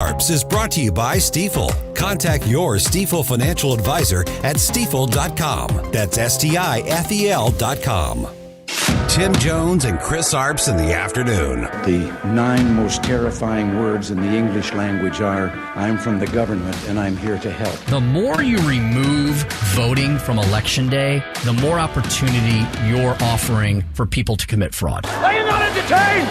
Arps is brought to you by Stifel. Contact your Stifel financial advisor at stifel.com. That's STIFEL.com. Tim Jones and Chris Arps in the afternoon. The 9 most terrifying words in the English language are, I'm from the government and I'm here to help. The more you remove voting from Election Day, the more opportunity you're offering for people to commit fraud. Are you not entertained?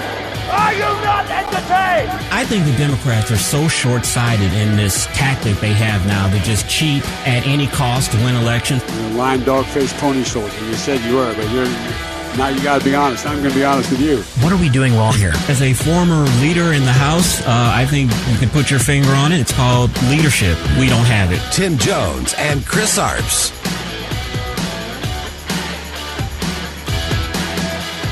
Are you not entertained? I think the Democrats are so short-sighted in this tactic they have now to just cheat at any cost to win elections. You're a lying dog-faced pony soldier. You said you were, but now you got to be honest. I'm going to be honest with you. What are we doing wrong here? As a former leader in the House, I think you can put your finger on it. It's called leadership. We don't have it. Tim Jones and Chris Arps.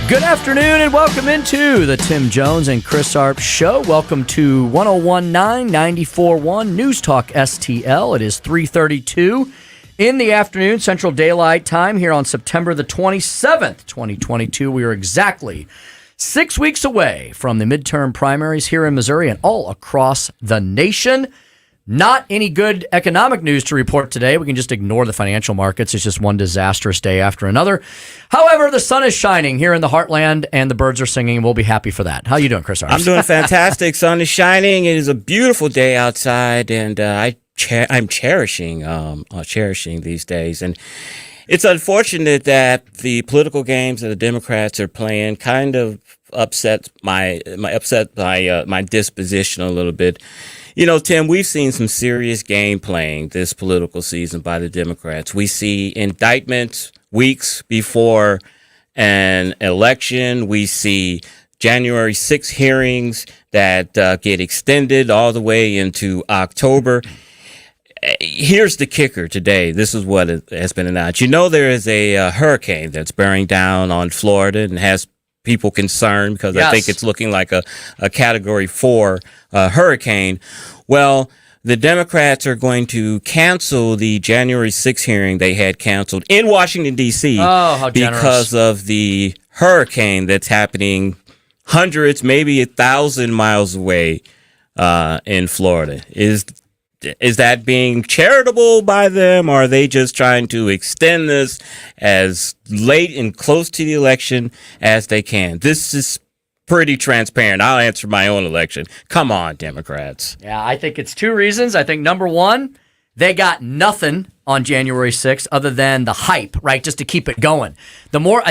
Good afternoon and welcome into the Tim Jones and Chris Arps Show. Welcome to 101.9 94.1 News Talk STL. It is 3:32 in the afternoon, Central Daylight Time here on September the 27th, 2022. We are exactly 6 weeks away from the midterm primaries here in Missouri and all across the nation. Not any good economic news to report today. We can just ignore the financial markets. It's just one disastrous day after another. However, the sun is shining here in the heartland and the birds are singing, and we'll be happy for that. How you doing, Chris Arps? I'm doing fantastic. Sun is shining. It is a beautiful day outside, and I'm cherishing these days. And it's unfortunate that the political games that the Democrats are playing kind of upset my disposition a little bit. You know, Tim, we've seen some serious game playing this political season by the Democrats. We see indictments weeks before an election. We see January 6 hearings that get extended all the way into October. Here's the kicker today. This is what has been announced. You know, there is a hurricane that's bearing down on Florida and has people concerned because I think it's looking like a Category 4 hurricane. Well, the Democrats are going to cancel the January 6 hearing they had canceled in Washington, D.C. Because of the hurricane that's happening hundreds, maybe 1,000 miles away in Florida. Is that being charitable by them, or are they just trying to extend this as late and close to the election as they can? This is pretty transparent. I'll answer my own election. Come on, Democrats. Yeah, I think it's two reasons. I think number one, they got nothing on January 6th other than the hype, right? Just to keep it going. The more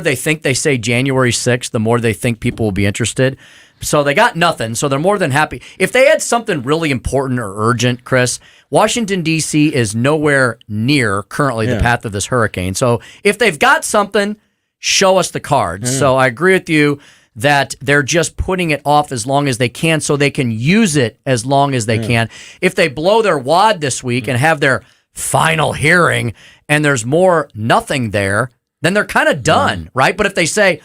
they think they say January 6th, the more they think people will be interested. So they got nothing, so they're more than happy. If they had something really important or urgent, Chris, Washington, D.C. is nowhere near currently the path of this hurricane. So if they've got something, show us the cards. So I agree with you that they're just putting it off as long as they can so they can use it as long as they can. If they blow their wad this week and have their final hearing and there's nothing there, then they're kind of done, right? But if they say,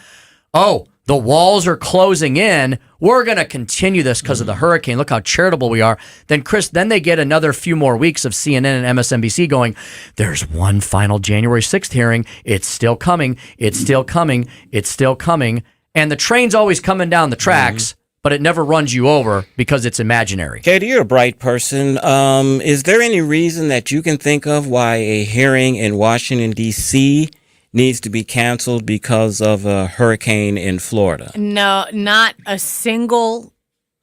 the walls are closing in, we're going to continue this because of the hurricane. Look how charitable we are. Then, Chris, they get another few more weeks of CNN and MSNBC going, there's one final January 6th hearing. It's still coming. It's still coming. It's still coming. And the train's always coming down the tracks, but it never runs you over because it's imaginary. Katie, you're a bright person. Is there any reason that you can think of why a hearing in Washington, D.C. needs to be canceled because of a hurricane in Florida? No, not a single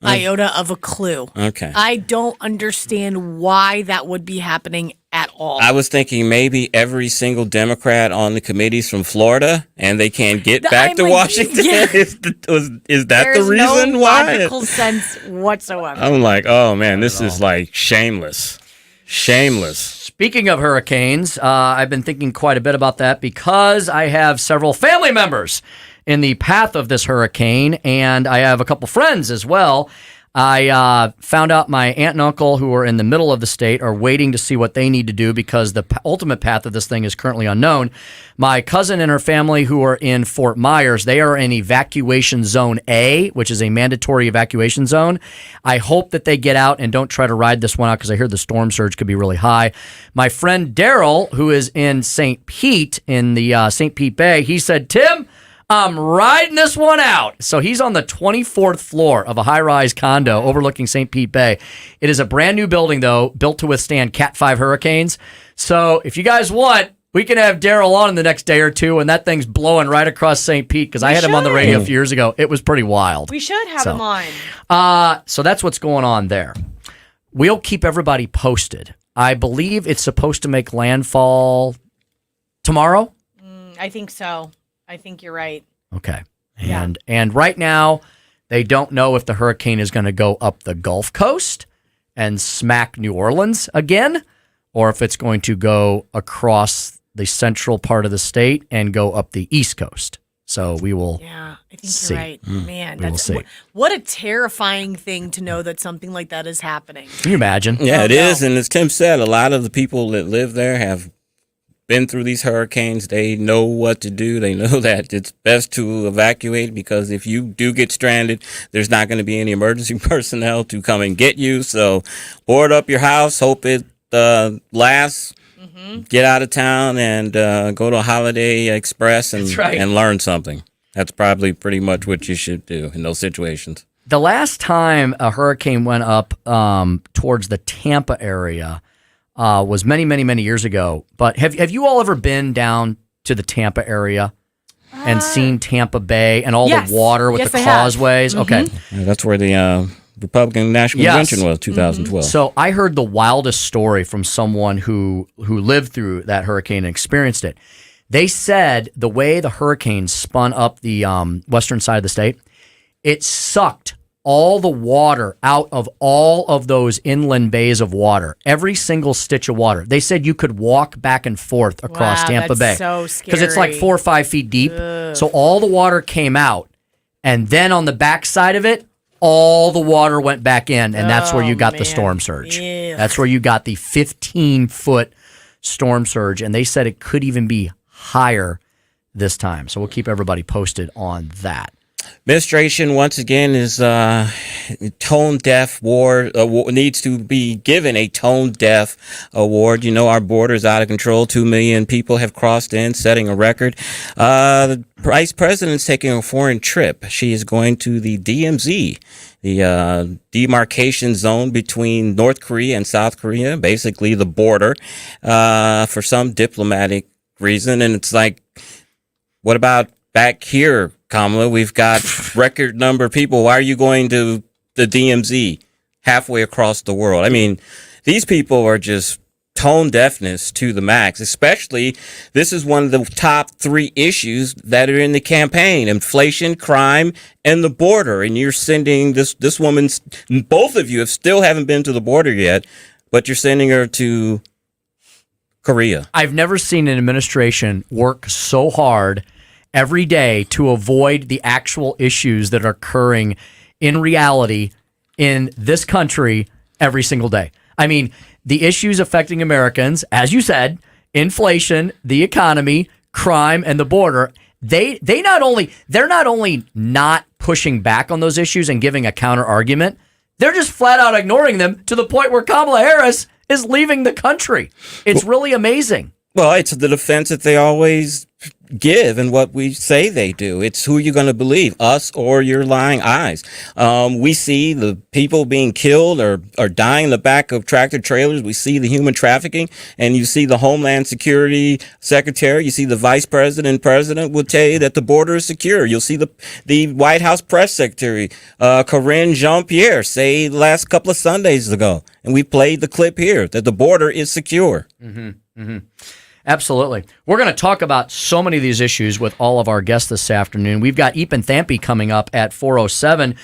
iota of a clue. Okay. I don't understand why that would be happening at all. I was thinking maybe every single Democrat on the committee's from Florida and they can't get back to Washington. Yeah. Is that There's the reason no why? logical sense whatsoever. I'm like, oh man, this is like shameless. Speaking of hurricanes, I've been thinking quite a bit about that because I have several family members in the path of this hurricane, and I have a couple friends as well. I found out my aunt and uncle, who are in the middle of the state, are waiting to see what they need to do because the ultimate path of this thing is currently unknown. My cousin and her family, who are in Fort Myers, they are in evacuation zone A, which is a mandatory evacuation zone. I hope that they get out and don't try to ride this one out because I hear the storm surge could be really high. My friend Daryl, who is in St. Pete, in the St. Pete Bay, he said, Tim, I'm riding this one out. So he's on the 24th floor of a high-rise condo overlooking St. Pete Bay. It is a brand new building, though, built to withstand Cat 5 hurricanes. So if you guys want, we can have Daryl on in the next day or two, and that thing's blowing right across St. Pete, because I had him on the radio a few years ago. It was pretty wild. We should have him on. So that's what's going on there. We'll keep everybody posted. I believe it's supposed to make landfall tomorrow. I think so. I think you're right. Okay. And right now, they don't know if the hurricane is going to go up the Gulf Coast and smack New Orleans again, or if it's going to go across the central part of the state and go up the East Coast. So we will I think see. you're right. Man, We will see. what a terrifying thing to know that something like that is happening. Can you imagine? Yeah, it is. And as Tim said, a lot of the people that live there have been through these hurricanes. They know what to do. They know that it's best to evacuate, because if you do get stranded, there's not going to be any emergency personnel to come and get you. So board up your house, hope it lasts. Get out of town and go to a Holiday Express and learn something. That's probably pretty much what you should do in those situations. The last time a hurricane went up towards the Tampa area was many, many, many years ago. But have you all ever been down to the Tampa area and seen Tampa Bay and all the water with the causeways? Okay. Yeah, that's where the Republican National Convention was, 2012. So I heard the wildest story from someone who lived through that hurricane and experienced it. They said the way the hurricane spun up the western side of the state, it sucked all the water out of all of those inland bays of water, every single stitch of water. They said you could walk back and forth across Tampa Bay. So scary. Because it's like 4 or 5 feet deep. So all the water came out, and then on the back side of it, all the water went back in, and that's where you got the storm surge. Ew. That's where you got the 15-foot storm surge, and they said it could even be higher this time. So we'll keep everybody posted on that. Administration, once again, is tone deaf needs to be given a tone deaf award. You know, our border is out of control. 2 million people have crossed in, setting a record. The vice president's taking a foreign trip. She is going to the DMZ, the demarcation zone between North Korea and South Korea, basically the border, for some diplomatic reason. And it's like, what about back here, Kamala? We've got record number of people. Why are you going to the DMZ halfway across the world? I mean, these people are just tone deafness to the max, especially this is one of the top 3 issues that are in the campaign: inflation, crime, and the border. And you're sending this woman, both of you still haven't been to the border yet, but you're sending her to Korea. I've never seen an administration work so hard every day to avoid the actual issues that are occurring in reality in this country every single day. I mean, the issues affecting Americans, as you said, inflation, the economy, crime, and the border, they're not only not pushing back on those issues and giving a counter argument, they're just flat out ignoring them to the point where Kamala Harris is leaving the country. It's really amazing. Well, it's the defense that they always give and what we say they do. It's who you're going to believe, us or your lying eyes. We see the people being killed or dying in the back of tractor trailers. We see the human trafficking, and you see the Homeland Security Secretary. You see the Vice President and President will tell you that the border is secure. You'll see the White House Press Secretary, Karine Jean-Pierre, say the last couple of Sundays ago, and we played the clip here, that the border is secure. Absolutely. We're going to talk about so many of these issues with all of our guests this afternoon. We've got Epen Thampi coming up at 4:07.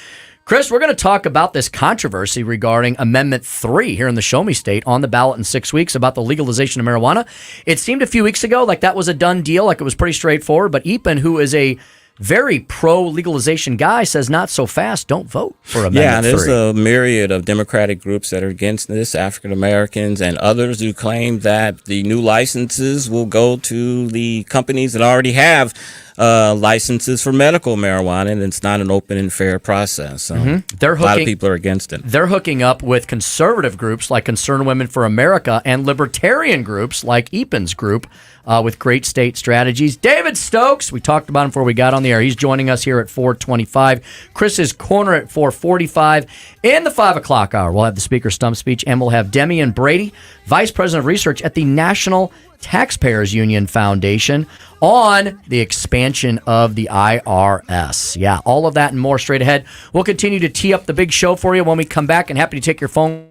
Chris, we're going to talk about this controversy regarding Amendment 3 here in the Show Me State, on the ballot in 6 weeks, about the legalization of marijuana. It seemed a few weeks ago like that was a done deal, like it was pretty straightforward, but Epen, who is a very pro-legalization guy, says not so fast. Don't vote for Amendment 3. Yeah, there's a myriad of Democratic groups that are against this, African Americans and others who claim that the new licenses will go to the companies that already have licenses for medical marijuana, and it's not an open and fair process. So a lot of people are against it. They're hooking up with conservative groups like Concerned Women for America and libertarian groups like EPAN's group with great state strategies. David Stokes, we talked about him before we got on the air. He's joining us here at 4:25. Chris's Corner at 4:45. In the 5 o'clock hour, we'll have the Speaker Stump Speech, and we'll have Demian Brady, Vice President of Research at the National Taxpayers Union Foundation, on the expansion of the IRS. Yeah, all of that and more straight ahead. We'll continue to tee up the big show for you when we come back, and happy to take your phone.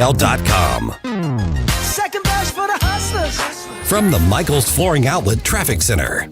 .com. Second best for the hustlers. From the Michaels Flooring Outlet Traffic Center.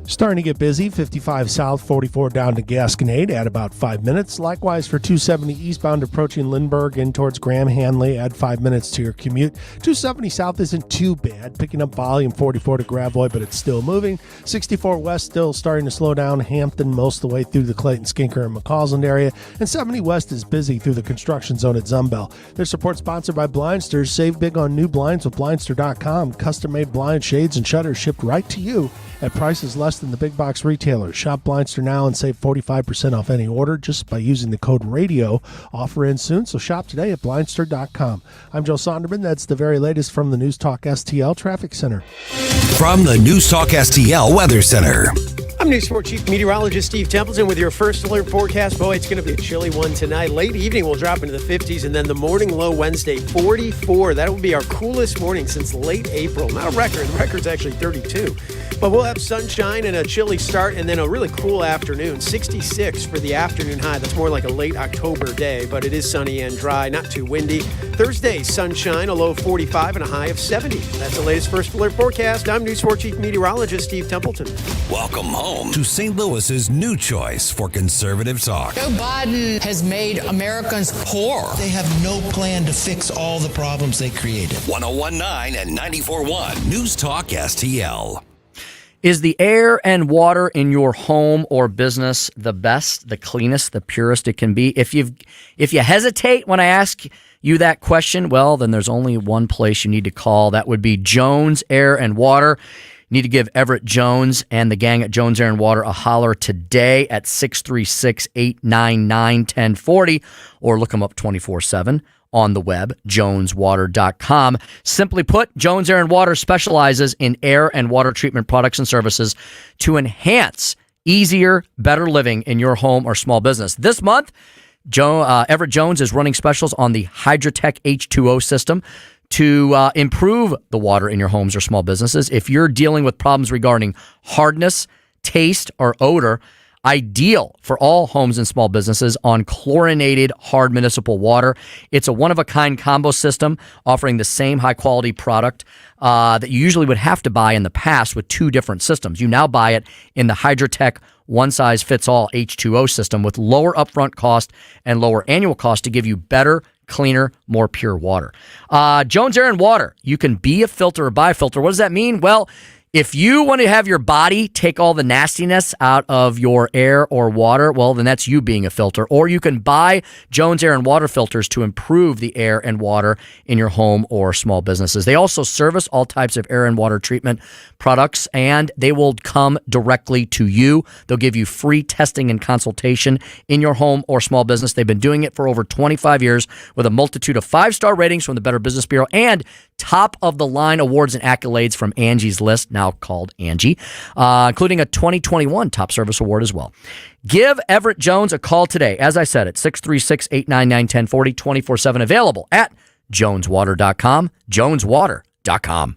Starting to get busy, 55 south, 44 down to Gasconade, add about 5 minutes. Likewise for 270 eastbound approaching Lindbergh in towards Graham Hanley, add 5 minutes to your commute. 270 south isn't too bad, picking up volume 44 to Gravois, but it's still moving. 64 west still starting to slow down, Hampton most of the way through the Clayton, Skinker, and McCausland area. And 70 west is busy through the construction zone at Zumbell. Their support sponsored by Blindsters. Save big on new blinds with Blindster.com. Custom-made blind shades and shutters shipped right to you at prices less than the big box retailers. Shop Blindster now and save 45% off any order just by using the code RADIO. Offer in soon, so shop today at Blindster.com. I'm Joe Sonderman. That's the very latest from the News Talk STL Traffic Center. From the News Talk STL Weather Center. I'm News 4 Chief Meteorologist Steve Templeton with your first alert forecast. Boy, it's going to be a chilly one tonight. Late evening will drop into the 50s, and then the morning low Wednesday, 44. That will be our coolest morning since late April. Not a record. The record's actually 32. But we'll have sunshine and a chilly start, and then a really cool afternoon. 66 for the afternoon high. That's more like a late October day, but it is sunny and dry, not too windy. Thursday, sunshine, a low of 45 and a high of 70. That's the latest first alert forecast. I'm News 4 Chief Meteorologist Steve Templeton. Welcome home to St. Louis's new choice for conservative talk. Joe Biden has made Americans poor. They have no plan to fix all the problems they created. 101.9 and 94.1 News Talk STL. Is the air and water in your home or business the best, the cleanest, the purest it can be? If you hesitate when I ask you that question, well, then there's only one place you need to call. That would be Jones Air and Water. You need to give Everett Jones and the gang at Jones Air and Water a holler today at 636-899-1040, or look them up 24/7 on the web, joneswater.com. Simply put, Jones Air and Water specializes in air and water treatment products and services to easier, better living in your home or small business. This month, Everett Jones is running specials on the Hydratech H2O system to improve the water in your homes or small businesses. If you're dealing with problems regarding hardness, taste, or odor, ideal for all homes and small businesses on chlorinated hard municipal water. It's a one-of-a-kind combo system offering the same high-quality product that you usually would have to buy in the past with two different systems. You now buy it in the Hydratech one-size-fits-all H2O system with lower upfront cost and lower annual cost to give you better, cleaner, more pure water. Jones Air and Water. You can be a filter or buy a filter. What does that mean? Well, if you want to have your body take all the nastiness out of your air or water, well, then that's you being a filter. Or you can buy Jones Air and Water filters to improve the air and water in your home or small businesses. They also service all types of air and water treatment products, and they will come directly to you. They'll give you free testing and consultation in your home or small business. They've been doing it for over 25 years with a multitude of 5-star ratings from the Better Business Bureau and top-of-the-line awards and accolades from Angie's List, now called Angie, including a 2021 Top Service Award as well. Give Everett Jones a call today, as I said, at 636-899-1040, 24/7, available at joneswater.com, joneswater.com.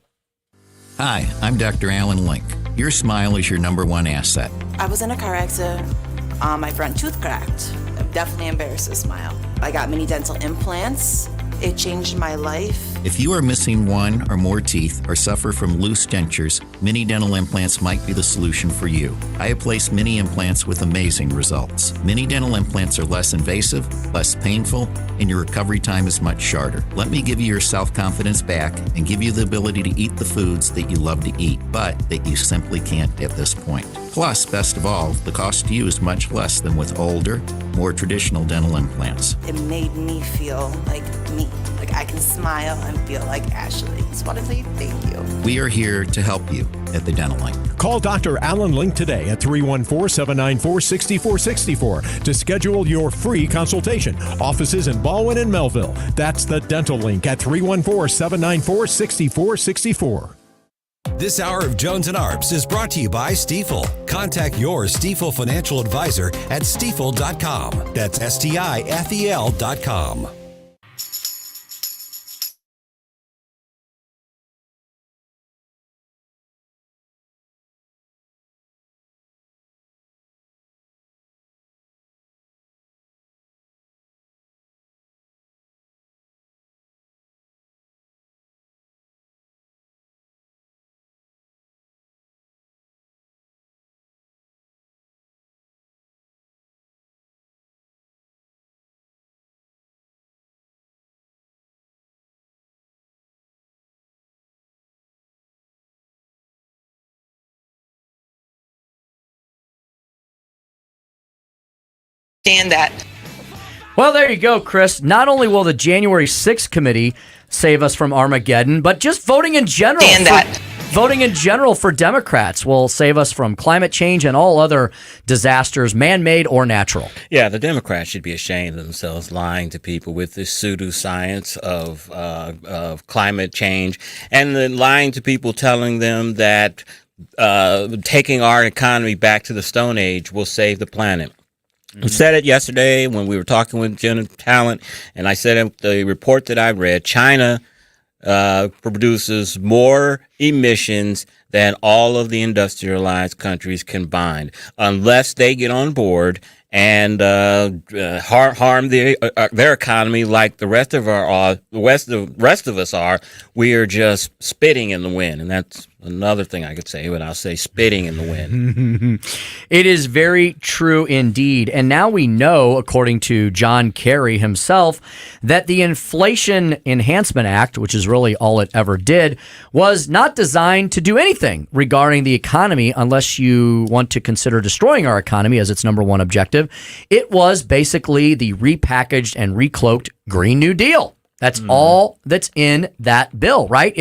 Hi, I'm Dr. Alan Link. Your smile is your number one asset. I was in a car accident. My front tooth cracked. I'm definitely embarrassed to smile. I got mini dental implants. It changed my life. If you are missing one or more teeth or suffer from loose dentures, mini dental implants might be the solution for you. I have placed mini implants with amazing results. Mini dental implants are less invasive, less painful, and your recovery time is much shorter. Let me give you your self-confidence back and give you the ability to eat the foods that you love to eat, but that you simply can't at this point. Plus, best of all, the cost to you is much less than with older, more traditional dental implants. It made me feel like me. Like I can smile and feel like Ashley. Just want to say thank you. We are here to help you at the Dental Link. Call Dr. Alan Link today at 314-794-6464 to schedule your free consultation. Offices in Baldwin and Melville. That's the Dental Link at 314-794-6464. This hour of Jones and Arps is brought to you by Stifel. Contact your Stifel financial advisor at stifel.com. That's STIFEL.com. That. Well, there you go, Chris. Not only will the January 6th committee save us from Armageddon, but just voting in general. Voting in general for Democrats will save us from climate change and all other disasters, man-made or natural. Yeah, the Democrats should be ashamed of themselves lying to people with this pseudoscience of climate change, and then lying to people telling them that taking our economy back to the Stone Age will save the planet. I said it yesterday when we were talking with Jen Talent, and I said in the report that I read, China produces more emissions than all of the industrialized countries combined, unless they get on board and harm their economy like the rest of us are. We are just spitting in the wind, and that's another thing I could say, but I'll say spitting in the wind. It is very true indeed. And now we know, according to John Kerry himself, that the Inflation Enhancement Act, which is really all it ever did, was not designed to do anything regarding the economy unless you want to consider destroying our economy as its number one objective. It was basically the repackaged and recloaked Green New Deal. That's all that's in that bill, right?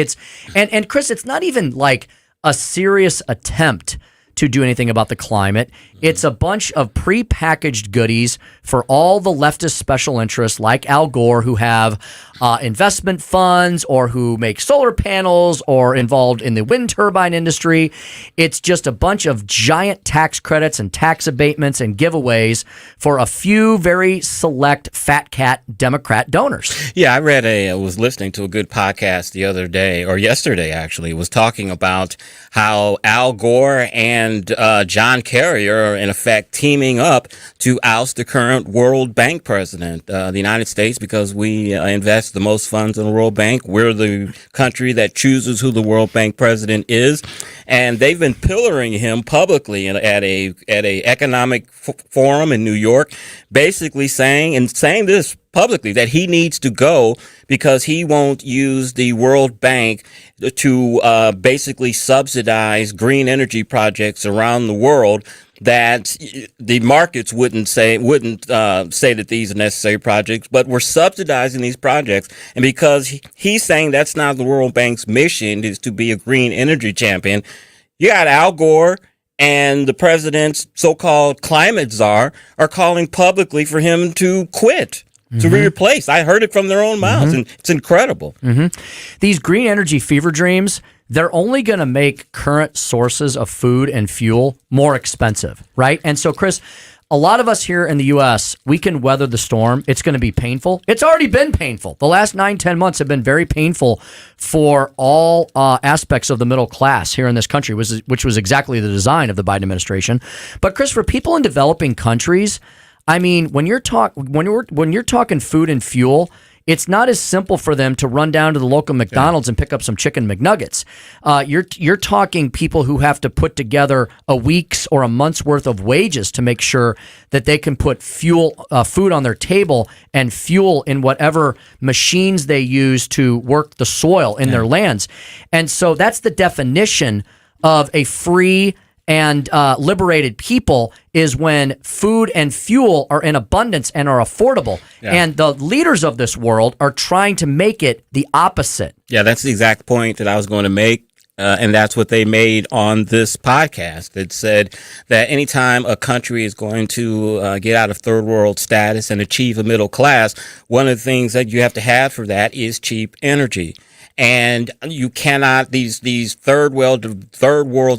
And Chris, it's not even like a serious attempt to do anything about the climate. It's a bunch of prepackaged goodies for all the leftist special interests like Al Gore who have investment funds or who make solar panels or involved in the wind turbine industry. It's just a bunch of giant tax credits and tax abatements and giveaways for a few very select fat cat Democrat donors. Yeah, I was listening to a good podcast the other day, or yesterday actually, was talking about how Al Gore and John Kerry are in effect teaming up to oust the current World Bank president, the United States, because we invest the most funds in the World Bank. We're the country that chooses who the World Bank president is, and they've been pillaring him publicly at a economic forum in New York, basically saying this publicly, that he needs to go because he won't use the World Bank to basically subsidize green energy projects around the world that the markets wouldn't say that these are necessary projects, but we're subsidizing these projects. And because he's saying that's not the World Bank's mission, is to be a green energy champion, you got Al Gore and the president's so-called climate czar are calling publicly for him to quit. To be replaced. I heard it from their own mouths, and it's incredible. These green energy fever dreams, they're only going to make current sources of food and fuel more expensive, right? And so, Chris, a lot of us here in the U.S., we can weather the storm. It's going to be painful. It's already been painful. The last 9-10 months have been very painful for all aspects of the middle class here in this country, which was exactly the design of the Biden administration. But, Chris, for people in developing countries, I mean, when you're talking food and fuel, it's not as simple for them to run down to the local McDonald's and pick up some chicken McNuggets. You're talking people who have to put together a week's or a month's worth of wages to make sure that they can put food on their table and fuel in whatever machines they use to work the soil in their lands. And so that's the definition of a free and liberated people, is when food and fuel are in abundance and are affordable. Yeah. And the leaders of this world are trying to make it the opposite. Yeah, that's the exact point that I was going to make. And that's what they made on this podcast. It said that anytime a country is going to get out of third world status and achieve a middle class, one of the things that you have to have for that is cheap energy. And you cannot, these third world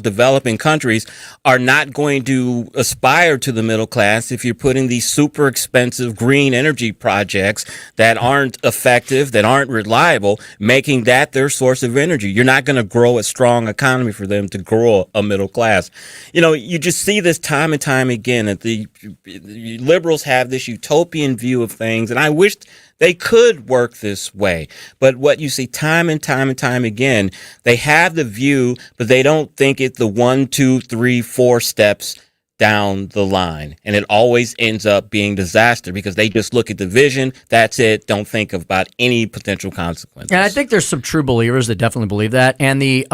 developing countries are not going to aspire to the middle class if you're putting these super expensive green energy projects that aren't effective, that aren't reliable, making that their source of energy. You're not going to grow a strong economy for them to grow a middle class. You know, you just see this time and time again that the liberals have this utopian view of things, and I wish they could work this way. But what you see time and time and time again, they have the view, but they don't think it the 1, 2, 3, 4 steps down the line. And it always ends up being disaster because they just look at the vision. That's it. Don't think about any potential consequences. And I think there's some true believers that definitely believe that. And the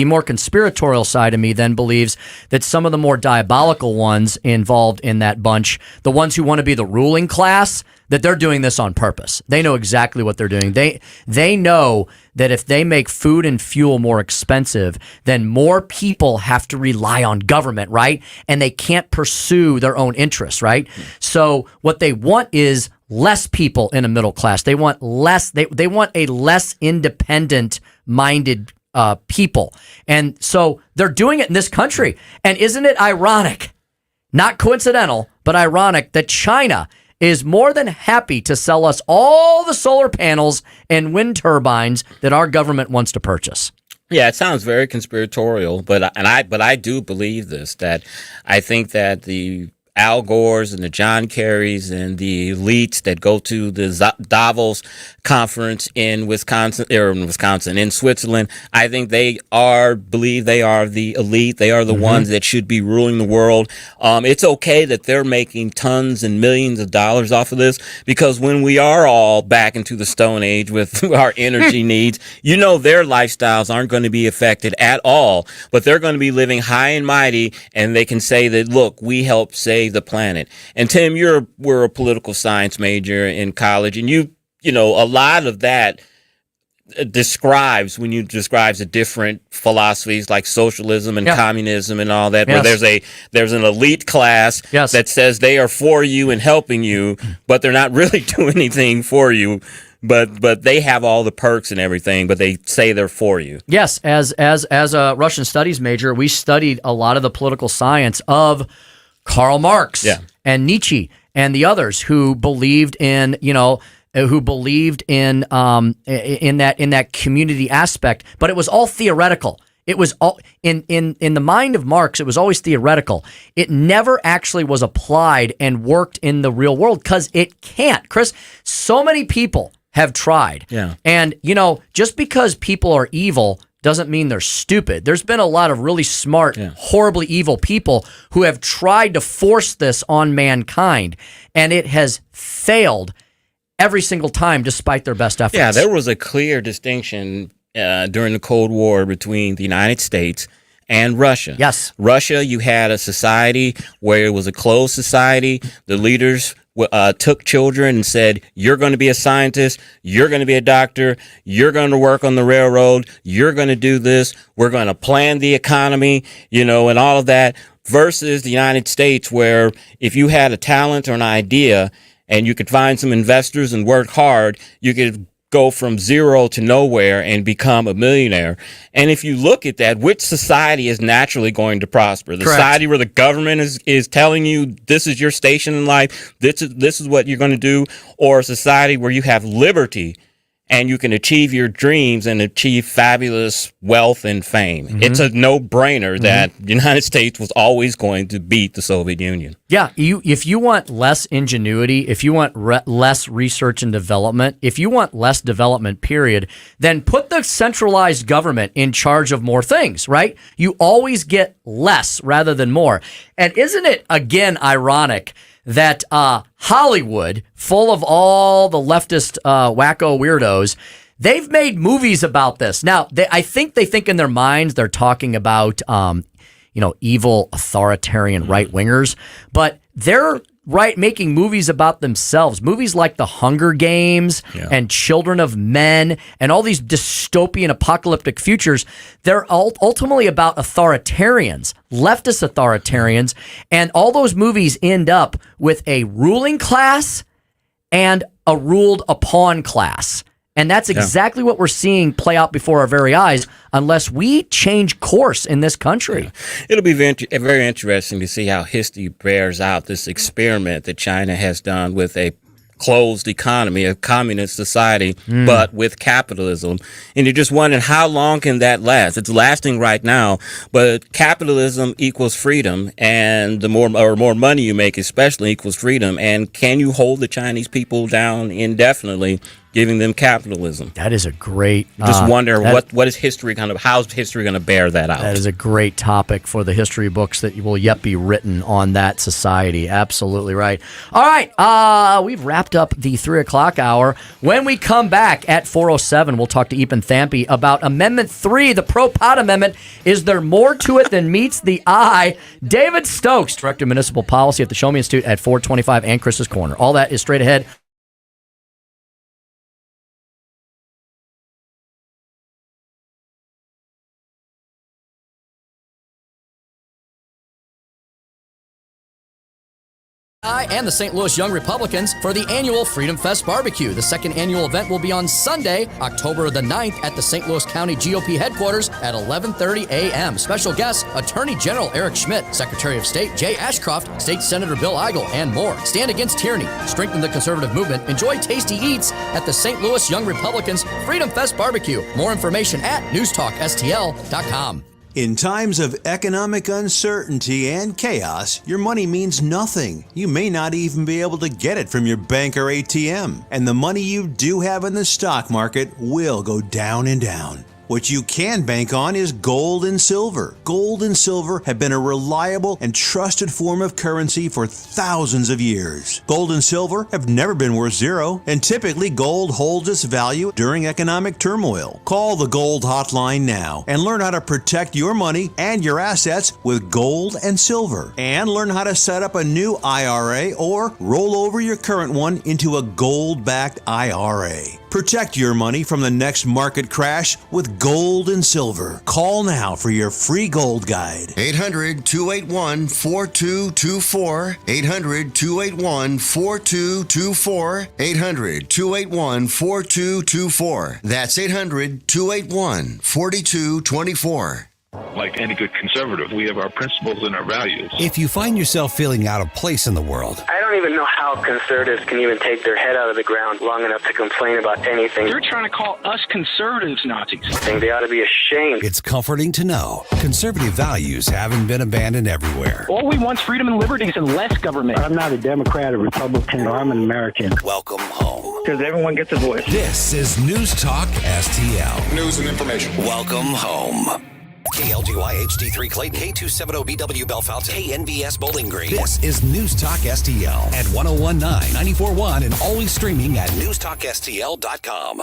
more conspiratorial side of me then believes that some of the more diabolical ones involved in that bunch, the ones who want to be the ruling class, that they're doing this on purpose. They know exactly what they're doing. They know that if they make food and fuel more expensive, then more people have to rely on government, right? And they can't pursue their own interests, right? So what they want is less people in a middle class. They want less. They want a less independent-minded people. And so they're doing it in this country. And isn't it ironic, not coincidental, but ironic that China is more than happy to sell us all the solar panels and wind turbines that our government wants to purchase. Yeah, it sounds very conspiratorial, but I do believe this, that I think that the Al Gores and the John Kerrys and the elites that go to the Davos conference in in Switzerland, I think believe they are the elite. They are the ones that should be ruling the world. It's okay that they're making tons and millions of dollars off of this, because when we are all back into the Stone Age with our energy needs, you know, their lifestyles aren't going to be affected at all, but they're going to be living high and mighty, and they can say that, look, we helped save the planet. And Tim, we're a political science major in college, and you know a lot of that describes the different philosophies like socialism and communism and all that, where there's an elite class that says they are for you and helping you, but they're not really doing anything for you. But they have all the perks and everything, but they say they're for you. Yes, as a Russian studies major, we studied a lot of the political science of Karl Marx and Nietzsche and the others who believed in, in that community aspect, but it was all theoretical. It was all in the mind of Marx. It was always theoretical. It never actually was applied and worked in the real world because it can't. Chris, so many people have tried. Yeah. And, just because people are evil doesn't mean they're stupid. There's been a lot of really smart, horribly evil people who have tried to force this on mankind, and it has failed every single time despite their best efforts. Yeah, there was a clear distinction during the Cold War between the United States and Russia. Yes. Russia, you had a society where it was a closed society. The leaders took children and said, you're going to be a scientist, you're going to be a doctor, you're going to work on the railroad, you're going to do this, we're going to plan the economy, and all of that, versus the United States, where if you had a talent or an idea and you could find some investors and work hard, you could go from zero to nowhere and become a millionaire. And if you look at that, which society is naturally going to prosper? The society where the government is telling you this is your station in life, this is what you're going to do, or a society where you have liberty and you can achieve your dreams and achieve fabulous wealth and fame. Mm-hmm. It's a no-brainer that the United States was always going to beat the Soviet Union. Yeah, if you want less ingenuity, if you want less research and development, if you want less development, period, then put the centralized government in charge of more things, right? You always get less rather than more. And isn't it, again, ironic that Hollywood, full of all the leftist wacko weirdos, they've made movies about this. Now, I think they think in their minds they're talking about evil authoritarian right-wingers, but they're making movies about themselves. Movies like The Hunger Games and Children of Men and all these dystopian apocalyptic futures, they're ultimately about authoritarians, leftist authoritarians, and all those movies end up with a ruling class and a ruled upon class. And that's exactly what we're seeing play out before our very eyes unless we change course in this country. Yeah. It'll be very interesting to see how history bears out this experiment that China has done with a closed economy, a communist society, but with capitalism. And you're just wondering, how long can that last? It's lasting right now, but capitalism equals freedom, and the more money you make especially equals freedom. And can you hold the Chinese people down indefinitely, giving them capitalism? That is a great... Just wonder what is history how's history going to bear that out? That is a great topic for the history books that will yet be written on that society. Absolutely right. All right, we've wrapped up the 3 o'clock hour. When we come back at 4:07, we'll talk to Ethan Thampy about Amendment 3, the Pro-Pot Amendment. Is there more to it than meets the eye? David Stokes, Director of Municipal Policy at the Show Me Institute at 4:25 and Chris's Corner. All that is straight ahead. And the St. Louis Young Republicans for the annual Freedom Fest Barbecue. The second annual event will be on Sunday, October the 9th at the St. Louis County GOP headquarters at 11:30 a.m. Special guests, Attorney General Eric Schmidt, Secretary of State Jay Ashcroft, State Senator Bill Eigel, and more. Stand against tyranny, strengthen the conservative movement, enjoy tasty eats at the St. Louis Young Republicans Freedom Fest Barbecue. More information at newstalkstl.com. In times of economic uncertainty and chaos, your money means nothing. You may not even be able to get it from your bank or ATM. And the money you do have in the stock market will go down and down. What you can bank on is gold and silver. Gold and silver have been a reliable and trusted form of currency for thousands of years. Gold and silver have never been worth zero, and typically gold holds its value during economic turmoil. Call the Gold Hotline now and learn how to protect your money and your assets with gold and silver. And learn how to set up a new IRA or roll over your current one into a gold-backed IRA. Protect your money from the next market crash with gold and silver. Call now for your free gold guide. 800-281-4224. 800-281-4224. 800-281-4224. That's 800-281-4224. Like any good conservative, we have our principles and our values. If you find yourself feeling out of place in the world, I don't even know how conservatives can even take their head out of the ground long enough to complain about anything. You're trying to call us conservatives Nazis. I think they ought to be ashamed. it's comforting to know conservative values haven't been abandoned everywhere. All we want is freedom and liberties and less government. I'm not a Democrat or Republican. I'm an American. Welcome home. Because everyone gets a voice. This is News Talk STL. News and information. Welcome home. KLGY HD3 Clayton, K270BW Bellefonte, KNBS Bowling Green. This is News Talk STL at 1019, 94.1, and always streaming at newstalkstl.com.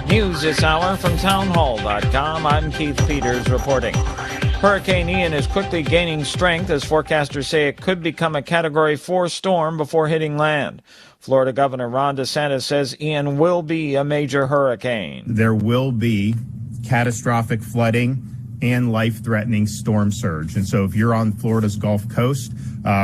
News this hour from townhall.com. I'm Keith Peters reporting. Hurricane Ian is quickly gaining strength as forecasters say it could become a Category 4 storm before hitting land. Florida Governor Ron DeSantis says Ian will be a major hurricane. There will be catastrophic flooding and life-threatening storm surge. And so if you're on Florida's Gulf Coast,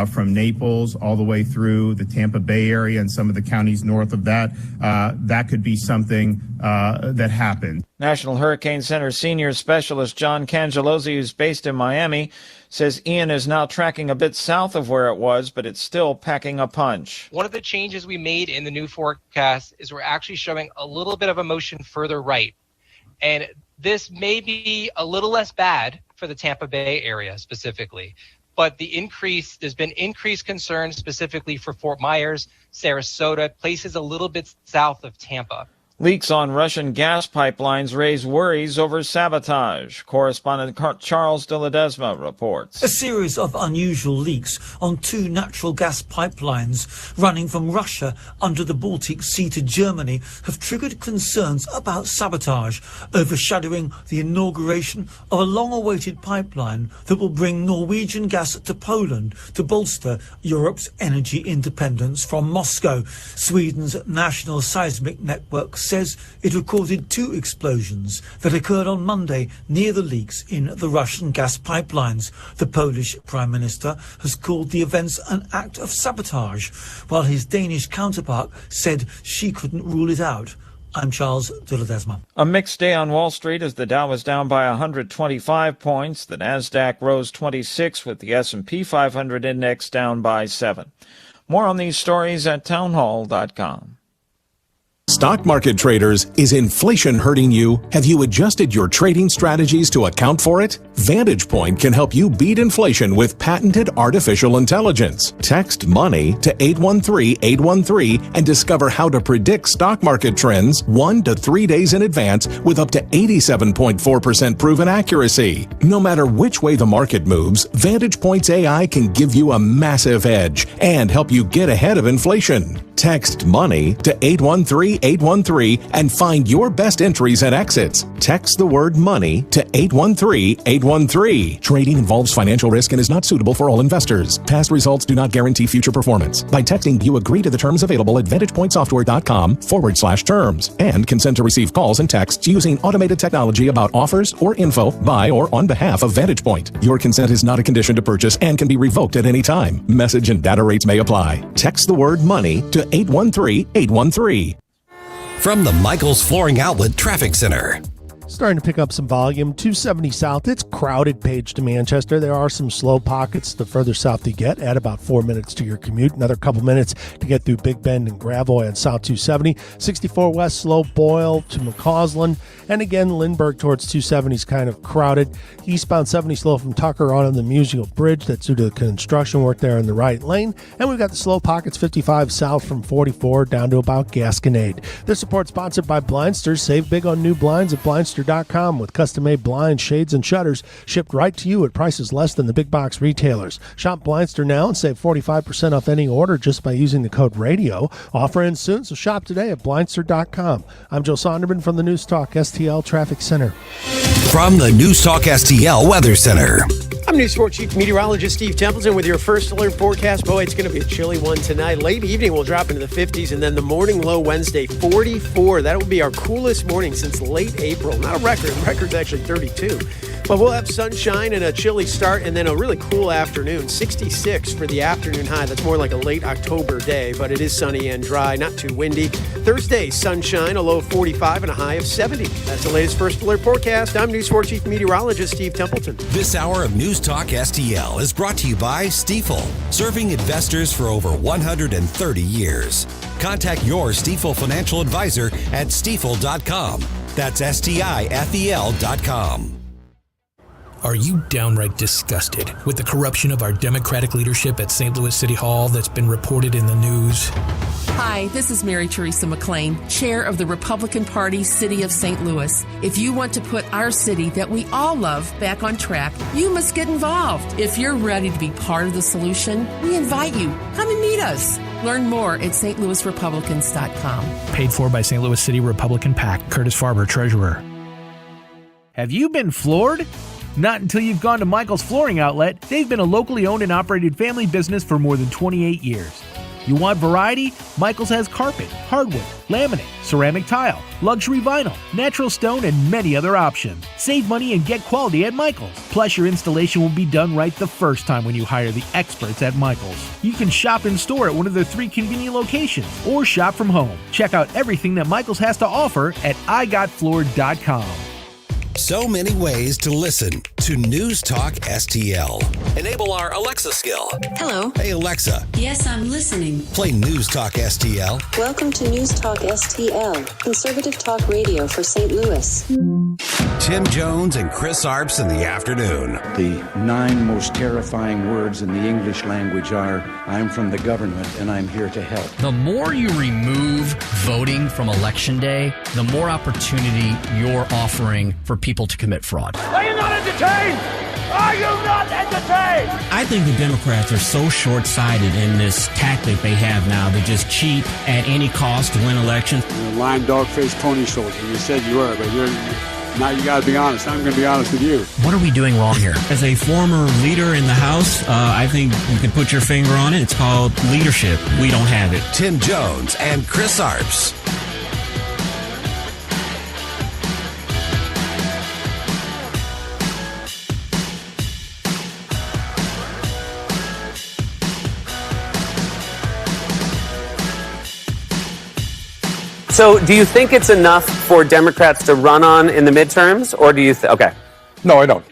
from Naples all the way through the Tampa Bay area and some of the counties north of that, that could be something that happened. National Hurricane Center senior specialist John Cangellosi, who's based in Miami, says Ian is now tracking a bit south of where it was, but it's still packing a punch. One of the changes we made in the new forecast is we're actually showing a little bit of a motion further right. And this may be a little less bad for the Tampa Bay area specifically. But there's been increased concern specifically for Fort Myers, Sarasota, places a little bit south of Tampa. Leaks on Russian gas pipelines raise worries over sabotage. Correspondent Charles de Ledesma reports. A series of unusual leaks on 2 natural gas pipelines running from Russia under the Baltic Sea to Germany have triggered concerns about sabotage, overshadowing the inauguration of a long-awaited pipeline that will bring Norwegian gas to Poland to bolster Europe's energy independence from Moscow. Sweden's National Seismic Network says it recorded 2 explosions that occurred on Monday near the leaks in the Russian gas pipelines. The Polish Prime Minister has called the events an act of sabotage, while his Danish counterpart said she couldn't rule it out. I'm Charles de Ledesma. A mixed day on Wall Street as the Dow was down by 125 points. The Nasdaq rose 26 with the S&P 500 index down by 7. More on these stories at townhall.com. Stock market traders, is inflation hurting you? Have you adjusted your trading strategies to account for it? Vantage Point can help you beat inflation with patented artificial intelligence. Text MONEY to 813-813 and discover how to predict stock market trends 1 to 3 days in advance with up to 87.4% proven accuracy. No matter which way the market moves, Vantage Point's AI can give you a massive edge and help you get ahead of inflation. Text MONEY to 813-813 and find your best entries and exits. Text the word MONEY to 813-813. Trading involves financial risk and is not suitable for all investors. Past results do not guarantee future performance. By texting, you agree to the terms available at VantagePointSoftware.com/terms and consent to receive calls and texts using automated technology about offers or info by or on behalf of Vantage Point. Your consent is not a condition to purchase and can be revoked at any time. Message and data rates may apply. Text the word MONEY to 813-813. From the Michaels Flooring Outlet Traffic Center. Starting to pick up some volume. 270 south. It's crowded Page to Manchester. There are some slow pockets the further south you get. Add about 4 minutes to your commute. Another couple minutes to get through Big Bend and Gravois on South 270. 64 west, slow Boyle to McCausland. And again, Lindbergh towards 270 is kind of crowded. Eastbound 70 slow from Tucker on the Musial Bridge. That's due to the construction work there in the right lane. And we've got the slow pockets 55 south from 44 down to about Gasconade. This report sponsored by Blindsters. Save big on new blinds at Blindsters.com with custom-made blinds, shades, and shutters shipped right to you at prices less than the big box retailers. Shop Blindster now and save 45% off any order just by using the code RADIO. Offer ends soon, so shop today at Blindster.com. I'm Joe Sonderman from the News Talk STL Traffic Center. From the News Talk STL Weather Center. I'm News 4 Chief Meteorologist Steve Templeton with your first alert forecast. Boy, it's going to be a chilly one tonight. Late evening will drop into the 50s, and then the morning low Wednesday, 44. That will be our coolest morning since late April. Not a record. The record's actually 32. But we'll have sunshine and a chilly start, and then a really cool afternoon. 66 for the afternoon high. That's more like a late October day, but it is sunny and dry, not too windy. Thursday, sunshine, a low of 45 and a high of 70. That's the latest first alert forecast. I'm News 4 Chief Meteorologist Steve Templeton. This hour of News Talk STL is brought to you by Stifel, serving investors for over 130 years. Contact your Stifel financial advisor at stifel.com. That's STIFEL.com. Are you downright disgusted with the corruption of our Democratic leadership at St. Louis City Hall that's been reported in the news? Hi, this is Mary Teresa McLean, chair of the Republican Party City of St. Louis. If you want to put our city that we all love back on track, you must get involved. If you're ready to be part of the solution, we invite you. Come and meet us. Learn more at stlouisrepublicans.com. Paid for by St. Louis City Republican PAC. Curtis Farber, Treasurer. Have you been floored? Not until you've gone to Michael's Flooring Outlet. They've been a locally owned and operated family business for more than 28 years. You want variety? Michaels has carpet, hardwood, laminate, ceramic tile, luxury vinyl, natural stone, and many other options. Save money and get quality at Michaels. Plus, your installation will be done right the first time when you hire the experts at Michaels. You can shop in store at one of their 3 convenient locations or shop from home. Check out everything that Michaels has to offer at igotfloored.com. So many ways to listen to News Talk STL. Enable our Alexa skill. Hello. Hey, Alexa. Yes, I'm listening. Play News Talk STL. Welcome to News Talk STL, conservative talk radio for St. Louis. Tim Jones and Chris Arps in the afternoon. The 9 most terrifying words in the English language are, I'm from the government and I'm here to help. The more you remove voting from Election Day, the more opportunity you're offering for people to commit fraud. Are you not entertained? Are you not entertained? I think the Democrats are so short-sighted in this tactic they have now to just cheat at any cost to win elections. You're a lying dog-faced pony soldier. You said you were, but now you got to be honest. I'm going to be honest with you. What are we doing wrong here? As a former leader in the House, I think you can put your finger on it. It's called leadership. We don't have it. Tim Jones and Chris Arps. So do you think it's enough for Democrats to run on in the midterms, or do you okay? No, I don't.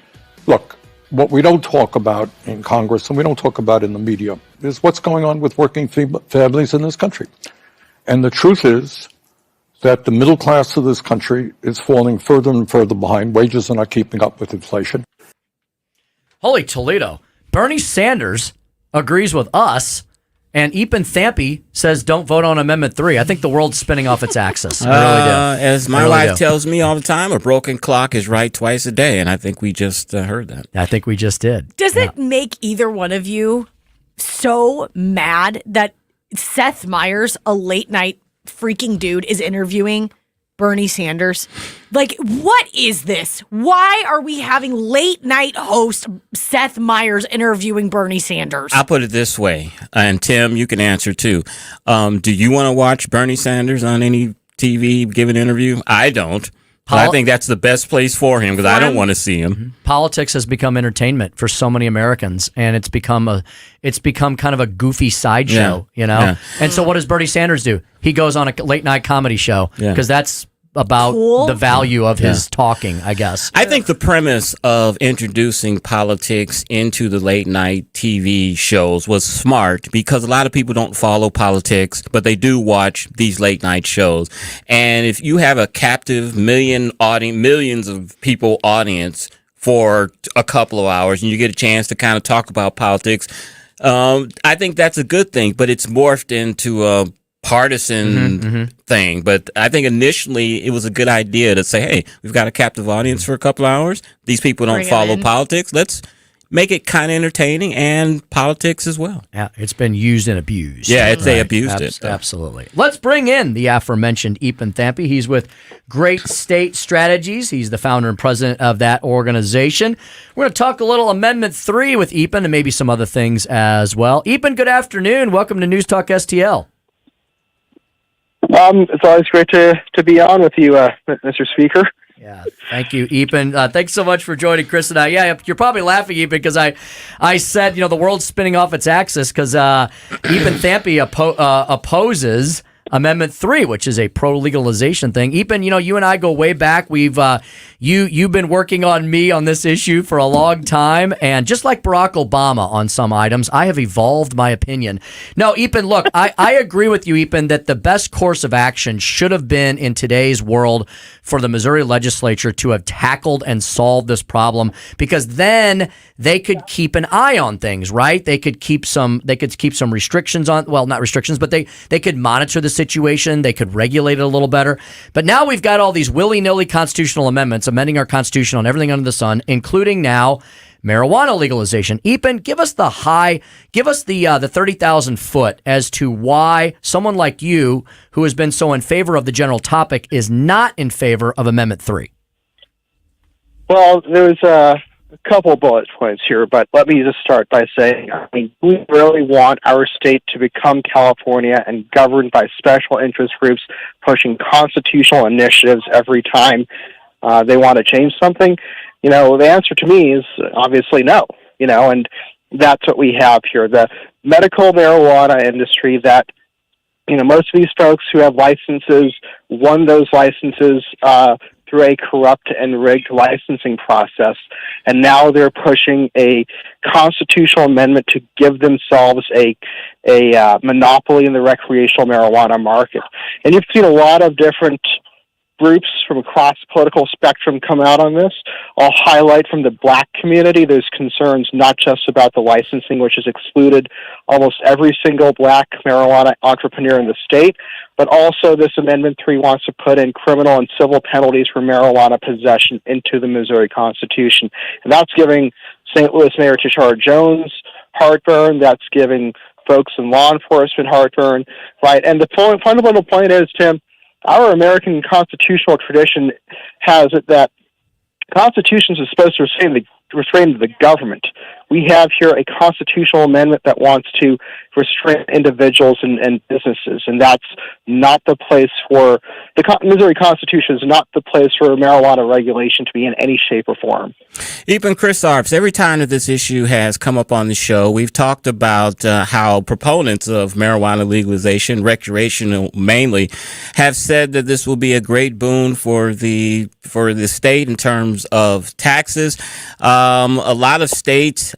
Look, what we don't talk about in Congress and we don't talk about in the media is what's going on with working families in this country. And the truth is that the middle class of this country is falling further and further behind. Wages are not keeping up with inflation. Holy Toledo. Bernie Sanders agrees with us. And Epen Thampi says don't vote on Amendment 3. I think the world's spinning off its axis. I really do. As my wife tells me all the time, a broken clock is right twice a day, and I think we just heard that. I think we just did. Does it make either one of you so mad that Seth Meyers, a late night freaking dude, is interviewing Bernie Sanders? Like, what is this? Why are we having late night host Seth Meyers interviewing Bernie Sanders? I'll put it this way, and Tim, you can answer too. Do you want to watch Bernie Sanders on any TV give an interview? I don't. But I think that's the best place for him because I don't want to see him. Mm-hmm. Politics has become entertainment for so many Americans, and it's become kind of a goofy sideshow, you know. Yeah. And so, what does Bernie Sanders do? He goes on a late night comedy show because that's about the value of his talking, I guess. I think the premise of introducing politics into the late night TV shows was smart because a lot of people don't follow politics, but they do watch these late night shows. And if you have a captive millions of people audience for a couple of hours and you get a chance to kind of talk about politics, I think that's a good thing, but it's morphed into a partisan thing. But I think initially it was a good idea to say, hey, we've got a captive audience for a couple hours. These people don't follow politics. Let's make it kind of entertaining and politics as well. Yeah, it's been used and abused. Yeah, they abused it. Absolutely. Let's bring in the aforementioned Epen Thampi. He's with Great State Strategies. He's the founder and president of that organization. We're going to talk a little Amendment 3 with Epen and maybe some other things as well. Epen, good afternoon. Welcome to News Talk STL. It's always great to be on with you, Mr. Speaker. Yeah, thank you, Epen. Thanks so much for joining Chris and I. Yeah, you're probably laughing, Epen, because I said, the world's spinning off its axis because Epen Thampi opposes Amendment 3, which is a pro-legalization thing. Epen, you and I go way back. We've you've been working on me on this issue for a long time, and just like Barack Obama on some items, I have evolved my opinion. No, Epen, look, I agree with you, Epen, that the best course of action should have been in today's world for the Missouri legislature to have tackled and solved this problem, because then they could keep an eye on things, right? They could keep some restrictions on, well, not restrictions, but they could monitor the situation. They could regulate it a little better. But now we've got all these willy-nilly constitutional amendments amending our Constitution on everything under the sun, including now marijuana legalization. Epen, give us the 30,000 foot as to why someone like you, who has been so in favor of the general topic, is not in favor of Amendment 3. Well, there was a couple bullet points here, but let me just start by saying, we really want our state to become California and governed by special interest groups pushing constitutional initiatives every time they want to change something. The answer to me is obviously no, and that's what we have here. The medical marijuana industry that, most of these folks who have licenses won those licenses through a corrupt and rigged licensing process, and now they're pushing a constitutional amendment to give themselves a monopoly in the recreational marijuana market. And you've seen a lot of different groups from across the political spectrum come out on this. I'll highlight from the black community, there's concerns not just about the licensing, which has excluded almost every single black marijuana entrepreneur in the state, but also this Amendment 3 wants to put in criminal and civil penalties for marijuana possession into the Missouri Constitution. And that's giving St. Louis Mayor Tashara Jones heartburn. That's giving folks in law enforcement heartburn, right? And the fundamental point is, Tim, our American constitutional tradition has it that constitutions are supposed to restrain the government. We have here a constitutional amendment that wants to restrain individuals and businesses, and that's not the place for the Missouri Constitution is not the place for marijuana regulation to be in any shape or form. Even Chris Arps, every time that this issue has come up on the show, we've talked about how proponents of marijuana legalization, recreational mainly, have said that this will be a great boon for the state in terms of taxes. A lot of states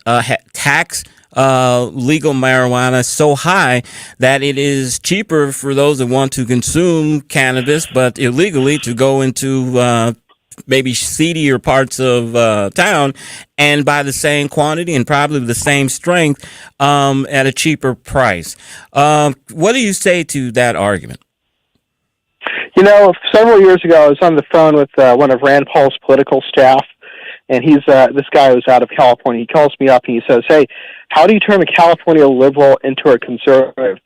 tax legal marijuana so high that it is cheaper for those that want to consume cannabis, but illegally to go into maybe seedier parts of town and buy the same quantity and probably the same strength at a cheaper price. What do you say to that argument? Several years ago, I was on the phone with one of Rand Paul's political staff, and he's this guy who's out of California. He calls me up and he says, "Hey, how do you turn a California liberal into a conservative?"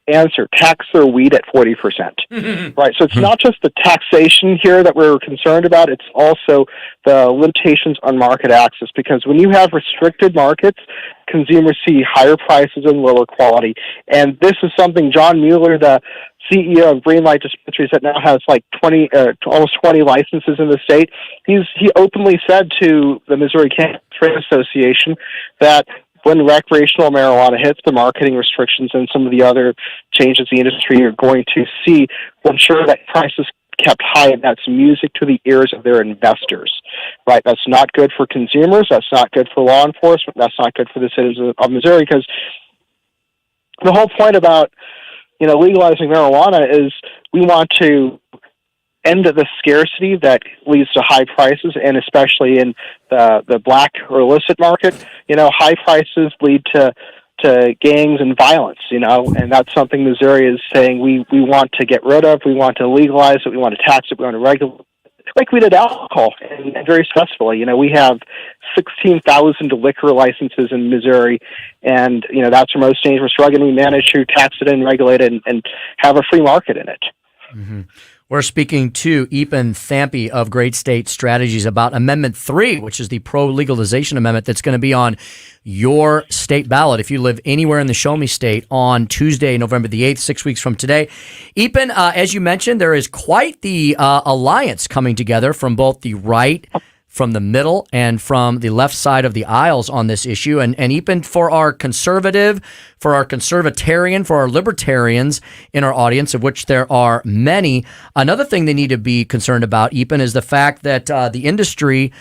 Answer: tax their weed at 40%. Right. So it's not just the taxation here that we're concerned about; it's also the limitations on market access. Because when you have restricted markets, consumers see higher prices and lower quality. And this is something John Mueller, the CEO of Greenlight Dispensaries, that now has like almost 20 licenses in the state. He openly said to the Missouri Cannabis Trade Association that when recreational marijuana hits, the marketing restrictions and some of the other changes the industry are going to see will ensure that prices kept high, and that's music to the ears of their investors. Right? That's not good for consumers. That's not good for law enforcement. That's not good for the citizens of Missouri, because the whole point about legalizing marijuana is we want to end the scarcity that leads to high prices, and especially in the black or illicit market, high prices lead to gangs and violence, and that's something Missouri is saying we want to get rid of. We want to legalize it. We want to tax it. We want to regulate it, like we did alcohol, and very successfully. We have 16,000 liquor licenses in Missouri, and that's our most dangerous drug, and we managed to tax it and regulate it and have a free market in it. Mm-hmm. We're speaking to Epan Thampi of Great State Strategies about Amendment 3, which is the pro-legalization amendment that's going to be on your state ballot if you live anywhere in the Show Me State on Tuesday, November the 8th, 6 weeks from today. Epan, as you mentioned, there is quite the alliance coming together from both the right, from the middle, and from the left side of the aisles on this issue. And Epan, for our conservative, for our conservatarian, for our libertarians in our audience, of which there are many, another thing they need to be concerned about, Epan, is the fact that the industry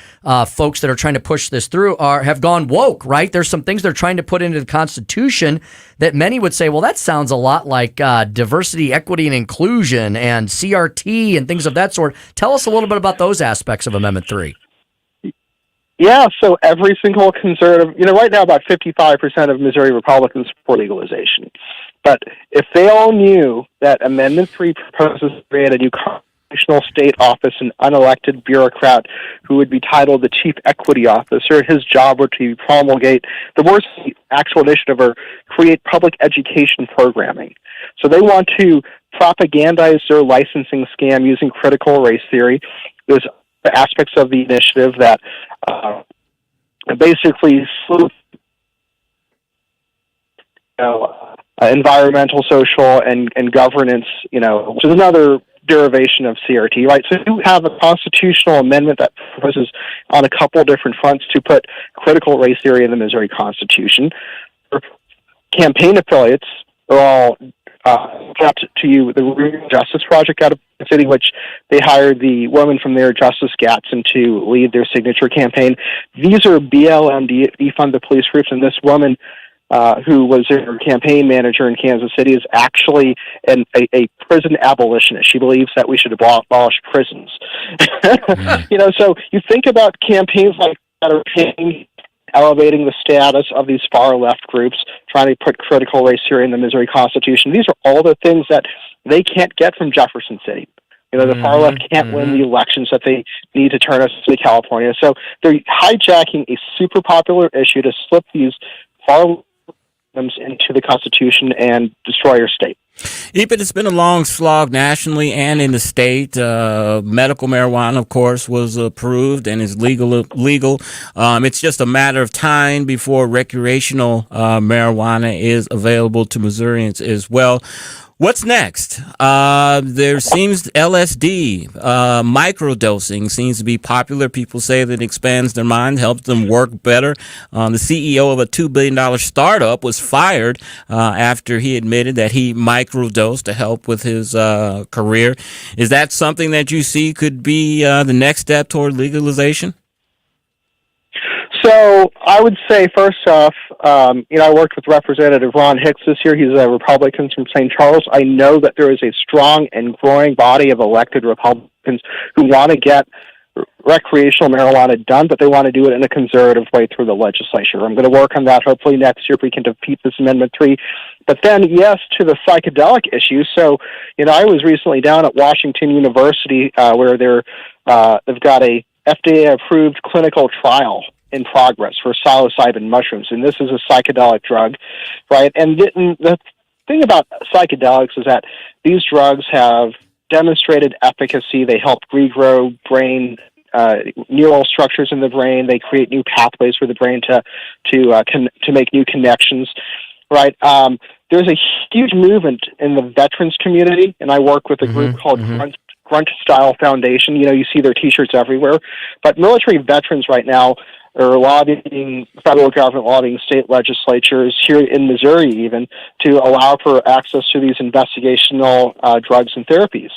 folks that are trying to push this through have gone woke, right? There's some things they're trying to put into the Constitution that many would say, well, that sounds a lot like diversity, equity, and inclusion and CRT and things of that sort. Tell us a little bit about those aspects of Amendment 3. Yeah, so every single conservative, right now about 55% of Missouri Republicans support legalization. But if they all knew that Amendment 3 proposes to create a new constitutional state office, an unelected bureaucrat who would be titled the Chief Equity Officer, his job would be promulgate the worst actual initiative or create public education programming. So they want to propagandize their licensing scam using critical race theory. There's aspects of the initiative that basically environmental, social, and governance, which is another derivation of CRT, right? So you have a constitutional amendment that proposes on a couple different fronts to put critical race theory in the Missouri Constitution. Campaign affiliates are all up to you, the Rural Justice Project out of the city, which they hired the woman from there, Justice Gatson, to lead their signature campaign. These are BLM defund the police groups, and this woman who was their campaign manager in Kansas City is actually a prison abolitionist. She believes that we should abolish prisons. So you think about campaigns like that are elevating the status of these far-left groups, trying to put critical race theory in the Missouri Constitution. These are all the things that they can't get from Jefferson City. The far left can't win the elections that they need to turn us to California. So they're hijacking a super popular issue to slip these far into the Constitution and destroy our state. But it's been a long slog nationally and in the state. Medical marijuana, of course, was approved and is legal. It's just a matter of time before recreational marijuana is available to Missourians as well. What's next? There seems LSD, microdosing seems to be popular. People say that it expands their mind, helps them work better. The CEO of a $2 billion startup was fired after he admitted that he microdosed to help with his career. Is that something that you see could be the next step toward legalization? So I would say, first off, I worked with Representative Ron Hicks this year. He's a Republican from St. Charles. I know that there is a strong and growing body of elected Republicans who want to get recreational marijuana done, but they want to do it in a conservative way through the legislature. I'm going to work on that hopefully next year if we can defeat this Amendment 3. But then, yes, to the psychedelic issue. So, I was recently down at Washington University where they've got a FDA-approved clinical trial in progress for psilocybin mushrooms, and this is a psychedelic drug, right? And the thing about psychedelics is that these drugs have demonstrated efficacy. They help regrow brain neural structures in the brain. They create new pathways for the brain to make new connections, right? There's a huge movement in the veterans community, and I work with a group called Grunt Style Foundation. You see their T-shirts everywhere, but military veterans right now are lobbying federal government, lobbying state legislatures here in Missouri even to allow for access to these investigational drugs and therapies.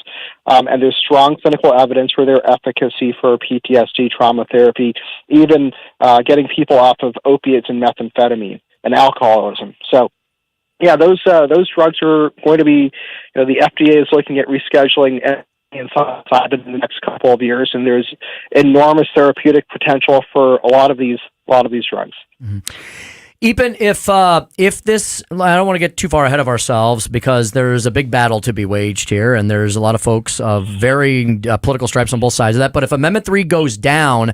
And there's strong clinical evidence for their efficacy for PTSD, trauma therapy, even getting people off of opiates and methamphetamine and alcoholism. So, yeah, those drugs are going to be, the FDA is looking at rescheduling inside in the next couple of years, and there's enormous therapeutic potential for a lot of these drugs. Even if this, I don't want to get too far ahead of ourselves because there's a big battle to be waged here, and there's a lot of folks of varying political stripes on both sides of that. But if Amendment 3 goes down,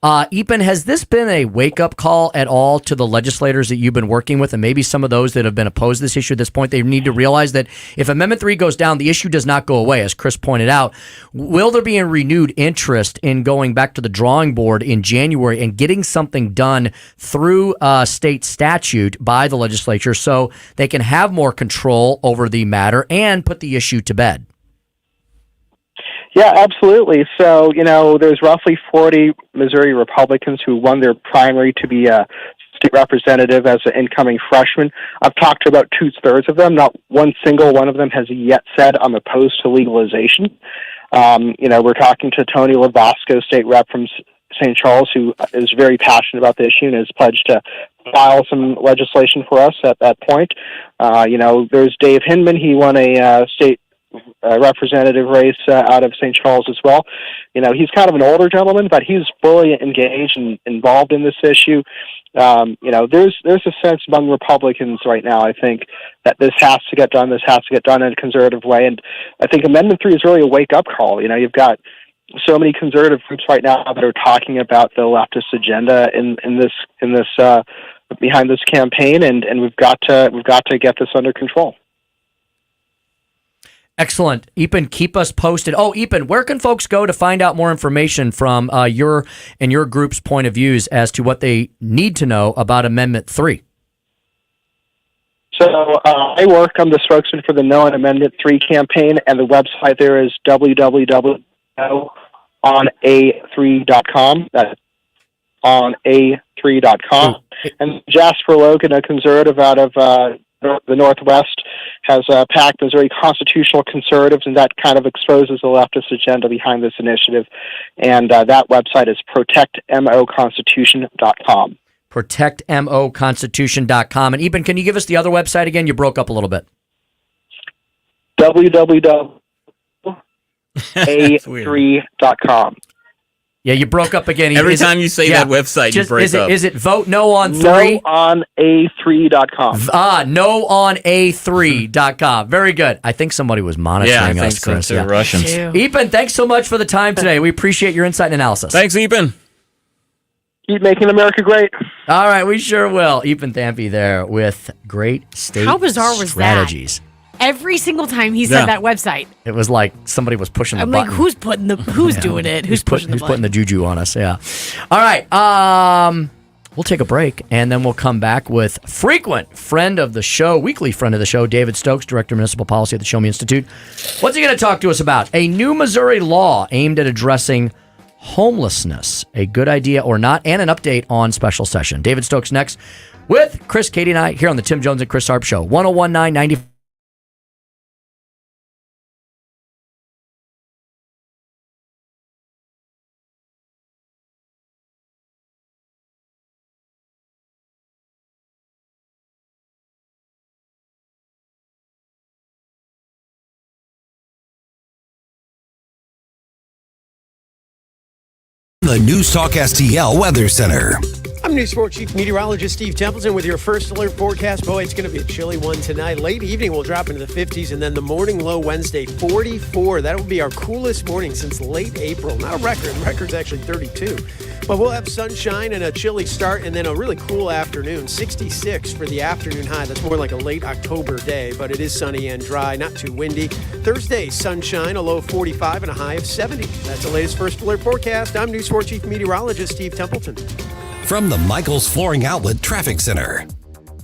Epen, has this been a wake-up call at all to the legislators that you've been working with, and maybe some of those that have been opposed to this issue at this point? They need to realize that if Amendment 3 goes down, the issue does not go away, as Chris pointed out. Will there be a renewed interest in going back to the drawing board in January and getting something done through state statute by the legislature so they can have more control over the matter and put the issue to bed? Yeah, absolutely. So, there's roughly 40 Missouri Republicans who won their primary to be a state representative as an incoming freshman. I've talked to about 2/3 of them. Not one single one of them has yet said I'm opposed to legalization. We're talking to Tony Lavasco, state rep from St. Charles, who is very passionate about the issue and has pledged to file some legislation for us at that point. There's Dave Hinman. He won a state representative race out of St. Charles as well. He's kind of an older gentleman, but he's fully engaged and involved in this issue. There's a sense among Republicans right now, I think, that this has to get done. This has to get done in a conservative way. And I think Amendment 3 is really a wake-up call. You've got so many conservative groups right now that are talking about the leftist agenda in this behind this campaign, and we've got to get this under control. Excellent. Epan, keep us posted. Oh, Epan, where can folks go to find out more information from your group's point of views as to what they need to know about Amendment 3? So I work. I'm the spokesman for the No on Amendment 3 campaign, and the website there is www.onaA3.com. That's onaA3.com. And Jasper Logan, a conservative out of the Northwest, has a PAC that's very constitutional conservatives, and that kind of exposes the leftist agenda behind this initiative. And that website is protectmoconstitution.com. protectmoconstitution.com. And Eben, can you give us the other website again? You broke up a little bit. www.a3.com. Yeah, you broke up again. Every time you say that website, you break up. Is it vote no on 3? NoOnA3.com. NoOnA3.com. Very good. I think somebody was monitoring us, Chris. So, Russians. Eben, thanks so much for the time today. We appreciate your insight and analysis. Thanks, Eben. Keep making America great. All right, we sure will. Eben Thampy there with great state How bizarre was strategies. that? Every single time he said that website. It was like somebody was pushing the button. I'm like, who's doing it? Who's pushing the button? Who's putting the juju on us? Yeah. All right. We'll take a break, and then we'll come back with frequent friend of the show, weekly friend of the show, David Stokes, Director of Municipal Policy at the Show Me Institute. What's he going to talk to us about? A new Missouri law aimed at addressing homelessness. A good idea or not, and an update on special session. David Stokes next with Chris, Katie, and I here on the Tim Jones and Chris Arps Show. 101.9 The News Talk STL Weather Center. I'm News Sport Chief Meteorologist Steve Templeton with your first alert forecast. Boy, it's going to be a chilly one tonight. Late evening, we'll drop into the 50s, and then the morning low Wednesday, 44. That will be our coolest morning since late April. Not a record. The record's actually 32. But we'll have sunshine and a chilly start, and then a really cool afternoon. 66 for the afternoon high. That's more like a late October day, but it is sunny and dry, not too windy. Thursday, sunshine, a low of 45 and a high of 70. That's the latest first alert forecast. I'm News Sport Chief Meteorologist Steve Templeton. From the Michaels Flooring Outlet Traffic Center.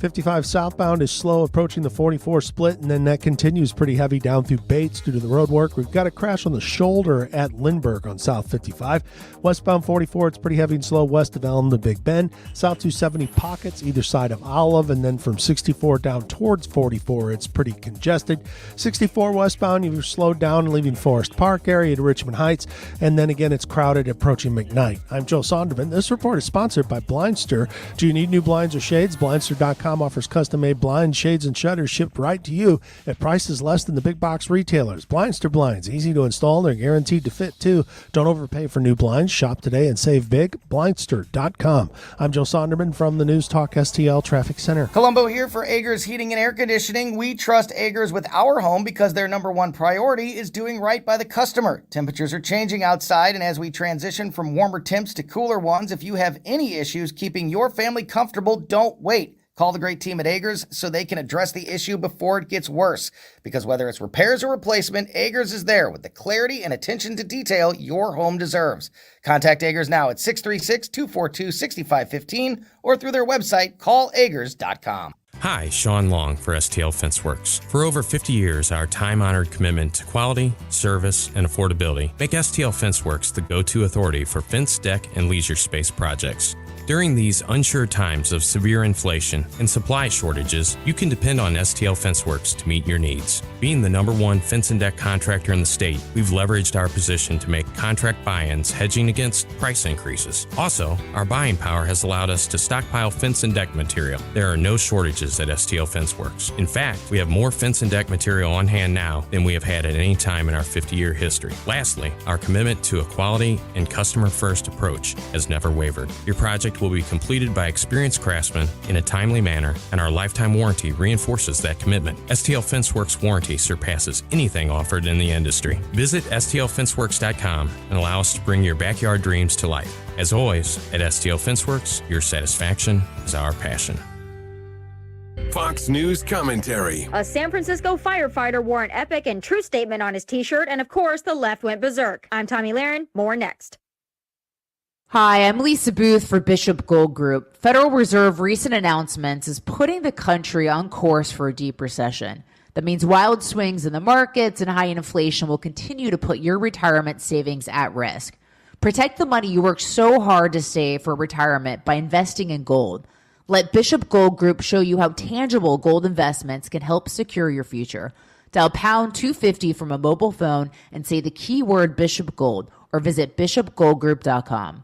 55 southbound is slow approaching the 44 split, and then that continues pretty heavy down through Bates due to the road work. We've got a crash on the shoulder at Lindbergh on South 55. Westbound 44, it's pretty heavy and slow west of Elm to Big Bend. South 270 pockets either side of Olive, and then from 64 down towards 44, it's pretty congested. 64 westbound, you're slowed down leaving Forest Park area to Richmond Heights, and then again it's crowded approaching McKnight. I'm Joe Sonderman. This report is sponsored by Blindster. Do you need new blinds or shades? Blindster.com offers custom-made blinds, shades, and shutters shipped right to you at prices less than the big box retailers. Blindster blinds, easy to install. They're guaranteed to fit, too. Don't overpay for new blinds. Shop today and save big. Blindster.com. I'm Joe Sonderman from the News Talk STL Traffic Center. Columbo here for Agers Heating and Air Conditioning. We trust Agers with our home because their number one priority is doing right by the customer. Temperatures are changing outside, and as we transition from warmer temps to cooler ones, if you have any issues keeping your family comfortable, don't wait. Call the great team at Agers so they can address the issue before it gets worse. Because whether it's repairs or replacement, Agers is there with the clarity and attention to detail your home deserves. Contact Agers now at 636-242-6515 or through their website, callagers.com. Hi, Sean Long for STL FenceWorks. For over 50 years, our time-honored commitment to quality, service, and affordability make STL FenceWorks the go-to authority for fence, deck, and leisure space projects. During these unsure times of severe inflation and supply shortages, you can depend on STL FenceWorks to meet your needs. Being the #1 fence and deck contractor in the state, we've leveraged our position to make contract buy-ins hedging against price increases. Also, our buying power has allowed us to stockpile fence and deck material. There are no shortages at STL FenceWorks. In fact, we have more fence and deck material on hand now than we have had at any time in our 50-year history. Lastly, our commitment to a quality and customer-first approach has never wavered. Your project will be completed by experienced craftsmen in a timely manner, and our lifetime warranty reinforces that commitment. STL FenceWorks warranty surpasses anything offered in the industry. Visit STLFenceWorks.com and allow us to bring your backyard dreams to life. As always, at STL FenceWorks, your satisfaction is our passion. Fox News commentary. A San Francisco firefighter wore an epic and true statement on his t-shirt, and of course, the left went berserk. I'm Tommy Lahren. More next. Hi, I'm Lisa Booth for Bishop Gold Group. Federal Reserve recent announcements is putting the country on course for a deep recession. That means wild swings in the markets and high inflation will continue to put your retirement savings at risk. Protect the money you worked so hard to save for retirement by investing in gold. Let Bishop Gold Group show you how tangible gold investments can help secure your future. Dial pound 250 from a mobile phone and say the keyword Bishop Gold or visit bishopgoldgroup.com.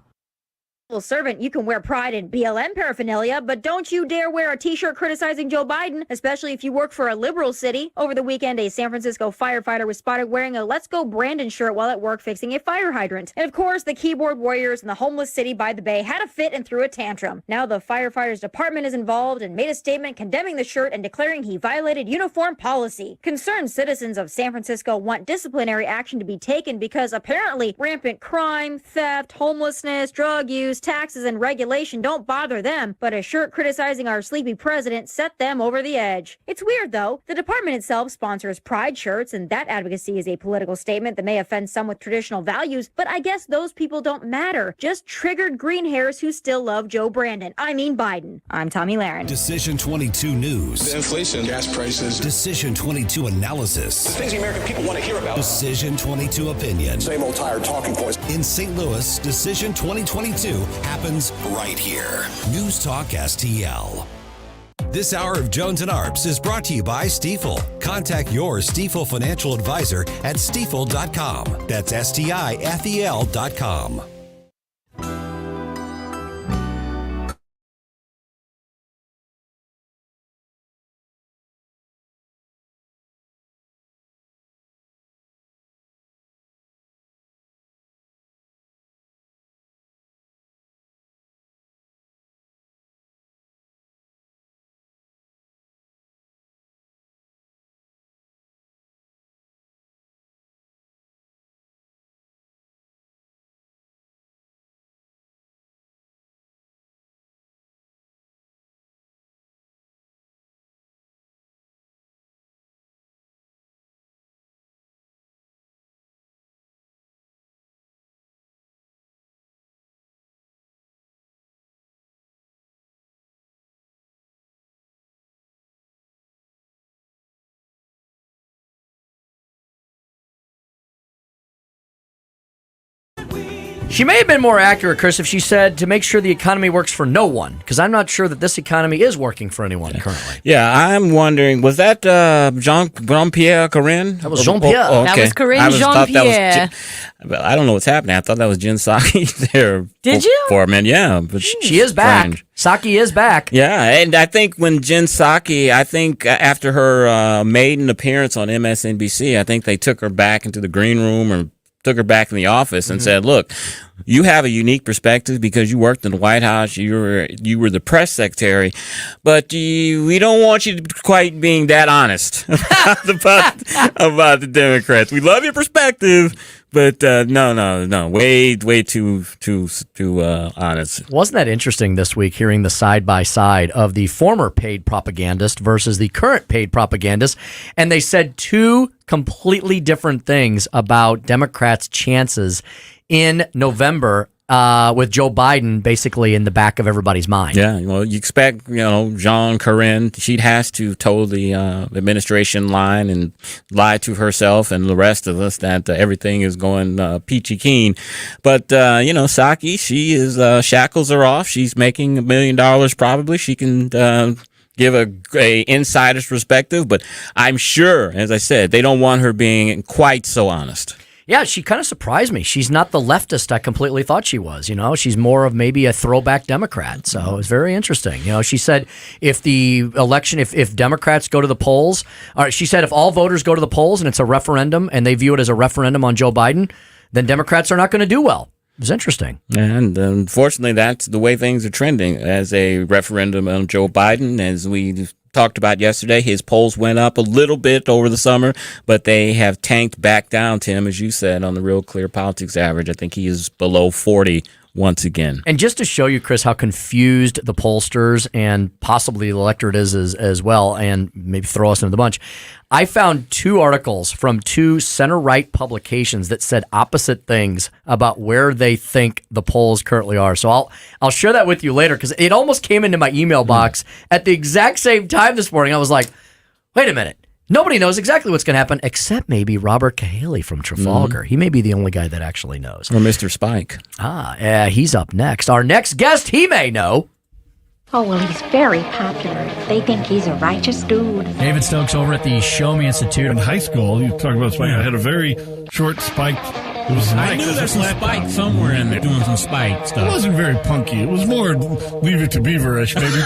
Servant, you can wear pride in BLM paraphernalia, but don't you dare wear a t-shirt criticizing Joe Biden, especially if you work for a liberal city. Over the weekend, a San Francisco firefighter was spotted wearing a Let's Go Brandon shirt while at work fixing a fire hydrant. And of course, the keyboard warriors in the homeless city by the bay had a fit and threw a tantrum. Now the firefighter's department is involved and made a statement condemning the shirt and declaring he violated uniform policy. Concerned citizens of San Francisco want disciplinary action to be taken because apparently rampant crime, theft, homelessness, drug use, taxes, and regulation don't bother them, but a shirt criticizing our sleepy president set them over the edge. It's weird, though. The department itself sponsors pride shirts, and that advocacy is a political statement that may offend some with traditional values, but I guess those people don't matter. Just triggered green hairs who still love Joe Brandon. I mean Biden. I'm Tommy Lahren. Decision 22 News. The inflation, gas prices. Decision 22 Analysis. The things the American people want to hear about. Decision 22 Opinion. Same old tired talking points. In St. Louis, Decision 2022 happens right here. News Talk STL. This hour of Jones and Arps is brought to you by Stifel. Contact your Stifel financial advisor at stifel.com. That's STIFEL.com. She may have been more accurate, Chris, if she said to make sure the economy works for no one, because I'm not sure that this economy is working for anyone currently. Yeah, I'm wondering, was that Jean-Pierre Corinne? That was Jean-Pierre. Oh, okay. That was Corinne Jean-Pierre. I don't know what's happening. I thought that was Jen Psaki there. Did you? For a minute, yeah. But she is back. Psaki is back. Yeah, and I think when Jen Psaki, after her maiden appearance on MSNBC, I think they took her back into the green room or took her back in the office and said, look, you have a unique perspective because you worked in the White House. You were the press secretary, but we don't want you to quite being that honest about the Democrats. We love your perspective, but no, way too honest. Wasn't that interesting this week, hearing the side by side of the former paid propagandist versus the current paid propagandist, and they said two completely different things about Democrats' chances in November with Joe Biden basically in the back of everybody's mind. Yeah, well, you expect, Jean Corinne, she has to toe the administration line and lie to herself and the rest of us that everything is going peachy keen. But, Psaki, she is, shackles are off. She's making $1 million probably. She can give a insider's perspective, but I'm sure, as I said, they don't want her being quite so honest. Yeah, she kind of surprised me. She's not the leftist I completely thought she was. She's more of maybe a throwback Democrat. So it was very interesting. She said if the election, if Democrats go to the polls, or she said if all voters go to the polls and it's a referendum and they view it as a referendum on Joe Biden, then Democrats are not going to do well. It was interesting. And unfortunately, that's the way things are trending as a referendum on Joe Biden. As we talked about yesterday, his polls went up a little bit over the summer, but they have tanked back down, Tim, as you said, on the Real Clear Politics average. I think he is below 40 once again. And just to show you, Chris, how confused the pollsters and possibly the electorate is as well, and maybe throw us into the bunch, I found 2 articles from 2 center-right publications that said opposite things about where they think the polls currently are. So I'll share that with you later, because it almost came into my email box at the exact same time this morning. I was like, wait a minute. Nobody knows exactly what's going to happen, except maybe Robert Cahaley from Trafalgar. He may be the only guy that actually knows. Or Mr. Spike. He's up next. Our next guest, he may know. Oh, well, he's very popular. They think he's a righteous dude. David Stokes over at the Show Me Institute. In high school, you talk about spike. I had a very short spike. It was I knew there's some spike somewhere in there doing some spike stuff. It wasn't very punky. It was more Leave It to Beaver-ish, maybe.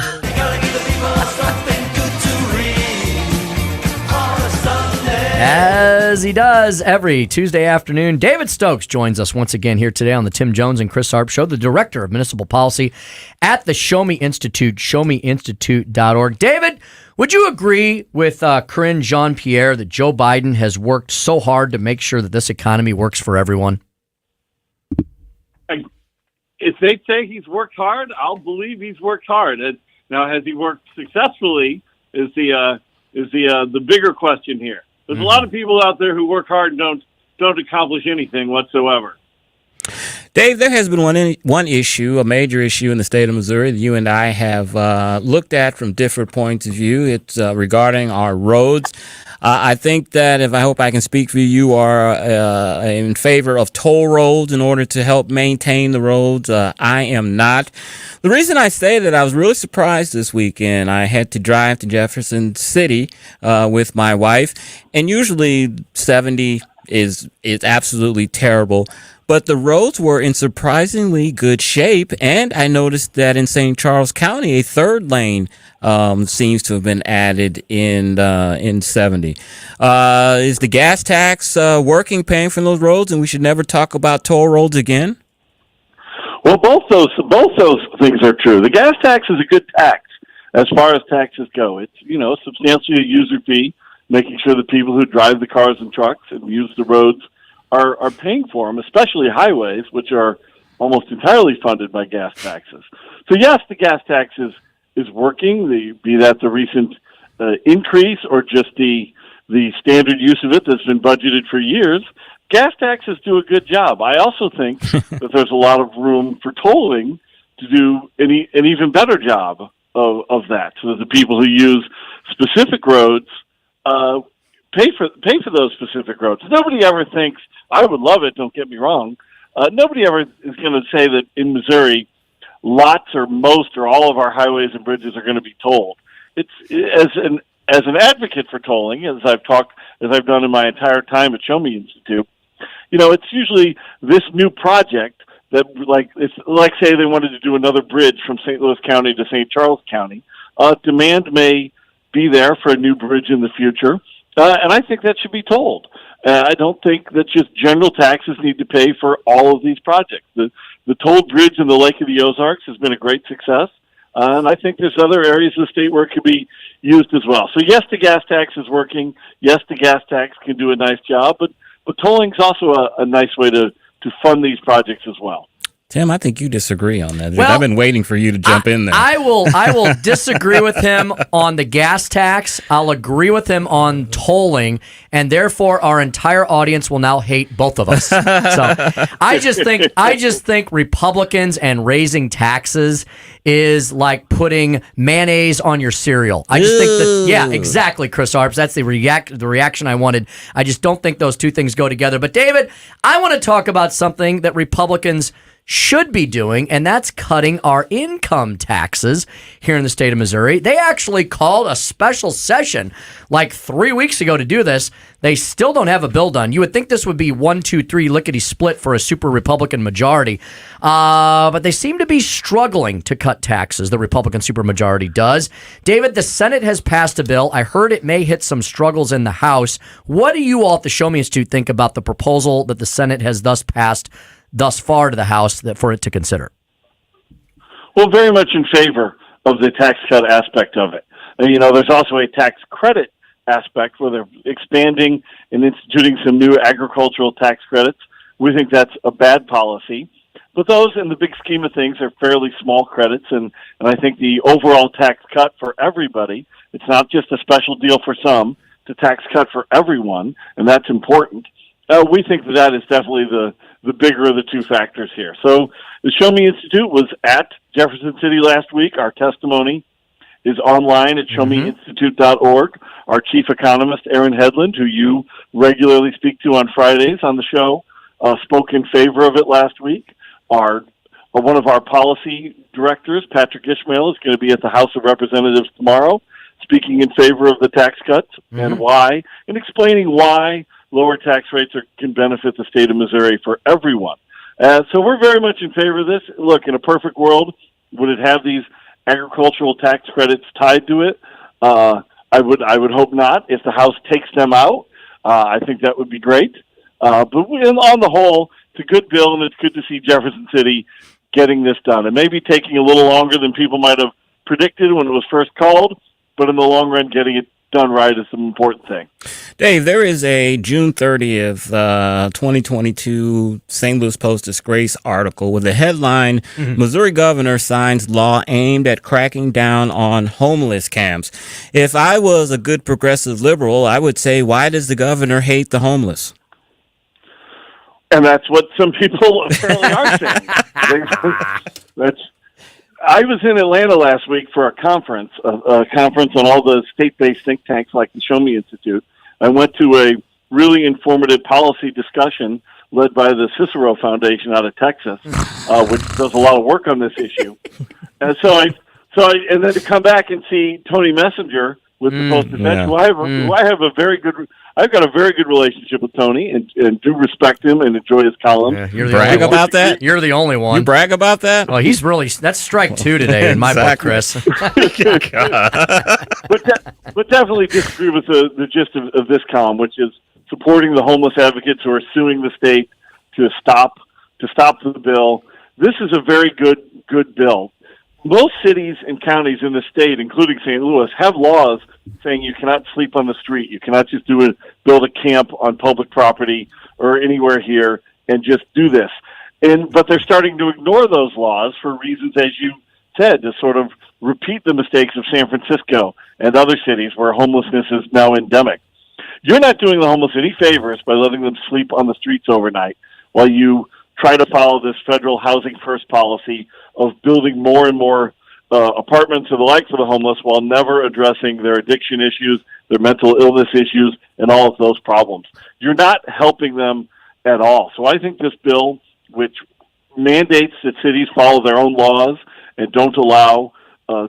As he does every Tuesday afternoon, David Stokes joins us once again here today on the Tim Jones and Chris Arps Show, the Director of Municipal Policy at the Show Me Institute, showmeinstitute.org. David, would you agree with Corinne Jean-Pierre that Joe Biden has worked so hard to make sure that this economy works for everyone? If they say he's worked hard, I'll believe he's worked hard. And now, has he worked successfully is the bigger question here. There's a lot of people out there who work hard and don't accomplish anything whatsoever. Dave, there has been one issue, a major issue in the state of Missouri that you and I have looked at from different points of view. It's regarding our roads. I think that, I hope I can speak for you, you are in favor of toll roads in order to help maintain the roads. I am not. The reason I say that, I was really surprised this weekend. I had to drive to Jefferson City with my wife, and usually 70 is absolutely terrible. But the roads were in surprisingly good shape, and I noticed that in St. Charles County, a 3rd lane seems to have been added in 70. Is the gas tax working, paying for those roads, and we should never talk about toll roads again? Well, both those things are true. The gas tax is a good tax as far as taxes go. It's substantially a user fee, making sure the people who drive the cars and trucks and use the roads are paying for them, especially highways, which are almost entirely funded by gas taxes. So yes, the gas tax is working, be that the recent increase or just the standard use of it that's been budgeted for years. Gas taxes do a good job. I also think that there's a lot of room for tolling to do an even better job of that, so that the people who use specific roads pay for those specific roads. Nobody ever thinks, I would love it, don't get me wrong. Nobody ever is going to say that in Missouri, lots or most or all of our highways and bridges are going to be tolled. It's as an advocate for tolling, as I've done in my entire time at Show Me Institute. It's usually this new project that, like say they wanted to do another bridge from St. Louis County to St. Charles County. Demand may be there for a new bridge in the future, and I think that should be tolled. I don't think that just general taxes need to pay for all of these projects. The tolled bridge in the Lake of the Ozarks has been a great success, and I think there's other areas of the state where it could be used as well. So yes, the gas tax is working. Yes, the gas tax can do a nice job, but tolling is also a nice way to fund these projects as well. Tim, I think you disagree on that. Well, I've been waiting for you to jump in there. I will disagree with him on the gas tax. I'll agree with him on tolling, and therefore our entire audience will now hate both of us. So I just think Republicans and raising taxes is like putting mayonnaise on your cereal. I just think that, yeah, exactly, Chris Arps. That's the reaction I wanted. I just don't think those two things go together. But David, I want to talk about something that Republicans should be doing, and that's cutting our income taxes here in the state of Missouri. They actually called a special session like 3 weeks ago to do this. They still don't have a bill done. You would think this would be 1-2-3 lickety-split for a super Republican majority, but they seem to be struggling to cut taxes. The Republican supermajority does. David, the Senate has passed a bill. I heard it may hit some struggles in the House. What do you all at the Show Me Institute think about the proposal that the Senate has thus passed thus far to the House for it to consider? Well, very much in favor of the tax cut aspect of it. And, there's also a tax credit aspect where they're expanding and instituting some new agricultural tax credits. We think that's a bad policy. But those, in the big scheme of things, are fairly small credits, and I think the overall tax cut for everybody, it's not just a special deal for some, it's a tax cut for everyone, and that's important. We think that is definitely the bigger of the two factors here. So the Show Me Institute was at Jefferson City last week. Our testimony is online at showmeinstitute.org. Our chief economist, Aaron Hedlund, who you regularly speak to on Fridays on the show, spoke in favor of it last week. One of our policy directors, Patrick Ishmael, is going to be at the House of Representatives tomorrow, speaking in favor of the tax cuts and why, and explaining why lower tax rates can benefit the state of Missouri for everyone. So we're very much in favor of this. Look, in a perfect world, would it have these agricultural tax credits tied to it? I would hope not. If the House takes them out, I think that would be great. But on the whole, it's a good bill, and it's good to see Jefferson City getting this done. It may be taking a little longer than people might have predicted when it was first called, but in the long run, getting it done right is an important thing. Dave, there is a June 30th, 2022 St. Louis Post-Disgrace article with the headline, Missouri Governor Signs Law Aimed at Cracking Down on Homeless Camps. If I was a good progressive liberal, I would say, why does the governor hate the homeless? And that's what some people apparently are saying. I was in Atlanta last week for a conference on all the state-based think tanks like the Show Me Institute. I went to a really informative policy discussion led by the Cicero Foundation out of Texas, which does a lot of work on this issue. And and then to come back and see Tony Messenger with the Post-Defense, who I've got a very good relationship with Tony and do respect him and enjoy his column. Yeah, you're brag about that? You're the only one. You brag about that? Well, that's strike two today in my book, Chris. but definitely disagree with the gist of this column, which is supporting the homeless advocates who are suing the state to stop the bill. This is a very good bill. Most cities and counties in the state, including St. Louis, have laws saying you cannot sleep on the street. You cannot just build a camp on public property or anywhere here and just do this. But they're starting to ignore those laws for reasons, as you said, to sort of repeat the mistakes of San Francisco and other cities where homelessness is now endemic. You're not doing the homeless any favors by letting them sleep on the streets overnight while you try to follow this federal housing first policy of building more and more apartments or the like for the homeless while never addressing their addiction issues, their mental illness issues, and all of those problems. You're not helping them at all. So I think this bill, which mandates that cities follow their own laws and don't allow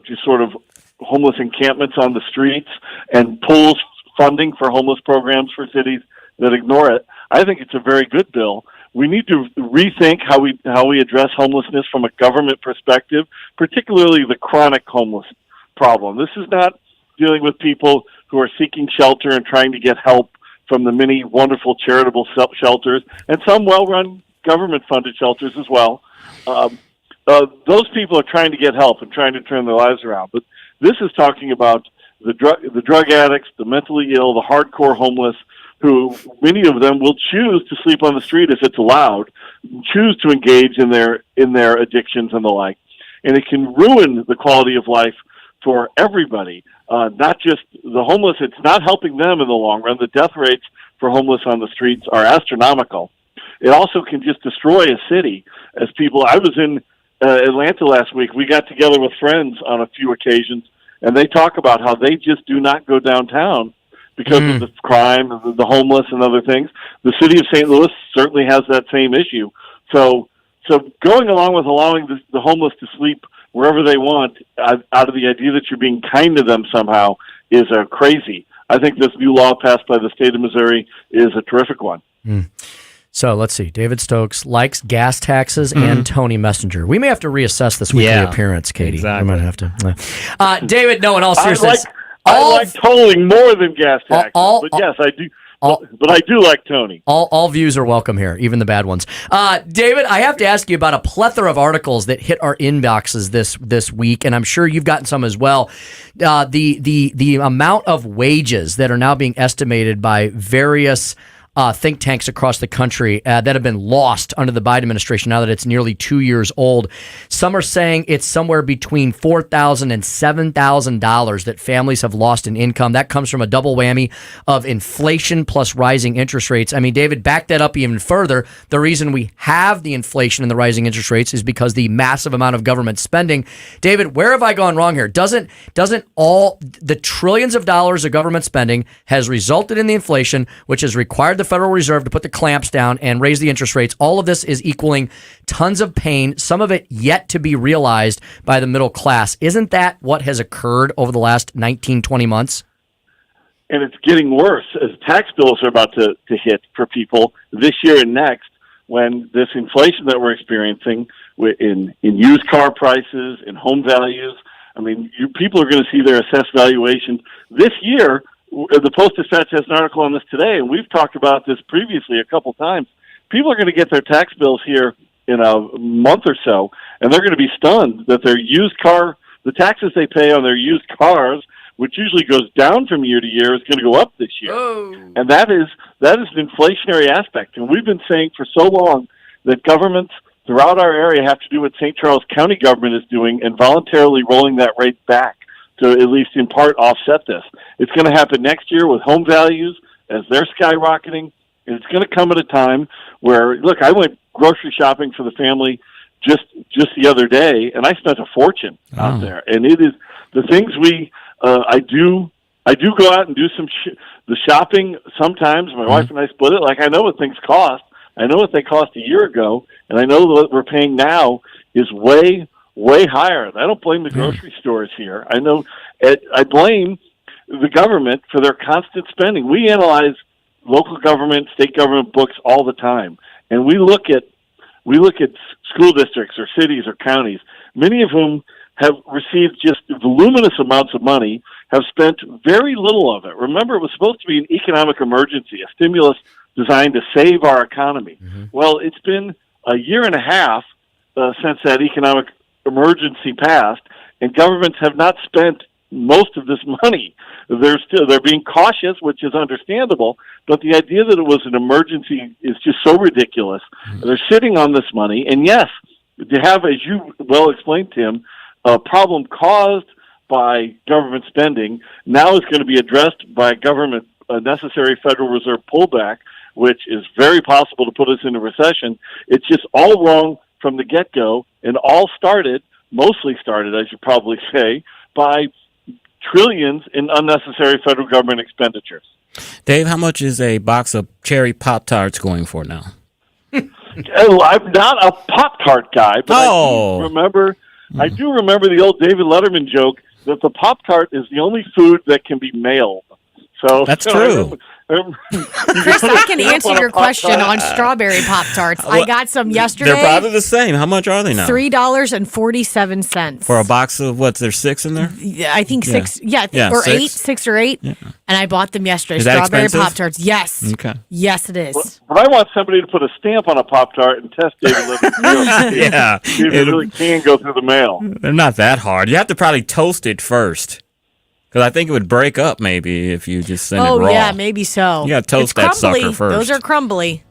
just sort of homeless encampments on the streets and pulls funding for homeless programs for cities that ignore it, I think it's a very good bill. We need to rethink how we address homelessness from a government perspective, particularly the chronic homeless problem. This is not dealing with people who are seeking shelter and trying to get help from the many wonderful charitable shelters and some well-run government-funded shelters as well. Those people are trying to get help and trying to turn their lives around. But this is talking about the drug addicts, the mentally ill, the hardcore homeless, who many of them will choose to sleep on the street if it's allowed, choose to engage in their addictions and the like. And it can ruin the quality of life for everybody, not just the homeless. It's not helping them in the long run. The death rates for homeless on the streets are astronomical. It also can just destroy a city. I was in Atlanta last week. We got together with friends on a few occasions, and they talk about how they just do not go downtown because of the crime, the homeless, and other things. The city of St. Louis certainly has that same issue. So going along with allowing the homeless to sleep wherever they want, out of the idea that you're being kind to them somehow, is crazy. I think this new law passed by the state of Missouri is a terrific one. So let's see. David Stokes likes gas taxes and Tony Messenger. We may have to reassess this weekly appearance, Katie. Exactly. We might have to. David, no, in all seriousness. I like tolling more than gas taxes, but yes, I do. But I do like Tony. All views are welcome here, even the bad ones. David, I have to ask you about a plethora of articles that hit our inboxes this week, and I'm sure you've gotten some as well. The amount of wages that are now being estimated by various think tanks across the country that have been lost under the Biden administration now that it's nearly 2 years old. Some are saying it's somewhere between $4,000 and $7,000 that families have lost in income. That comes from a double whammy of inflation plus rising interest rates. I mean, David, back that up even further. The reason we have the inflation and the rising interest rates is because the massive amount of government spending. David, where have I gone wrong here? Doesn't all the trillions of dollars of government spending has resulted in the inflation, which has required the Federal Reserve to put the clamps down and raise the interest rates? All of this is equaling tons of pain, some of it yet to be realized by the middle class. Isn't that what has occurred over the last 19, 20 months? And it's getting worse as tax bills are about to hit for people this year and next, when this inflation that we're experiencing in used car prices, in home values, I mean, people are going to see their assessed valuations this year. The Post-Dispatch has an article on this today, and we've talked about this previously a couple times. People are going to get their tax bills here in a month or so, and they're going to be stunned that their the taxes they pay on their used cars, which usually goes down from year to year, is going to go up this year. Oh. And that is an inflationary aspect. And we've been saying for so long that governments throughout our area have to do what St. Charles County government is doing and voluntarily rolling that rate back to at least in part offset this. It's going to happen next year with home values as they're skyrocketing, and it's going to come at a time where, look, I went grocery shopping for the family just the other day, and I spent a fortune out there. And it is the things I do go out and do the shopping sometimes. My wife and I split it. Like, I know what things cost. I know what they cost a year ago, and I know what we're paying now is way higher. I don't blame the grocery stores here. I blame the government for their constant spending. We analyze local government, state government books all the time, and we look at school districts or cities or counties, many of whom have received just voluminous amounts of money, have spent very little of it. Remember, it was supposed to be an economic emergency, a stimulus designed to save our economy. Mm-hmm. Well, it's been a year and a half since that economic emergency passed, and governments have not spent most of this money. They're being cautious, which is understandable, but the idea that it was an emergency is just so ridiculous. Mm-hmm. They're sitting on this money, and yes, to have, as you well explained, Tim, a problem caused by government spending now is going to be addressed by a necessary Federal Reserve pullback, which is very possible to put us into recession. It's just all wrong from the get-go, and mostly started, I should probably say, by trillions in unnecessary federal government expenditures. Dave, how much is a box of cherry Pop-Tarts going for now? I'm not a Pop-Tart guy, but I do remember the old David Letterman joke that the Pop-Tart is the only food that can be mailed. So that's true. Chris, I can answer your question on strawberry Pop-Tarts. I got some yesterday. They're probably the same. How much are they now? $3.47. For a box of what? There's 6 in there? Yeah, I think 6. Yeah, or 6? 6 or 8. Yeah. And I bought them yesterday. Is that strawberry expensive? Pop-Tarts. Yes. Okay. Yes, it is. But I want somebody to put a stamp on a Pop-Tart and test David Letterman. Yeah. See if it really can go through the mail. They're not that hard. You have to probably toast it first. Because I think it would break up maybe if you just send it raw. Oh, yeah, maybe so. You got to toast that sucker first. Those are crumbly.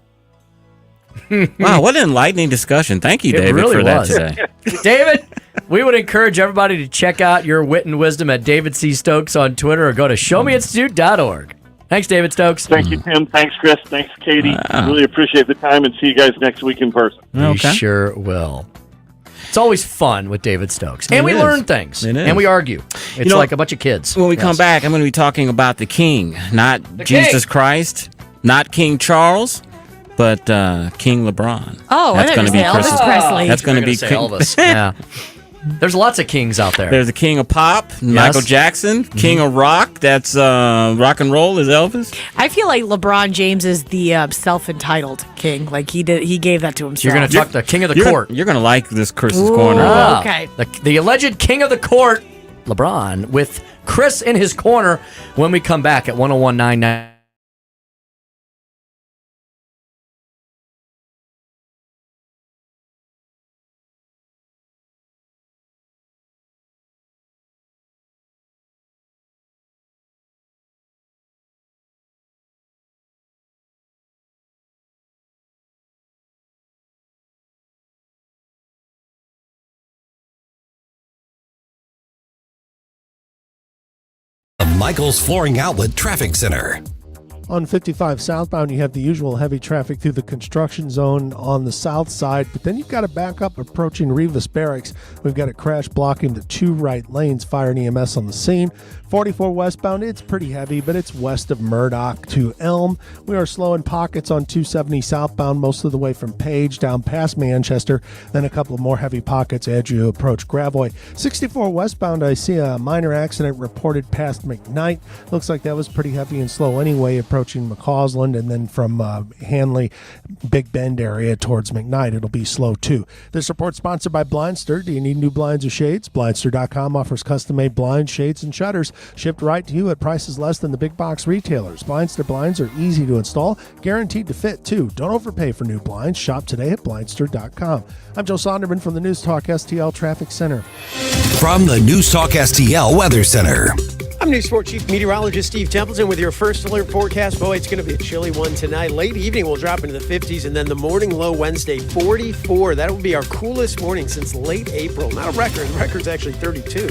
Wow, what an enlightening discussion. Thank you, David, really for that was. today. David, we would encourage everybody to check out your wit and wisdom at David C. Stokes on Twitter or go to showmeinstitute.org. Thanks, David Stokes. Thank you, Tim. Thanks, Chris. Thanks, Katie. Really appreciate the time, and see you guys next week in person. We sure will. It's always fun with David Stokes. And we learn things. And we argue. It's like a bunch of kids. When we come back, I'm going to be talking about the king. Not Jesus Christ, not King Charles, but King LeBron. Oh, that's going to be Elvis Presley. That's going to be Elvis. Yeah. There's lots of kings out there. There's the king of pop, Michael Jackson. King of rock, that's rock and roll, is Elvis. I feel like LeBron James is the self-entitled king. Like he gave that to himself. You're going to talk the king of the court. You're going to like this Chris's corner. Oh, okay. The alleged king of the court, LeBron, with Chris in his corner when we come back at 101.9. Michael's Flooring Outlet Traffic Center. On 55 southbound, you have the usual heavy traffic through the construction zone on the south side, but then you've got a backup approaching Rivas Barracks. We've got a crash blocking the 2 right lanes. Fire and EMS on the scene. 44 westbound, it's pretty heavy, but it's west of Murdoch to Elm. We are slow in pockets on 270 southbound, most of the way from Page down past Manchester. Then a couple of more heavy pockets as you approach Gravois. 64 westbound, I see a minor accident reported past McKnight. Looks like that was pretty heavy and slow anyway, approaching McCausland, and then from Hanley, Big Bend area towards McKnight, it'll be slow too. This report sponsored by Blindster. Do you need new blinds or shades? Blindster.com offers custom-made blinds, shades, and shutters shipped right to you at prices less than the big box retailers. Blindster blinds are easy to install, guaranteed to fit too. Don't overpay for new blinds. Shop today at Blindster.com. I'm Joe Sonderman from the News Talk STL Traffic Center. From the News Talk STL Weather Center. I'm News 4 Chief Meteorologist Steve Templeton with your first alert forecast. Boy, it's going to be a chilly one tonight. Late evening, we'll drop into the 50s, and then the morning low Wednesday, 44. That will be our coolest morning since late April. Not a record. The record's actually 32.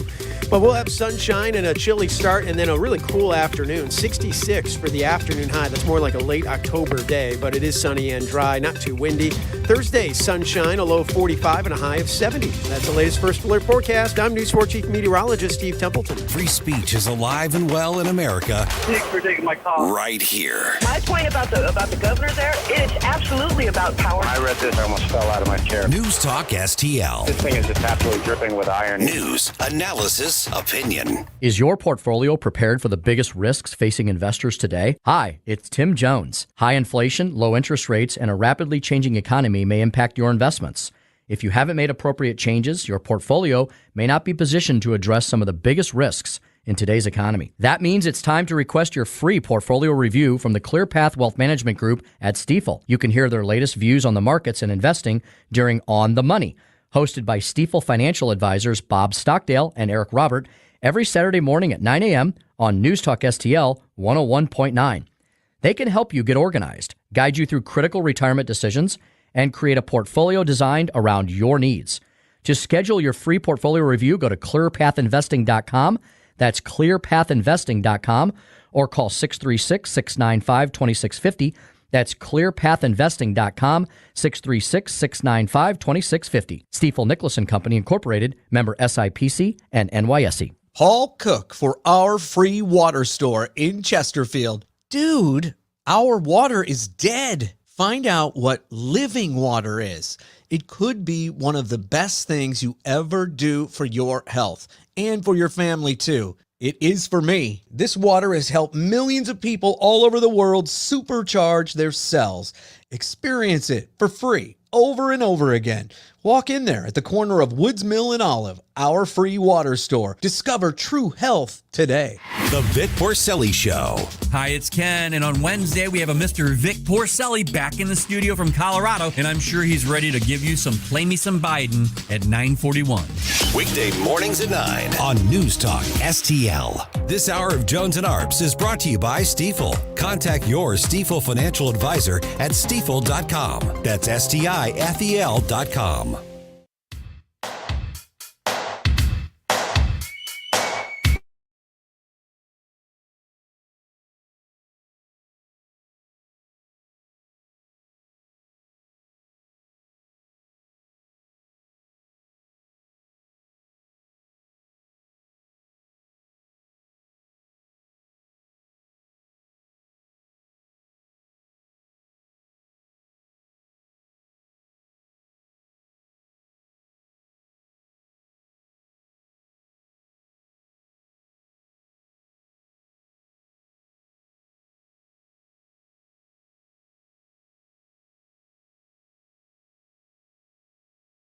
But we'll have sunshine and a chilly start, and then a really cool afternoon. 66 for the afternoon high. That's more like a late October day, but it is sunny and dry, not too windy. Thursday, sunshine, a low 45 and a high of 70. That's the latest first alert forecast. I'm News 4 Chief Meteorologist Steve Templeton. Free speech is alive and well in America. Thanks for taking my call. Right here. My point about the governor there, it is absolutely about power. I read this, I almost fell out of my chair. News Talk STL. This thing is just absolutely dripping with iron. News, analysis, opinion. Is your portfolio prepared for the biggest risks facing investors today? Hi, it's Tim Jones. High inflation, low interest rates, and a rapidly changing economy may impact your investments. If you haven't made appropriate changes, your portfolio may not be positioned to address some of the biggest risks in today's economy. That means it's time to request your free portfolio review from the ClearPath Wealth Management Group at Stifel. You can hear their latest views on the markets and investing during On the Money, hosted by Stifel financial advisors Bob Stockdale and Eric Robert, every Saturday morning at 9 a.m. on News Talk STL 101.9. They can help you get organized, guide you through critical retirement decisions, and create a portfolio designed around your needs. To schedule your free portfolio review, go to clearpathinvesting.com. That's clearpathinvesting.com, or call 636-695-2650. That's clearpathinvesting.com, 636-695-2650. Stifel Nicholas & Company Incorporated, member SIPC and NYSE. Paul Cook for our free water store in Chesterfield. Dude, our water is dead. Find out what living water is. It could be one of the best things you ever do for your health and for your family too. It is for me. This water has helped millions of people all over the world supercharge their cells. Experience it for free over and over again. Walk in there at the corner of Woods Mill and Olive, our free water store. Discover true health today. The Vic Porcelli Show. Hi, it's Ken, and on Wednesday we have a Mr. Vic Porcelli back in the studio from Colorado, and I'm sure he's ready to give you some Play Me Some Biden at 9:41. Weekday mornings at 9 on News Talk STL. This hour of Jones and Arps is brought to you by Stifel. Contact your Stifel financial advisor at stifel.com. That's STIFEL.com.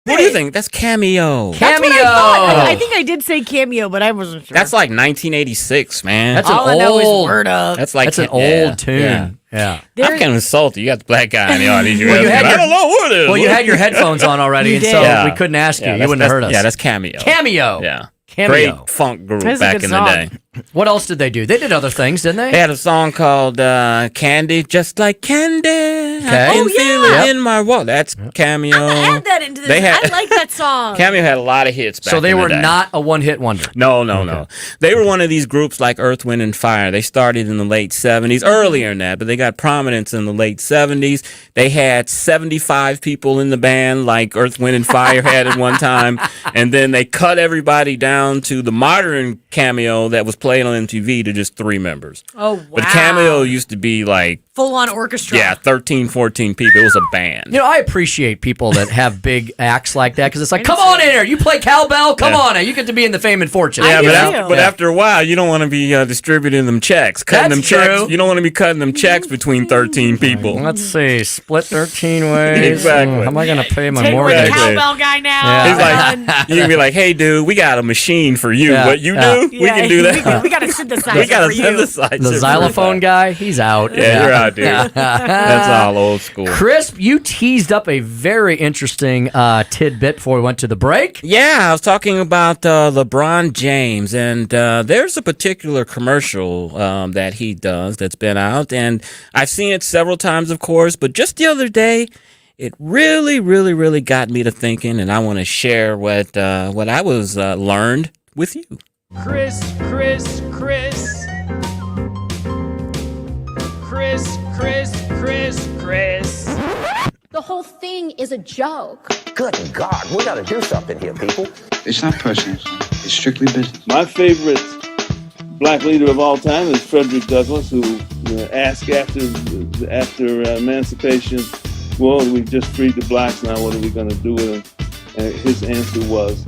What do you think? That's Cameo. That's what I thought. I think I did say Cameo, but I wasn't sure. That's like 1986, man. That's All an I know is old. Word Up. That's like an old tune. Yeah. I'm kind of insulted. You got the black guy in the audience. Well, you had I don't know what it is. Well, you had your headphones on already, and so we couldn't ask you. You wouldn't have heard us. Yeah, that's Cameo. Cameo. Yeah. Cameo. Great funk group That's a back good in song. the day. What else did they do? They did other things, didn't they? They had a song called Candy, Just Like Candy. Okay. I can feel it in my wallet. That's Cameo. I'm gonna add that into this. I like that song. Cameo had a lot of hits back So they in the were day. not a one-hit wonder. No. They were one of these groups like Earth, Wind, and Fire. They started in the late 70s, earlier than that, but they got prominence in the late 70s. They had 75 people in the band like Earth, Wind, and Fire had at one time, and then they cut everybody down to the modern Cameo that was played on MTV to just 3 members. Oh, wow. But Cameo used to be like, Full-on orchestra. yeah, 13, 14 people. It was a band. You know, I appreciate people that have big acts like that because it's like, come on in here. You play cowbell? Come on in. You get to be in the fame and fortune. Yeah, but after a while, you don't want to be distributing them checks. Cutting That's them checks. true. You don't want to be cutting them checks between 13 people. Let's see. Split 13 ways. Exactly. How am I going to pay my Take mortgage? the cowbell guy now. Yeah. He's like, you can be like, hey, dude, we got a machine for you. Yeah. What you Yeah. do? We can do that. We got a synthesizer We got a for you. synthesizer. The xylophone guy, he's out. Yeah, you're out, dude. That's all old school. Crisp, you teased up a very interesting tidbit before we went to the break. Yeah, I was talking about LeBron James, and there's a particular commercial that he does that's been out, and I've seen it several times, of course, but just the other day, it really got me to thinking, and I want to share what I was learned with you. Chris. The whole thing is a joke. Good God, we gotta do something here, people. It's not personal, it's strictly business. My favorite black leader of all time is Frederick Douglass, who asked after emancipation, well, we just freed the blacks, now what are we going to do with them? And his answer was,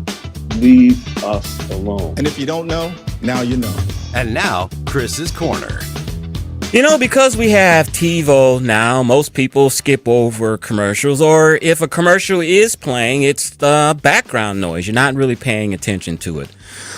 leave us alone. And if you don't know, now you know. And now, Chris's Corner. You know, because we have TiVo now, most people skip over commercials, or if a commercial is playing, it's the background noise. You're not really paying attention to it.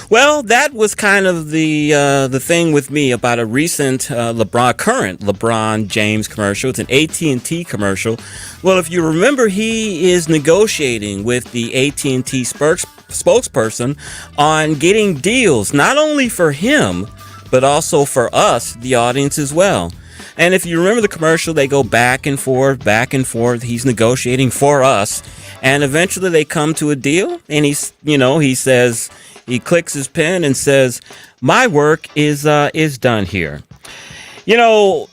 Well, that was kind of the thing with me about a recent current LeBron James commercial. It's an AT&T commercial. Well, if you remember, he is negotiating with the AT&T spokesperson on getting deals, not only for him, but also for us, the audience, as well. And if you remember the commercial, they go back and forth. He's negotiating for us. And eventually they come to a deal. And he says, he clicks his pen and says, my work is done here. You know,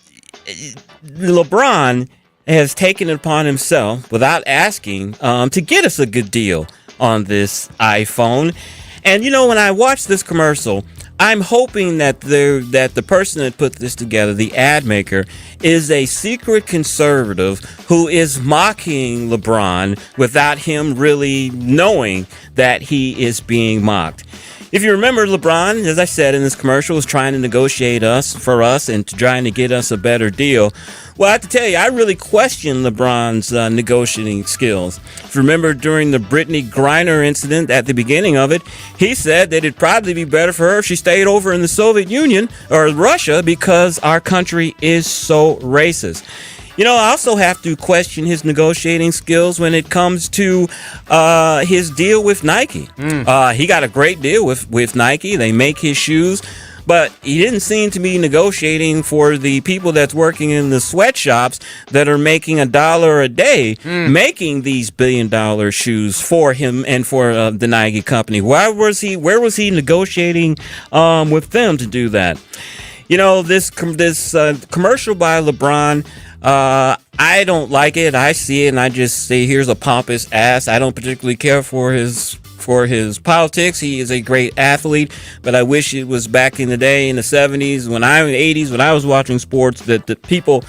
LeBron has taken it upon himself, without asking, to get us a good deal on this iPhone. And, you know, when I watch this commercial, I'm hoping that the person that put this together, the ad maker, is a secret conservative who is mocking LeBron without him really knowing that he is being mocked. If you remember, LeBron, as I said in this commercial, was trying to negotiate for us and trying to get us a better deal. Well, I have to tell you, I really question LeBron's negotiating skills. If you remember during the Brittany Griner incident at the beginning of it, he said that it'd probably be better for her if she stayed over in the Soviet Union or Russia because our country is so racist. You know, I also have to question his negotiating skills when it comes to his deal with Nike. He got a great deal with Nike. They make his shoes. But he didn't seem to be negotiating for the people that's working in the sweatshops that are making $1 a day, making these billion-dollar shoes for him and for the Nike company. Where was he negotiating with them to do that? You know, this commercial by LeBron, I don't like it. I see it and I just say, here's a pompous ass. I don't particularly care for his politics. He is a great athlete, but I wish it was back in the day in the 70s, 80s, when I was watching sports, that the people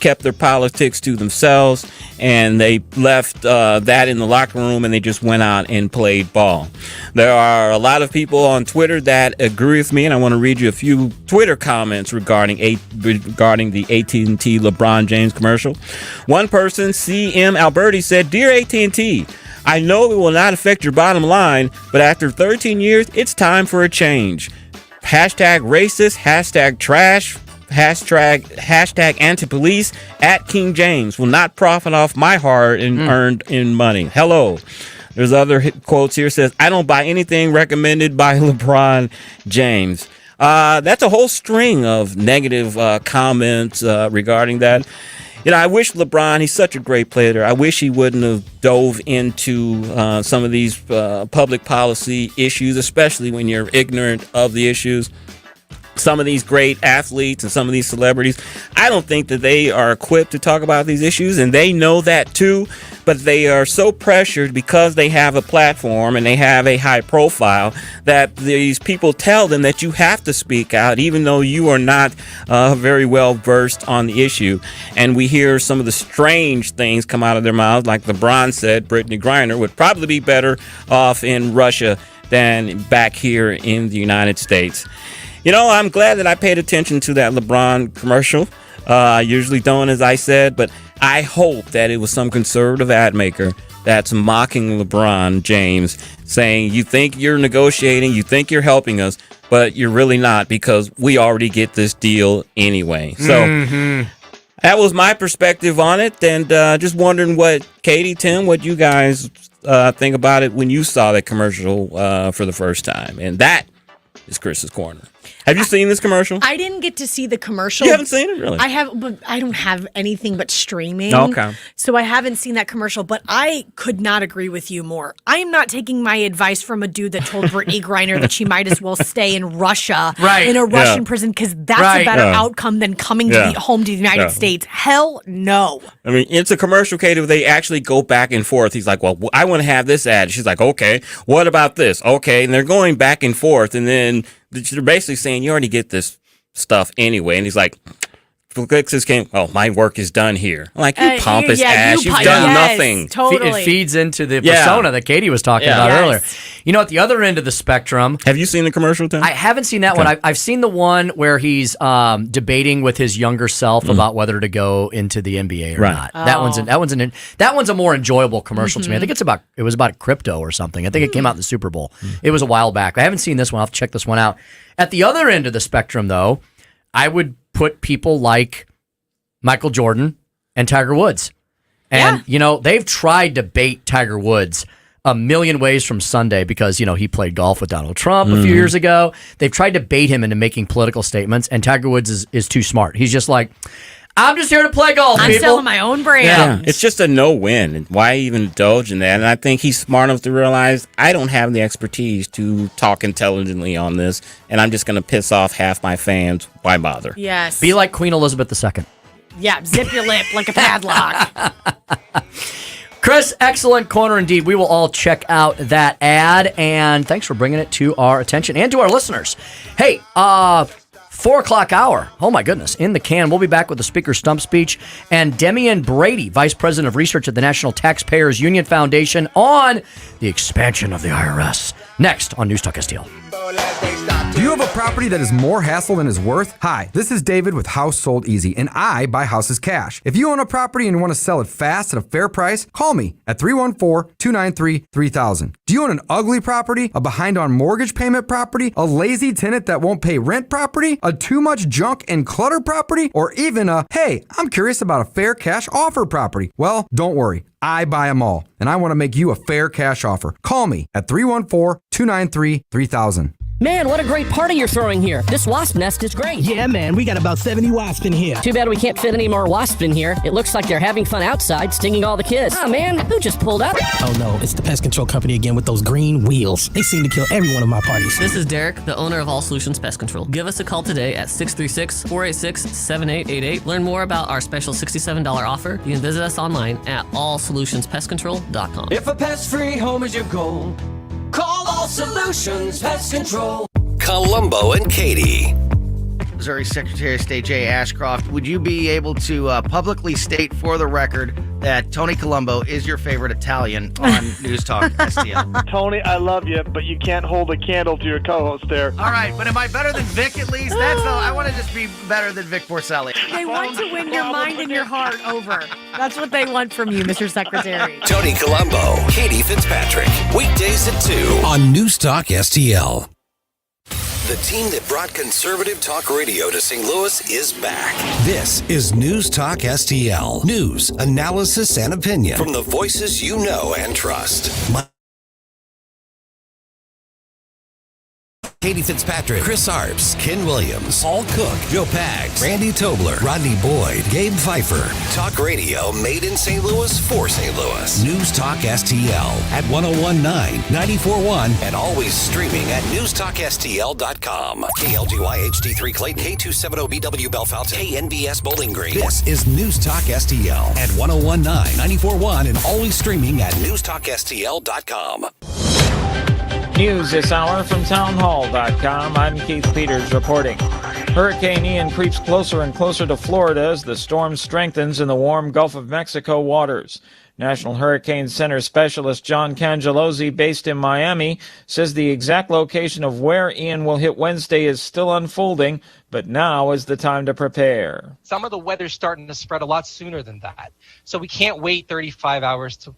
kept their politics to themselves and they left that in the locker room and they just went out and played ball. There are a lot of people on Twitter that agree with me, and I want to read you a few Twitter comments regarding the AT&T LeBron James commercial. One person, CM Alberti, said, "Dear AT&T, I know it will not affect your bottom line, but after 13 years, it's time for a change. Hashtag racist, hashtag trash, hashtag anti-police at King James will not profit off my hard and earned in money. Hello." There's other quotes here. Says, "I don't buy anything recommended by LeBron James." That's a whole string of negative comments regarding that. I wish LeBron, he's such a great player. I wish he wouldn't have dove into some of these public policy issues, especially when you're ignorant of the issues. Some of these great athletes and some of these celebrities, I don't think that they are equipped to talk about these issues, and they know that too, but they are so pressured because they have a platform and they have a high profile that these people tell them that you have to speak out even though you are not very well versed on the issue. And we hear some of the strange things come out of their mouths, like LeBron said Brittany Griner would probably be better off in Russia than back here in the United States. I'm glad that I paid attention to that LeBron commercial. I usually don't, as I said, but I hope that it was some conservative ad maker that's mocking LeBron James, saying, you think you're negotiating, you think you're helping us, but you're really not, because we already get this deal anyway. So that was my perspective on it, and just wondering what, Katie, Tim, what you guys think about it when you saw that commercial for the first time. And that is Chris's Corner. Have you seen this commercial? I didn't get to see the commercial. You haven't seen it, really? I have, but I don't have anything but streaming. Okay. So I haven't seen that commercial, but I could not agree with you more. I am not taking my advice from a dude that told Brittany Griner that she might as well stay in Russia, in a Russian prison, because that's a better outcome than coming to home to the United States. Hell no. I mean, it's a commercial, Katie, where they actually go back and forth. He's like, well, I want to have this ad. She's like, okay, what about this? Okay. And they're going back and forth. And then they're basically saying, you already get this stuff anyway. And he's like, my work is done here. I'm like, you pompous ass. You've done nothing. Totally. It feeds into the persona that Katie was talking about earlier. At the other end of the spectrum. Have you seen the commercial, Tim? I haven't seen that one. I've seen the one where he's debating with his younger self about whether to go into the NBA or not. That one's a more enjoyable commercial to me. I think it was about crypto or something. I think it came out in the Super Bowl. It was a while back. I haven't seen this one. I'll have to check this one out. At the other end of the spectrum, though, I would put people like Michael Jordan and Tiger Woods. And, they've tried to bait Tiger Woods a million ways from Sunday because, he played golf with Donald Trump a few years ago. They've tried to bait him into making political statements, and Tiger Woods is too smart. He's just like, I'm just here to play golf, I'm people. selling my own brand. Yeah, it's just a no-win. And why even indulge in that? And I think he's smart enough to realize I don't have the expertise to talk intelligently on this, and I'm just going to piss off half my fans. Why bother? Yes. Be like Queen Elizabeth II. Yeah, zip your lip like a padlock. Chris, excellent corner indeed. We will all check out that ad, and thanks for bringing it to our attention and to our listeners. Hey, 4 o'clock hour. Oh, my goodness. In the can. We'll be back with the Speaker's Stump Speech and Demian Brady, Vice President of Research at the National Taxpayers Union Foundation, on the expansion of the IRS. Next on News Talk STL. Do you have a property that is more hassle than is worth? Hi, this is David with House Sold Easy, and I buy houses cash. If you own a property and want to sell it fast at a fair price, call me at 314-293-3000. Do you own an ugly property, a behind on mortgage payment property, a lazy tenant that won't pay rent property, a too much junk and clutter property, or even a, hey, I'm curious about a fair cash offer property? Well, don't worry. I buy them all, and I want to make you a fair cash offer. Call me at 314-293-3000. Man, what a great party you're throwing here. This wasp nest is great. Yeah, man, we got about 70 wasps in here. Too bad we can't fit any more wasps in here. It looks like they're having fun outside, stinging all the kids. Oh, man, who just pulled up? Oh, no, it's the pest control company again with those green wheels. They seem to kill every one of my parties. This is Derek, the owner of All Solutions Pest Control. Give us a call today at 636-486-7888. Learn more about our special $67 offer. You can visit us online at allsolutionspestcontrol.com. If a pest-free home is your goal, call All Solutions Pest Control. Columbo and Katie. Missouri Secretary of State Jay Ashcroft, would you be able to publicly state for the record that Tony Colombo is your favorite Italian on News Talk STL? Tony, I love you, but you can't hold a candle to your co-host there. All right, but am I better than Vic at least? I want to just be better than Vic Porcelli. They want to win your mind and your heart over. That's what they want from you, Mr. Secretary. Tony Colombo, Katie Fitzpatrick. Weekdays at 2 on News Talk STL. The team that brought conservative talk radio to St. Louis is back. This is News Talk STL. News, analysis, and opinion from the voices you know and trust. Katie Fitzpatrick, Chris Arps, Ken Williams, Paul Cook, Joe Pags, Randy Tobler, Rodney Boyd, Gabe Pfeiffer. Talk radio made in St. Louis for St. Louis. News Talk STL at 1019, 94.1, and always streaming at newstalkstl.com. KLGY HD3 Clayton, K270BW Bellefontaine, KNVS Bowling Green. This is News Talk STL at 1019, 94.1, and always streaming at newstalkstl.com. News this hour from townhall.com. I'm Keith Peters reporting. Hurricane Ian creeps closer and closer to Florida as the storm strengthens in the warm Gulf of Mexico waters. National Hurricane Center specialist John Cangellosi, based in Miami, says the exact location of where Ian will hit Wednesday is still unfolding, but now is the time to prepare. Some of the weather's starting to spread a lot sooner than that. So we can't wait 35 hours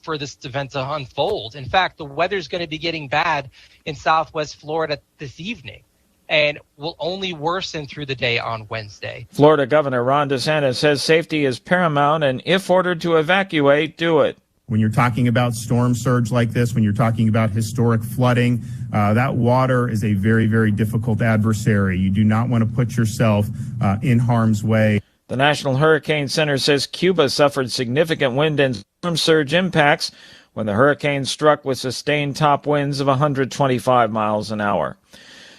for this event to unfold. In fact, the weather's going to be getting bad in Southwest Florida this evening and will only worsen through the day on Wednesday. Florida Governor Ron DeSantis says safety is paramount and if ordered to evacuate, do it. When you're talking about storm surge like this, when you're talking about historic flooding, that water is a very, very difficult adversary. You do not want to put yourself in harm's way. The National Hurricane Center says Cuba suffered significant wind and storm surge impacts when the hurricane struck with sustained top winds of 125 miles an hour.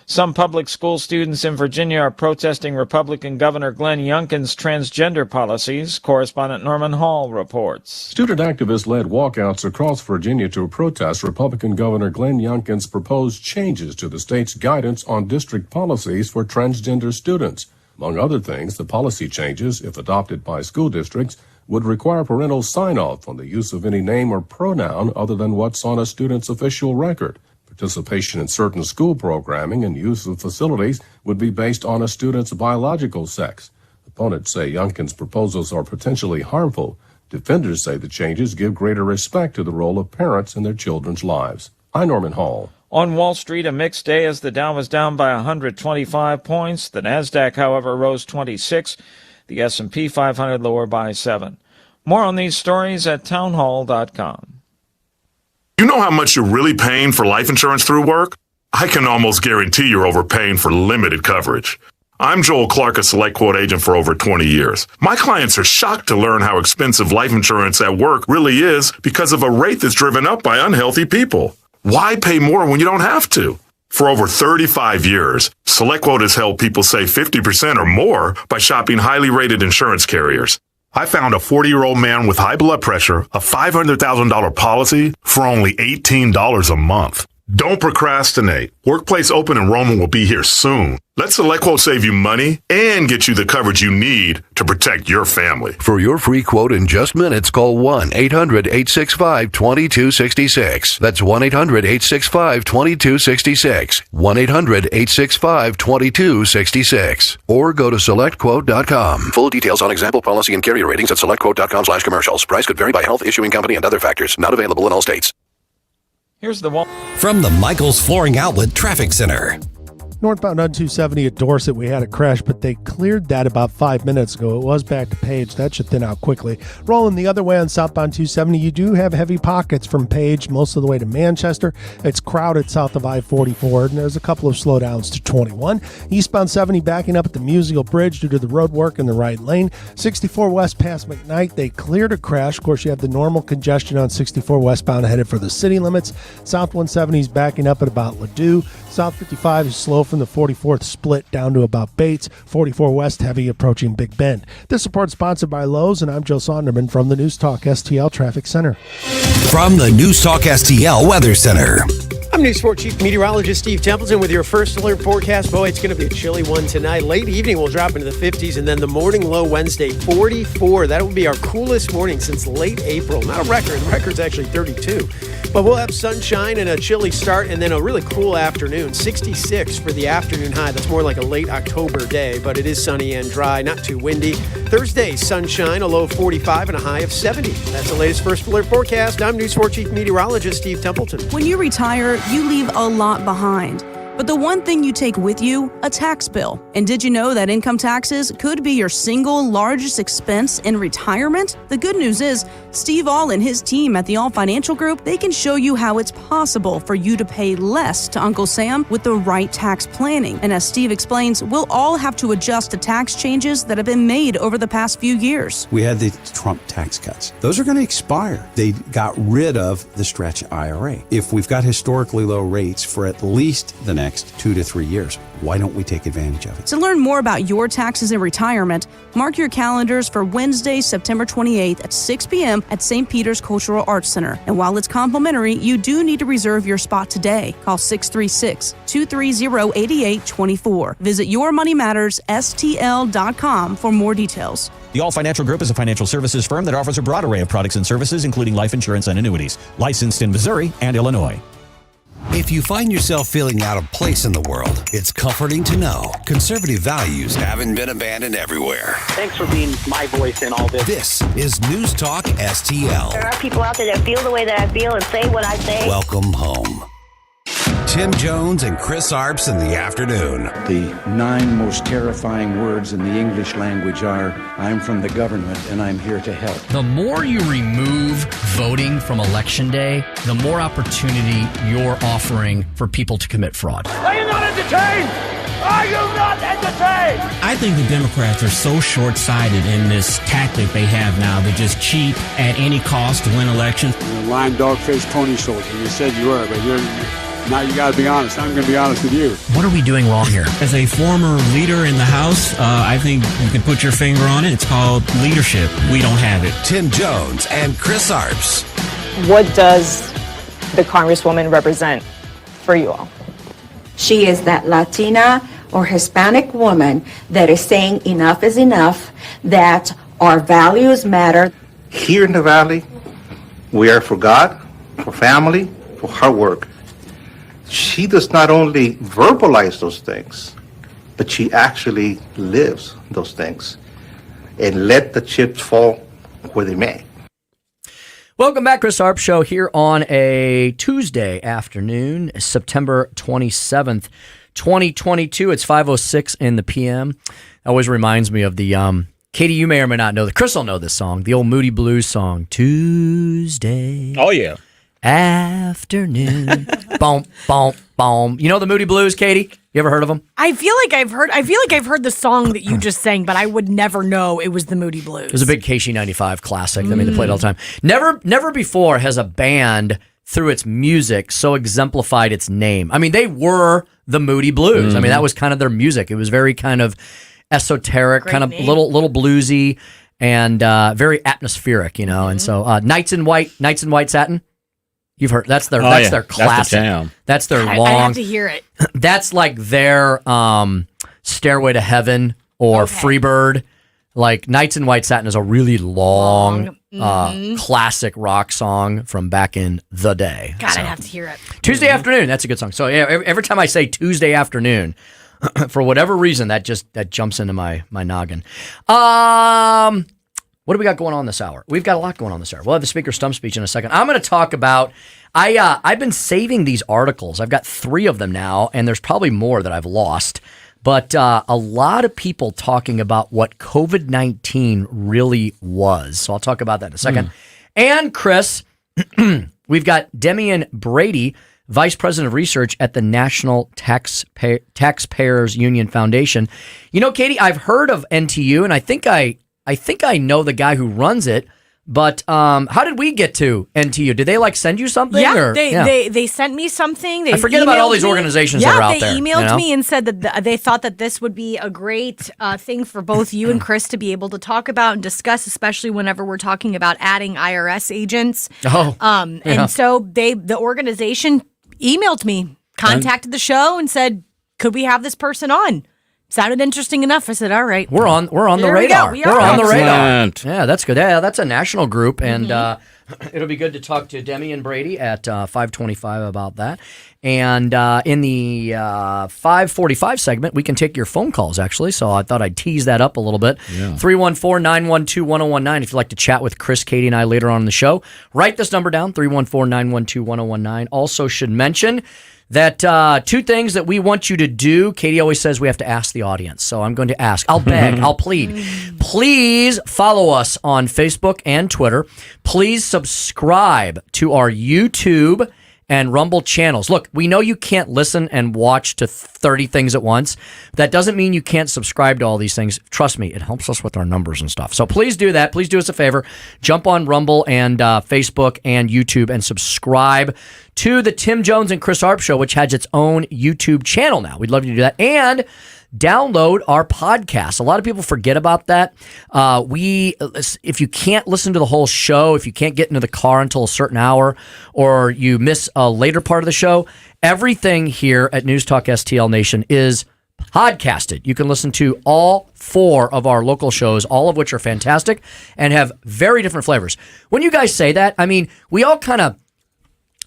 Some public school students in Virginia are protesting Republican Governor Glenn Youngkin's transgender policies. Correspondent Norman Hall reports. Student activists led walkouts across Virginia to protest Republican Governor Glenn Youngkin's proposed changes to the state's guidance on district policies for transgender students. Among other things, the policy changes, if adopted by school districts, would require parental sign-off on the use of any name or pronoun other than what's on a student's official record. Participation in certain school programming and use of facilities would be based on a student's biological sex. Opponents say Youngkin's proposals are potentially harmful. Defenders say the changes give greater respect to the role of parents in their children's lives. I'm Norman Hall. On Wall Street, a mixed day as the Dow was down by 125 points. The Nasdaq, however, rose 26. The S&P 500 lower by 7. More on these stories at townhall.com. You know how much you're really paying for life insurance through work? I can almost guarantee you're overpaying for limited coverage. I'm Joel Clark, a Select Quote agent for over 20 years. My clients are shocked to learn how expensive life insurance at work really is because of a rate that's driven up by unhealthy people. Why pay more when you don't have to? For over 35 years, SelectQuote has helped people save 50% or more by shopping highly rated insurance carriers. I found a 40-year-old man with high blood pressure, a $500,000 policy for only $18 a month. Don't procrastinate. Workplace open enrollment will be here soon. Let SelectQuote save you money and get you the coverage you need to protect your family. For your free quote in just minutes, call 1-800-865-2266. That's 1-800-865-2266. 1-800-865-2266. Or go to SelectQuote.com. Full details on example policy and carrier ratings at SelectQuote.com/commercials. Price could vary by health, issuing company, and other factors. Not available in all states. Here's the one. From the Michaels Flooring Outlet Traffic Center. Northbound on 270 at Dorset, we had a crash, but they cleared that about 5 minutes ago. It was back to Page. That should thin out quickly. Rolling the other way on southbound 270, you do have heavy pockets from Page most of the way to Manchester. It's crowded south of I-44, and there's a couple of slowdowns to 21. Eastbound 70 backing up at the Musial Bridge due to the road work in the right lane. 64 west past McKnight, they cleared a crash. Of course, you have the normal congestion on 64 westbound headed for the city limits. South 170 is backing up at about Ladue. South 55 is slow from the 44th split down to about Bates. 44 West heavy approaching Big Bend. This report is sponsored by Lowe's, and I'm Joe Sonderman from the News Talk STL Traffic Center. From the News Talk STL Weather Center. I'm News 4 Chief Meteorologist Steve Templeton with your first alert forecast. Boy, it's going to be a chilly one tonight. Late evening, we'll drop into the 50s, and then the morning low Wednesday, 44. That will be our coolest morning since late April. Not a record. The record's actually 32. But we'll have sunshine and a chilly start, and then a really cool afternoon. 66 for the afternoon high. That's more like a late October day, but it is sunny and dry, not too windy. Thursday, sunshine, a low of 45 and a high of 70. That's the latest first alert forecast. I'm News 4 Chief Meteorologist Steve Templeton. When you retire, you leave a lot behind. But the one thing you take with you, a tax bill. And did you know that income taxes could be your single largest expense in retirement? The good news is, Steve All and his team at the All Financial Group, they can show you how it's possible for you to pay less to Uncle Sam with the right tax planning. And as Steve explains, we'll all have to adjust to tax changes that have been made over the past few years. We had the Trump tax cuts. Those are going to expire. They got rid of the stretch IRA. If we've got historically low rates for at least the next 2 to 3 years, why don't we take advantage of it? To learn more about your taxes in retirement, mark your calendars for Wednesday, September 28th at 6 p.m. at St. Peter's Cultural Arts Center. And while it's complimentary, you do need to reserve your spot today. Call 636-230-8824. Visit YourMoneyMattersSTL.com for more details. The All Financial Group is a financial services firm that offers a broad array of products and services, including life insurance and annuities. Licensed in Missouri and Illinois. If you find yourself feeling out of place in the world, it's comforting to know conservative values haven't been abandoned everywhere. Thanks for being my voice in all this. This is News Talk STL. There are people out there that feel the way that I feel and say what I say. Welcome home. Tim Jones and Chris Arps in the afternoon. The 9 most terrifying words in the English language are, I'm from the government and I'm here to help. The more you remove voting from Election Day, the more opportunity you're offering for people to commit fraud. Are you not entertained? Are you not entertained? I think the Democrats are so short-sighted in this tactic they have now. They just cheat at any cost to win elections. You're a lying dog-faced pony soldier. You said you were, but now you got to be honest. I'm going to be honest with you. What are we doing wrong here? As a former leader in the House, I think you can put your finger on it. It's called leadership. We don't have it. Tim Jones and Chris Arps. What does the Congresswoman represent for you all? She is that Latina or Hispanic woman that is saying enough is enough, that our values matter. Here in the Valley, we are for God, for family, for hard work. She does not only verbalize those things, but she actually lives those things and let the chips fall where they may. Welcome back, Chris Arps Show here on a Tuesday afternoon, September 27th, 2022. It's 5:06 in the PM. Always reminds me of the, Katie, you may or may not know, Chris will know this song, the old Moody Blues song, Tuesday. Oh, yeah. Afternoon. Boom, boom, boom. You know the Moody Blues, Katie? You ever heard of them? I feel like I've heard the song that you just sang, but I would never know it was the Moody Blues. It was a big KC95 classic. I mean, they played all the time. Never before has a band, through its music, so exemplified its name. I mean, they were the Moody Blues. I mean, that was kind of their music. It was very kind of esoteric, Great kind of name. little bluesy, and very atmospheric, you know. And so, Knights in White Satin. You've heard that's their classic. That's the jam. That's their I long. have to hear it. That's like their Stairway to Heaven or Freebird. Like Knights in White Satin is a really long classic rock song from back in the day. God, So, I'd have to hear it. Tuesday afternoon. That's a good song. So yeah, every time I say Tuesday afternoon, for whatever reason, that jumps into my noggin. What do we got going on this hour? We've got a lot going on this hour. We'll have the Speaker Stump Speech in a second. I'm going to talk about, I've been saving these articles. I've got 3 of them now, and there's probably more that I've lost. But a lot of people talking about what COVID-19 really was. So I'll talk about that in a second. And Chris, we've got Demian Brady, Vice President of Research at the National Taxpayers Union Foundation. You know, Katie, I've heard of NTU, and I think I know the guy who runs it, but how did we get to NTU? Did they send you something? Yeah, they sent me something. I forget about all these organizations that are out there. Yeah, they emailed me and said that they thought that this would be a great thing for both you and Chris to be able to talk about and discuss, especially whenever we're talking about adding IRS agents. And so the organization emailed me, contacted the show, and said, "Could we have this person on?" Sounded interesting enough. I said, all right. We're on the radar. We're on the radar. Yeah, that's good. Yeah, that's a national group, and it'll be good to talk to Demian Brady at 5:25 about that. And in the 5:45 segment, we can take your phone calls, actually. So I thought I'd tease that up a little bit. 314-912-1019 if you'd like to chat with Chris, Katie, and I later on in the show. Write this number down, 314-912-1019. Also should mention, that two things that we want you to do. Katie always says we have to ask the audience, so I'm going to ask. I'll beg. I'll plead. Please follow us on Facebook and Twitter. Please subscribe to our YouTube and Rumble channels. Look, we know you can't listen and watch to 30 things at once. That doesn't mean you can't subscribe to all these things. Trust me, it helps us with our numbers and stuff. So please do that. Please do us a favor. Jump on Rumble and Facebook and YouTube and subscribe to the Tim Jones and Chris Arps Show, which has its own YouTube channel now. We'd love you to do that. And download our podcast. A lot of people forget about that. If you can't listen to the whole show, if you can't get into the car until a certain hour, or you miss a later part of the show, everything here at News Talk STL Nation is podcasted. You can listen to all 4 of our local shows, all of which are fantastic and have very different flavors. When you guys say that, I mean, we all kind of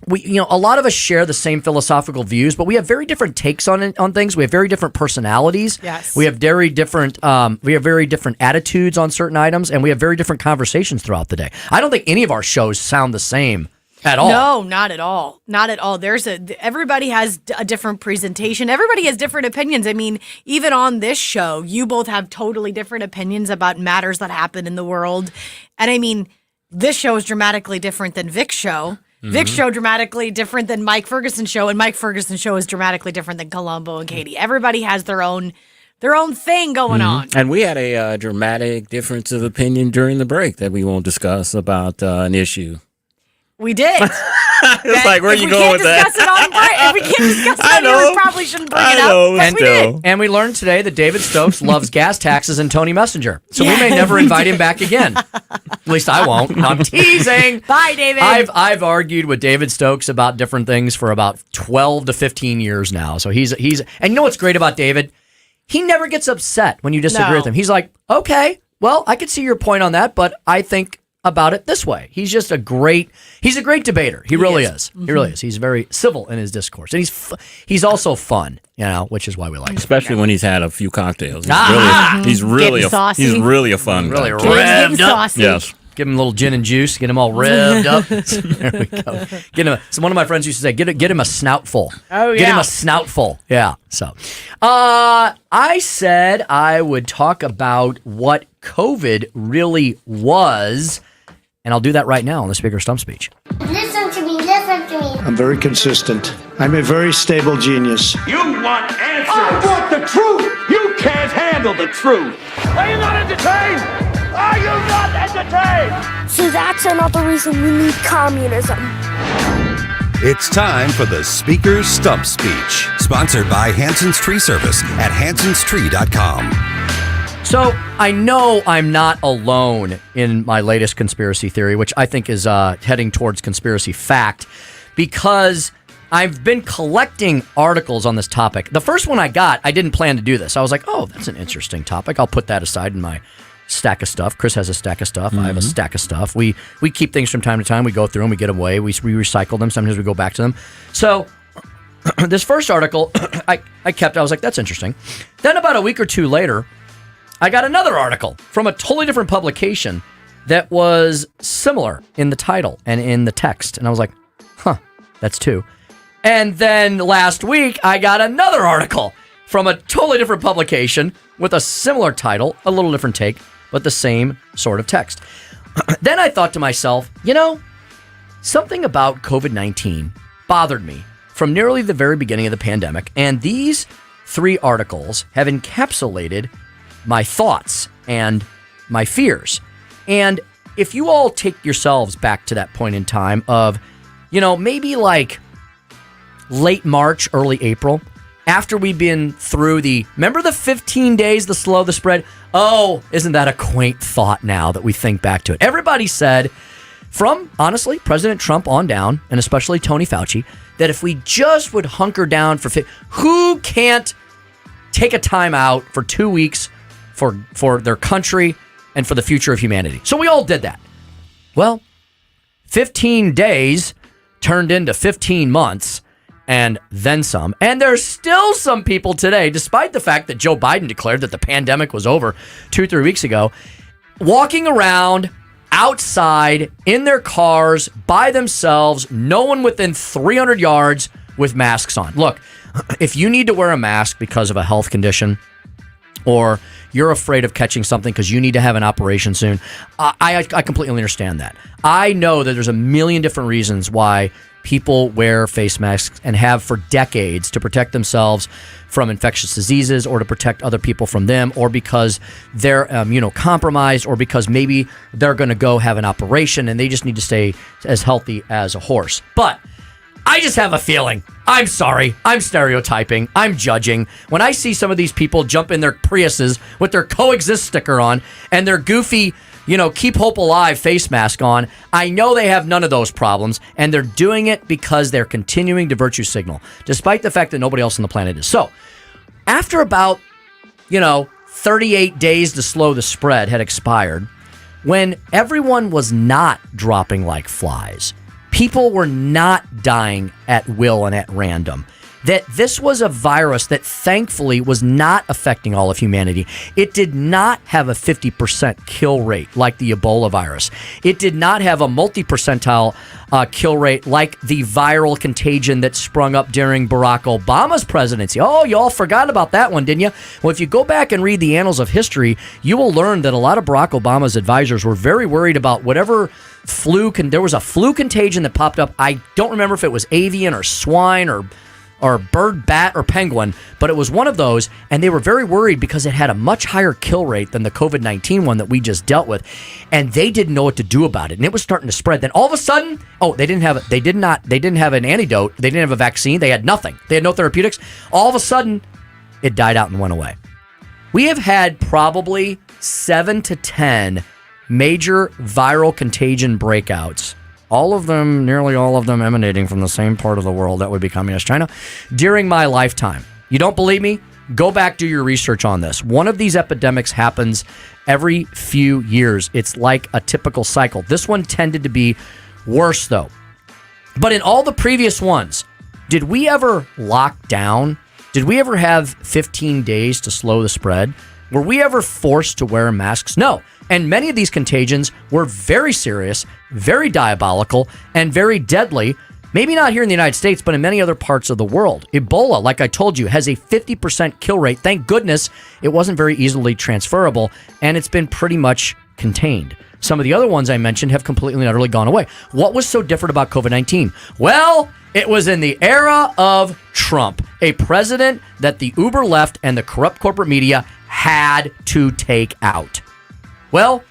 a lot of us share the same philosophical views, but we have very different takes on things. We have very different personalities. Yes. We have very different attitudes on certain items, and we have very different conversations throughout the day. I don't think any of our shows sound the same at all. No, not at all. Not at all. Everybody has a different presentation. Everybody has different opinions. I mean, even on this show, you both have totally different opinions about matters that happen in the world. And I mean, this show is dramatically different than Vic's show. Vic's show dramatically different than Mike Ferguson's show, and Mike Ferguson's show is dramatically different than Columbo and Katie. Everybody has their own thing going on. And we had a dramatic difference of opinion during the break that we won't discuss about an issue. We did. It's like, where are you going with that? If we can't discuss it on here, we probably shouldn't bring it up. But we did. And we learned today that David Stokes loves gas taxes and Tony Messenger. So we may never invite him back again. At least I won't. No, I'm teasing. Bye, David. I've argued with David Stokes about different things for about 12 to 15 years now. So he's and you know what's great about David? He never gets upset when you disagree with him. He's like, okay, well, I could see your point on that, but I think about it this way. He's just a great debater. He really is. He really is. He's very civil in his discourse. And he's also fun, which is why we like him. Especially when he's had a few cocktails. He's really a fun really guy. Revved up. Yes. Give him a little gin and juice, get him all revved up. There we go. So one of my friends used to say, get him a snoutful. Oh, yeah. Get him a snoutful. Yeah. So I said I would talk about what COVID really was, and I'll do that right now on the Speaker Stump Speech. Listen to me, listen to me. I'm very consistent. I'm a very stable genius. You want answers. I want the truth. You can't handle the truth. Are you not entertained? Are you not entertained? So that's another reason we need communism. It's time for the Speaker's Stump Speech, sponsored by Hanson's Tree Service at hansonstree.com. So I know I'm not alone in my latest conspiracy theory, which I think is heading towards conspiracy fact, because I've been collecting articles on this topic. The first one I got, I didn't plan to do this. I was like, oh, that's an interesting topic. I'll put that aside in my stack of stuff. Chris has a stack of stuff. I have a stack of stuff. We keep things from time to time. We go through them. We get them away. We recycle them. Sometimes we go back to them. So this first article, I was like, that's interesting. Then about a week or two later, I got another article from a totally different publication that was similar in the title and in the text. And I was like, that's two. And then last week, I got another article from a totally different publication with a similar title, a little different take, but the same sort of text. Then I thought to myself, something about COVID-19 bothered me from nearly the very beginning of the pandemic, and these 3 articles have encapsulated my thoughts and my fears. And if you all take yourselves back to that point in time of, maybe like late March, early April, after we've been through remember the 15 days, the slow, the spread? Oh, isn't that a quaint thought now that we think back to it? Everybody said, from, honestly, President Trump on down, and especially Tony Fauci, that if we just would hunker down who can't take a time out for 2 weeks for their country and for the future of humanity? So we all did that. Well, 15 days turned into 15 months. And then some. And there's still some people today, despite the fact that Joe Biden declared that the pandemic was over 2-3 weeks ago, walking around outside in their cars by themselves, no one within 300 yards, with masks on. Look, if you need to wear a mask because of a health condition, or you're afraid of catching something because you need to have an operation soon, I completely understand that. I know that there's a million different reasons why people wear face masks and have for decades to protect themselves from infectious diseases or to protect other people from them, or because they're immunocompromised, or because maybe they're going to go have an operation and they just need to stay as healthy as a horse. But I just have a feeling. I'm sorry. I'm stereotyping. I'm judging. When I see some of these people jump in their Priuses with their coexist sticker on and their goofy, keep hope alive face mask on, I know they have none of those problems, and they're doing it because they're continuing to virtue signal, despite the fact that nobody else on the planet is. So, after about, 38 days to slow the spread had expired, when everyone was not dropping like flies, people were not dying at will and at random, that this was a virus that thankfully was not affecting all of humanity. It did not have a 50% kill rate like the Ebola virus. It did not have a multi-percentile kill rate like the viral contagion that sprung up during Barack Obama's presidency. Oh, you all forgot about that one, didn't you? Well, if you go back and read the annals of history, you will learn that a lot of Barack Obama's advisors were very worried about whatever there was a flu contagion that popped up. I don't remember if it was avian or swine or bird, bat, or penguin, but it was one of those, and they were very worried because it had a much higher kill rate than the COVID-19 one that we just dealt with, and they didn't know what to do about it, and it was starting to spread. Then all of a sudden, they didn't have an antidote, they didn't have a vaccine, they had nothing, they had no therapeutics. All of a sudden, it died out and went away. We have had probably 7 to 10 major viral contagion breakouts, nearly all of them emanating from the same part of the world, that would be communist China, during my lifetime. You don't believe me? Go back, do your research on this. One of these epidemics happens every few years. It's like a typical cycle. This one tended to be worse, though. But in all the previous ones, did we ever lock down? Did we ever have 15 days to slow the spread? Were we ever forced to wear masks? No. And many of these contagions were very serious, very diabolical, and very deadly. Maybe not here in the United States, but in many other parts of the world. Ebola, like I told you, has a 50% kill rate. Thank goodness it wasn't very easily transferable, and it's been pretty much contained. Some of the other ones I mentioned have completely and utterly gone away. What was so different about COVID-19? Well, it was in the era of Trump, a president that the uber left and the corrupt corporate media had to take out. Well,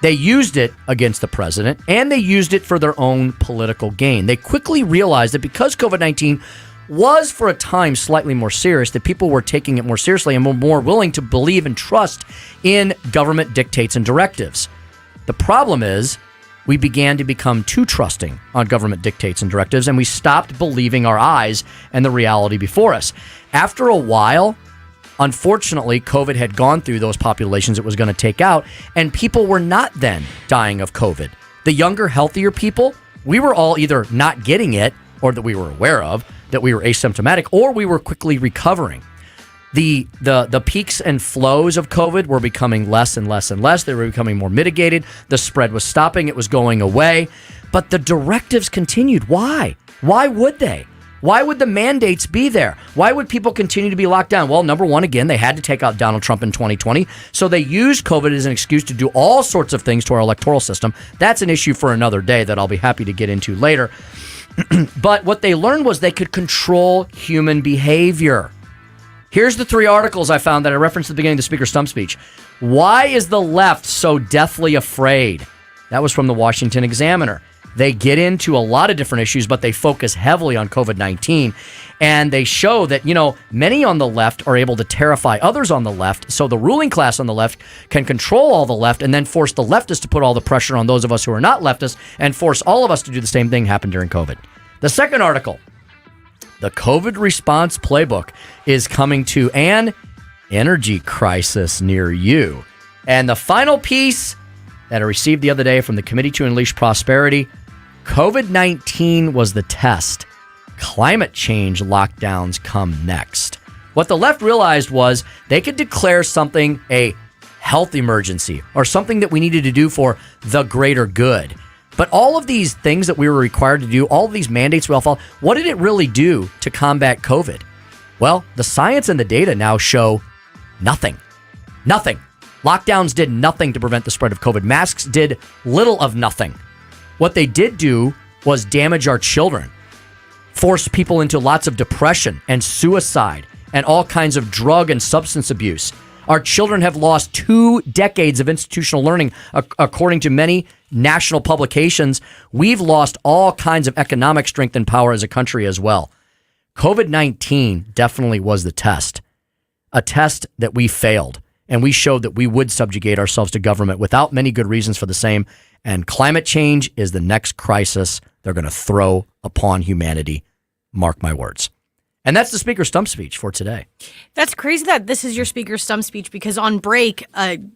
they used it against the president, and they used it for their own political gain. They quickly realized that because COVID-19 was for a time slightly more serious, that people were taking it more seriously and were more willing to believe and trust in government dictates and directives. The problem is we began to become too trusting on government dictates and directives, and we stopped believing our eyes and the reality before us. After a while, unfortunately, COVID had gone through those populations it was going to take out, and people were not then dying of COVID. The younger, healthier people, we were all either not getting it, or that we were aware of, that we were asymptomatic, or we were quickly recovering. The peaks and flows of COVID were becoming less and less and less. They were becoming more mitigated. The spread was stopping. It was going away. But the directives continued. Why? Why would they? Why would the mandates be there? Why would people continue to be locked down? Well, number one, again, they had to take out Donald Trump in 2020. So they used COVID as an excuse to do all sorts of things to our electoral system. That's an issue for another day that I'll be happy to get into later. But what they learned was they could control human behavior. Here's the 3 articles I found that I referenced at the beginning of the Speaker Stump speech. Why is the left so deathly afraid? That was from the Washington Examiner. They get into a lot of different issues, but they focus heavily on COVID-19. And they show that, many on the left are able to terrify others on the left. So the ruling class on the left can control all the left and then force the leftists to put all the pressure on those of us who are not leftists and force all of us to do the same thing happened during COVID. The second article, the COVID response playbook is coming to an energy crisis near you. And the final piece that I received the other day from the Committee to Unleash Prosperity, COVID-19 was the test. Climate change lockdowns come next. What the left realized was they could declare something a health emergency or something that we needed to do for the greater good. But all of these things that we were required to do, all of these mandates we all follow, what did it really do to combat COVID? Well, the science and the data now show nothing. Nothing. Lockdowns did nothing to prevent the spread of COVID. Masks did little of nothing. What they did do was damage our children, force people into lots of depression and suicide and all kinds of drug and substance abuse. Our children have lost 2 decades of institutional learning, according to many national publications. We've lost all kinds of economic strength and power as a country as well. COVID-19 definitely was the test, a test that we failed, and we showed that we would subjugate ourselves to government without many good reasons for the same. And climate change is the next crisis they're going to throw upon humanity. Mark my words. And that's the Speaker's stump speech for today. That's crazy that this is your Speaker's stump speech, because on break,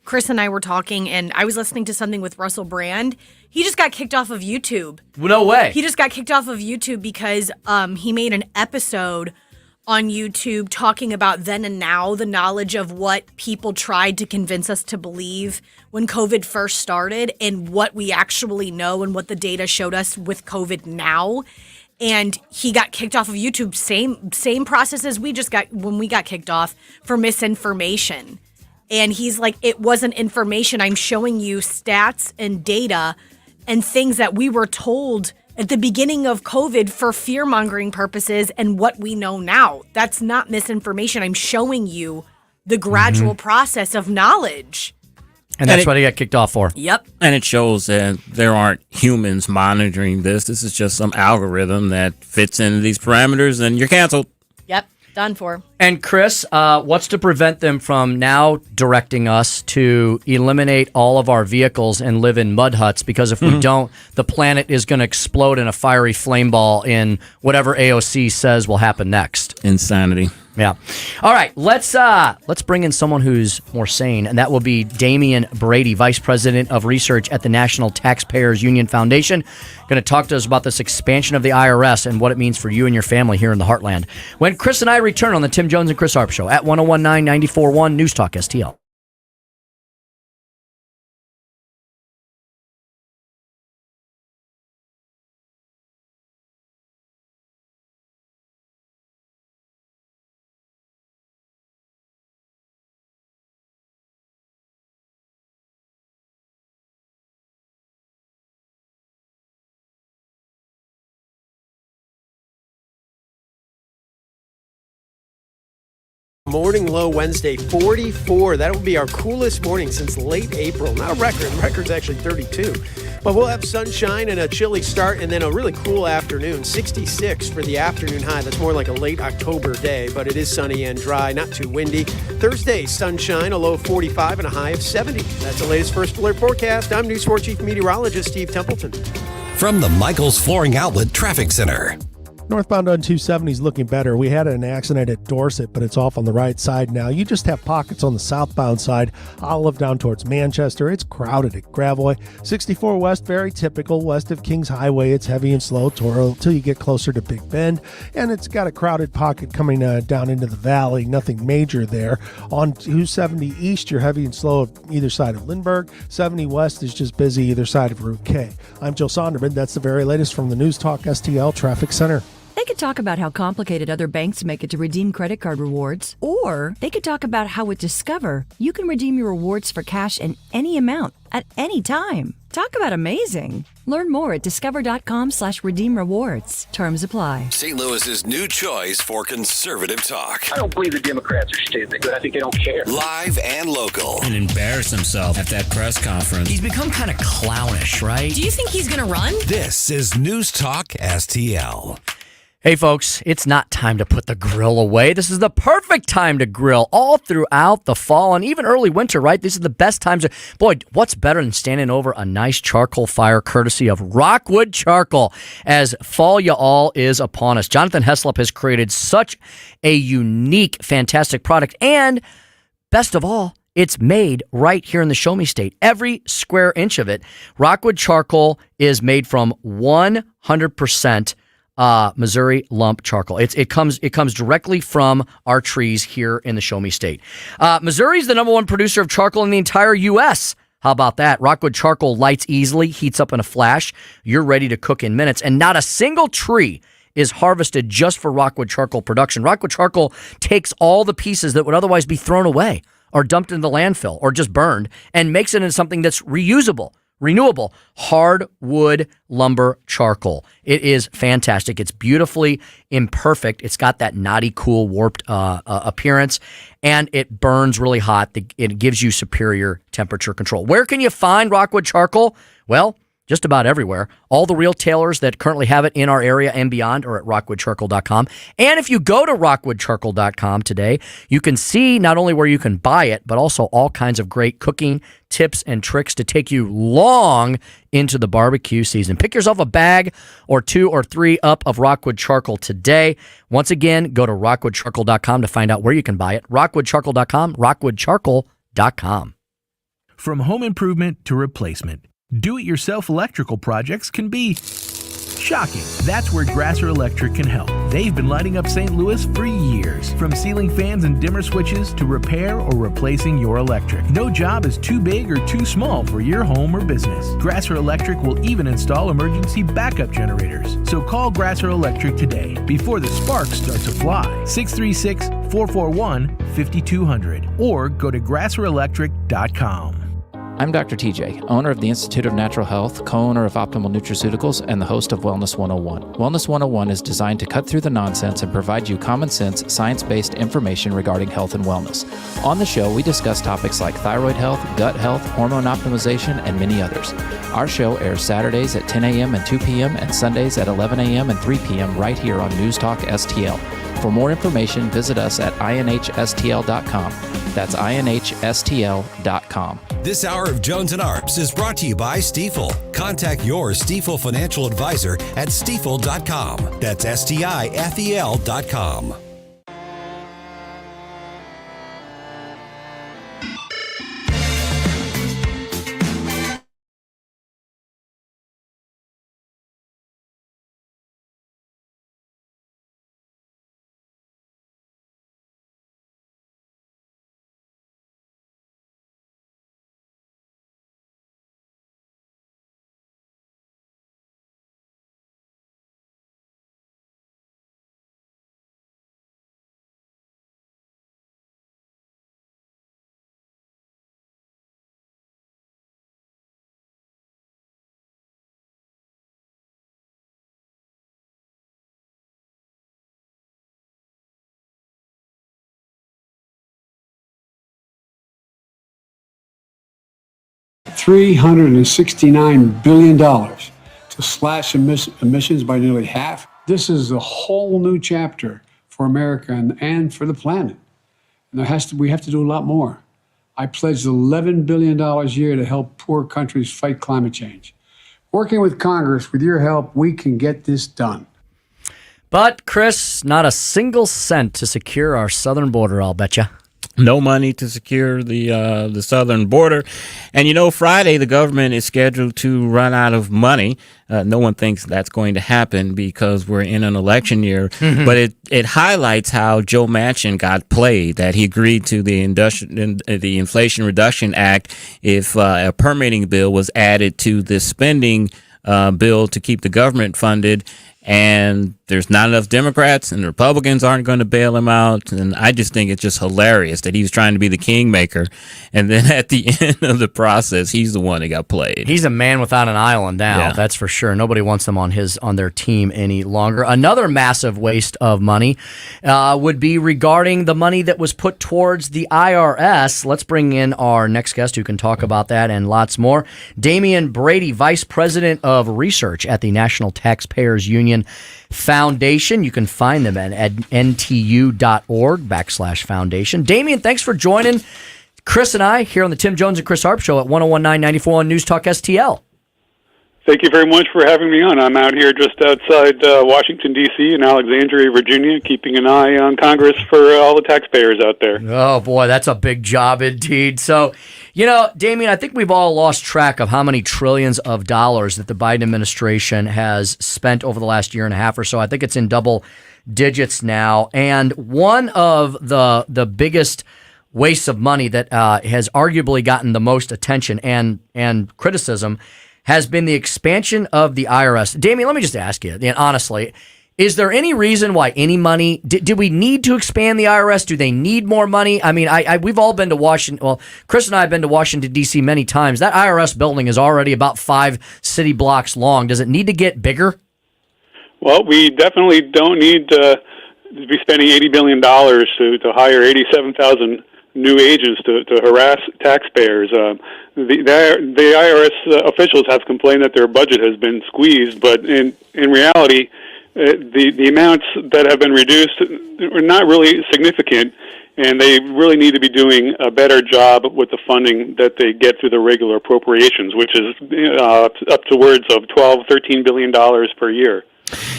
Chris and I were talking, and I was listening to something with Russell Brand. He just got kicked off of YouTube. No way. He just got kicked off of YouTube because he made an episode on YouTube talking about then and now, the knowledge of what people tried to convince us to believe when COVID first started and what we actually know and what the data showed us with COVID now. And he got kicked off of YouTube, same process as we just got when we got kicked off for misinformation. And he's like, it wasn't information. I'm showing you stats and data and things that we were told at the beginning of COVID for fear-mongering purposes and what we know now. That's not misinformation. I'm showing you the gradual process of knowledge. And that's what he got kicked off for. Yep. And it shows that there aren't humans monitoring this. This is just some algorithm that fits into these parameters, and you're canceled. Yep. Done for. And Chris, what's to prevent them from now directing us to eliminate all of our vehicles and live in mud huts? Because if we don't, the planet is going to explode in a fiery flame ball in whatever AOC says will happen next. Insanity. Yeah. All right. Let's bring in someone who's more sane, and that will be Damian Brady, Vice President of Research at the National Taxpayers Union Foundation. Going to talk to us about this expansion of the IRS and what it means for you and your family here in the Heartland. When Chris and I return on the Tim Jones and Chris Arps Show at 101.9 News Talk STL. Morning low Wednesday, 44. That will be our coolest morning since late April. Not a record. The record's actually 32. But we'll have sunshine and a chilly start and then a really cool afternoon. 66 for the afternoon high. That's more like a late October day, but it is sunny and dry, not too windy. Thursday, sunshine, a low of 45 and a high of 70. That's the latest First Alert forecast. I'm News 4 Chief Meteorologist Steve Templeton. From the Michaels Flooring Outlet Traffic Center. Northbound on 270 is looking better. We had an accident at Dorset, but it's off on the right side now. You just have pockets on the southbound side. Olive down towards Manchester. It's crowded at Gravois. 64 West, very typical. West of Kings Highway, it's heavy and slow till you get closer to Big Bend. And it's got a crowded pocket coming down into the valley. Nothing major there. On 270 East, you're heavy and slow either side of Lindbergh. 70 West is just busy either side of Route K. I'm Joe Sonderman. That's the very latest from the News Talk STL Traffic Center. They could talk about how complicated other banks make it to redeem credit card rewards, or they could talk about how with Discover, you can redeem your rewards for cash in any amount at any time. Talk about amazing. Learn more at discover.com/redeem rewards. Terms apply. St. Louis's new choice for conservative talk. I don't believe the Democrats are stupid, but I think they don't care. Live and local. And embarrass himself at that press conference. He's become kind of clownish, right? Do you think he's going to run? This is News Talk STL. Hey, folks, it's not time to put the grill away. This is the perfect time to grill all throughout the fall and even early winter, right? These are the best times. Boy, what's better than standing over a nice charcoal fire courtesy of Rockwood Charcoal as fall y'all is upon us. Jonathan Heslop has created such a unique, fantastic product. And best of all, it's made right here in the Show Me State. Every square inch of it. Rockwood Charcoal is made from 100% Missouri lump charcoal. It comes directly from our trees here in the Show Me State. Missouri is the #1 producer of charcoal in the entire U.S. How about that? Rockwood charcoal lights easily, heats up in a flash. You're ready to cook in minutes. And not a single tree is harvested just for Rockwood charcoal production. Rockwood charcoal takes all the pieces that would otherwise be thrown away or dumped into the landfill or just burned and makes it into something that's reusable, renewable, hardwood lumber charcoal. It is fantastic. It's beautifully imperfect. It's got that knotty, cool, warped appearance, and it burns really hot. It gives you superior temperature control. Where can you find Rockwood charcoal? Well, just about everywhere. All the retailers that currently have it in our area and beyond are at rockwoodcharcoal.com. And if you go to rockwoodcharcoal.com today, you can see not only where you can buy it, but also all kinds of great cooking tips and tricks to take you long into the barbecue season. Pick yourself a bag or 2 or 3 up of Rockwood charcoal today. Once again, go to rockwoodcharcoal.com to find out where you can buy it. rockwoodcharcoal.com, rockwoodcharcoal.com. From home improvement to replacement, do-it-yourself electrical projects can be shocking. That's where Grasser Electric can help. They've been lighting up St. Louis for years. From ceiling fans and dimmer switches to repair or replacing your electric. No job is too big or too small for your home or business. Grasser Electric will even install emergency backup generators. So call Grasser Electric today before the sparks start to fly. 636-441-5200 or go to grasserelectric.com. I'm Dr. TJ, owner of the Institute of Natural Health, co-owner of Optimal Nutraceuticals, and the host of Wellness 101. Wellness 101 is designed to cut through the nonsense and provide you common sense, science-based information regarding health and wellness. On the show, we discuss topics like thyroid health, gut health, hormone optimization, and many others. Our show airs Saturdays at 10 a.m. and 2 p.m. and Sundays at 11 a.m. and 3 p.m. right here on News Talk STL. For more information, visit us at inhstl.com. That's inhstl.com. This hour of Jones and Arps is brought to you by Stifel. Contact your Stifel financial advisor at stifel.com. That's STIFEL.com. $369 billion to slash emissions by nearly half. This is a whole new chapter for America and for the planet. And we have to do a lot more. I pledged $11 billion a year to help poor countries fight climate change. Working with Congress, with your help, we can get this done. But, Chris, not a single cent to secure our southern border, I'll bet you. No money to secure the southern border. And, Friday the government is scheduled to run out of money. No one thinks that's going to happen because we're in an election year. But it highlights how Joe Manchin got played, that he agreed to the Inflation Reduction Act if a permitting bill was added to this spending bill to keep the government funded. And there's not enough Democrats, and the Republicans aren't going to bail him out. And I just think it's just hilarious that he was trying to be the kingmaker, and then at the end of the process, he's the one that got played. He's a man without an island now, that's for sure. Nobody wants them on their team any longer. Another massive waste of money would be regarding the money that was put towards the IRS. Let's bring in our next guest who can talk about that and lots more. Damian Brady, Vice President of Research at the National Taxpayers Union Foundation. You can find them at ntu.org/foundation. Damian, thanks for joining Chris and I here on the Tim Jones and Chris Arps Show at 101.994 on News Talk STL. Thank you very much for having me on. I'm out here just outside Washington, D.C. in Alexandria, Virginia, keeping an eye on Congress for all the taxpayers out there. Oh, boy, that's a big job indeed. So, Damian, I think we've all lost track of how many trillions of dollars that the Biden administration has spent over the last year and a half or so. I think it's in double digits now. And one of the biggest wastes of money that has arguably gotten the most attention and criticism has been the expansion of the IRS. Damien, let me just ask you, honestly, is there any reason why any money, did we need to expand the IRS? Do they need more money? I mean, we've all been to Washington. Well, Chris and I have been to Washington, D.C. many times. That IRS building is already about 5 city blocks long. Does it need to get bigger? Well, we definitely don't need to be spending $80 billion to hire 87,000 new agents to harass taxpayers. The IRS officials have complained that their budget has been squeezed, but in reality, the amounts that have been reduced are not really significant, and they really need to be doing a better job with the funding that they get through the regular appropriations, which is up to words of $12-13 billion per year.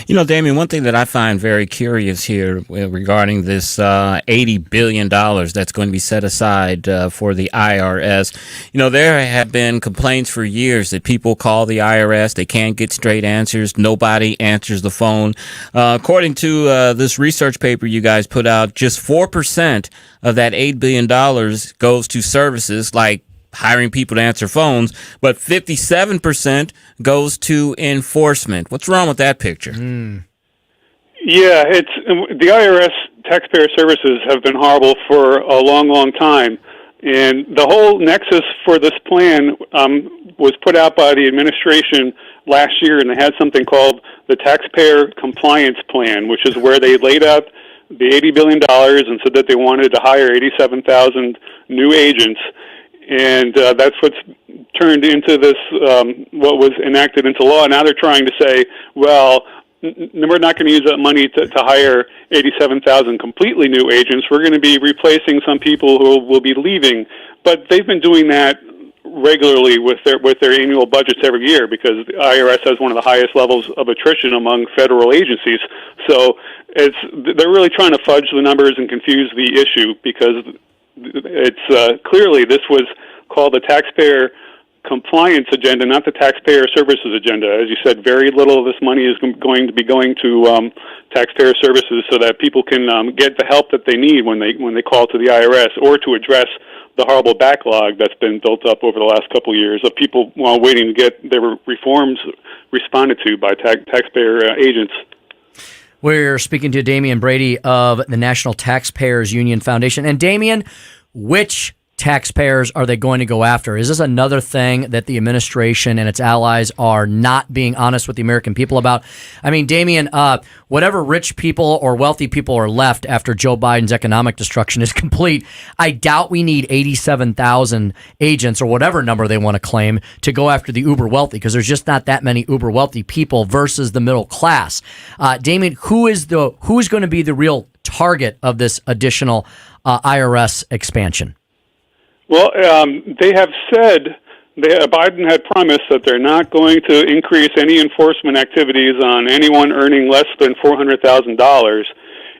You know, Damien, one thing that I find very curious here regarding this $80 billion that's going to be set aside for the IRS, you know, there have been complaints for years that people call the IRS, they can't get straight answers, nobody answers the phone. According to this research paper you guys put out, just 4% of that $8 billion goes to services like hiring people to answer phones, but 57% goes to enforcement. What's wrong with that picture? Yeah, the IRS taxpayer services have been horrible for a long, long time. And the whole nexus for this plan was put out by the administration last year, and they had something called the Taxpayer Compliance Plan, which is where they laid out the $80 billion and said that they wanted to hire 87,000 new agents. And that's what's turned into this, what was enacted into law. Now they're trying to say, well, we're not going to use that money to hire 87,000 completely new agents. We're going to be replacing some people who will be leaving. But they've been doing that regularly with their annual budgets every year because the IRS has one of the highest levels of attrition among federal agencies. So they're really trying to fudge the numbers and confuse the issue because it's clearly this was called the taxpayer compliance agenda, not the taxpayer services agenda. As you said, very little of this money is going to be going to taxpayer services so that people can get the help that they need when they call to the IRS or to address the horrible backlog that's been built up over the last couple of years of people waiting to get their reforms responded to by taxpayer agents. We're speaking to Damian Brady of the National Taxpayers Union Foundation. And Damian, which taxpayers are they going to go after? Is this another thing that the administration and its allies are not being honest with the American people about? I mean, Damian, whatever rich people or wealthy people are left after Joe Biden's economic destruction is complete, I doubt we need 87,000 agents or whatever number they want to claim to go after the uber wealthy because there's just not that many uber wealthy people versus the middle class. Damian, who is going to be the real target of this additional IRS expansion? Well, they have said, Biden had promised that they're not going to increase any enforcement activities on anyone earning less than $400,000.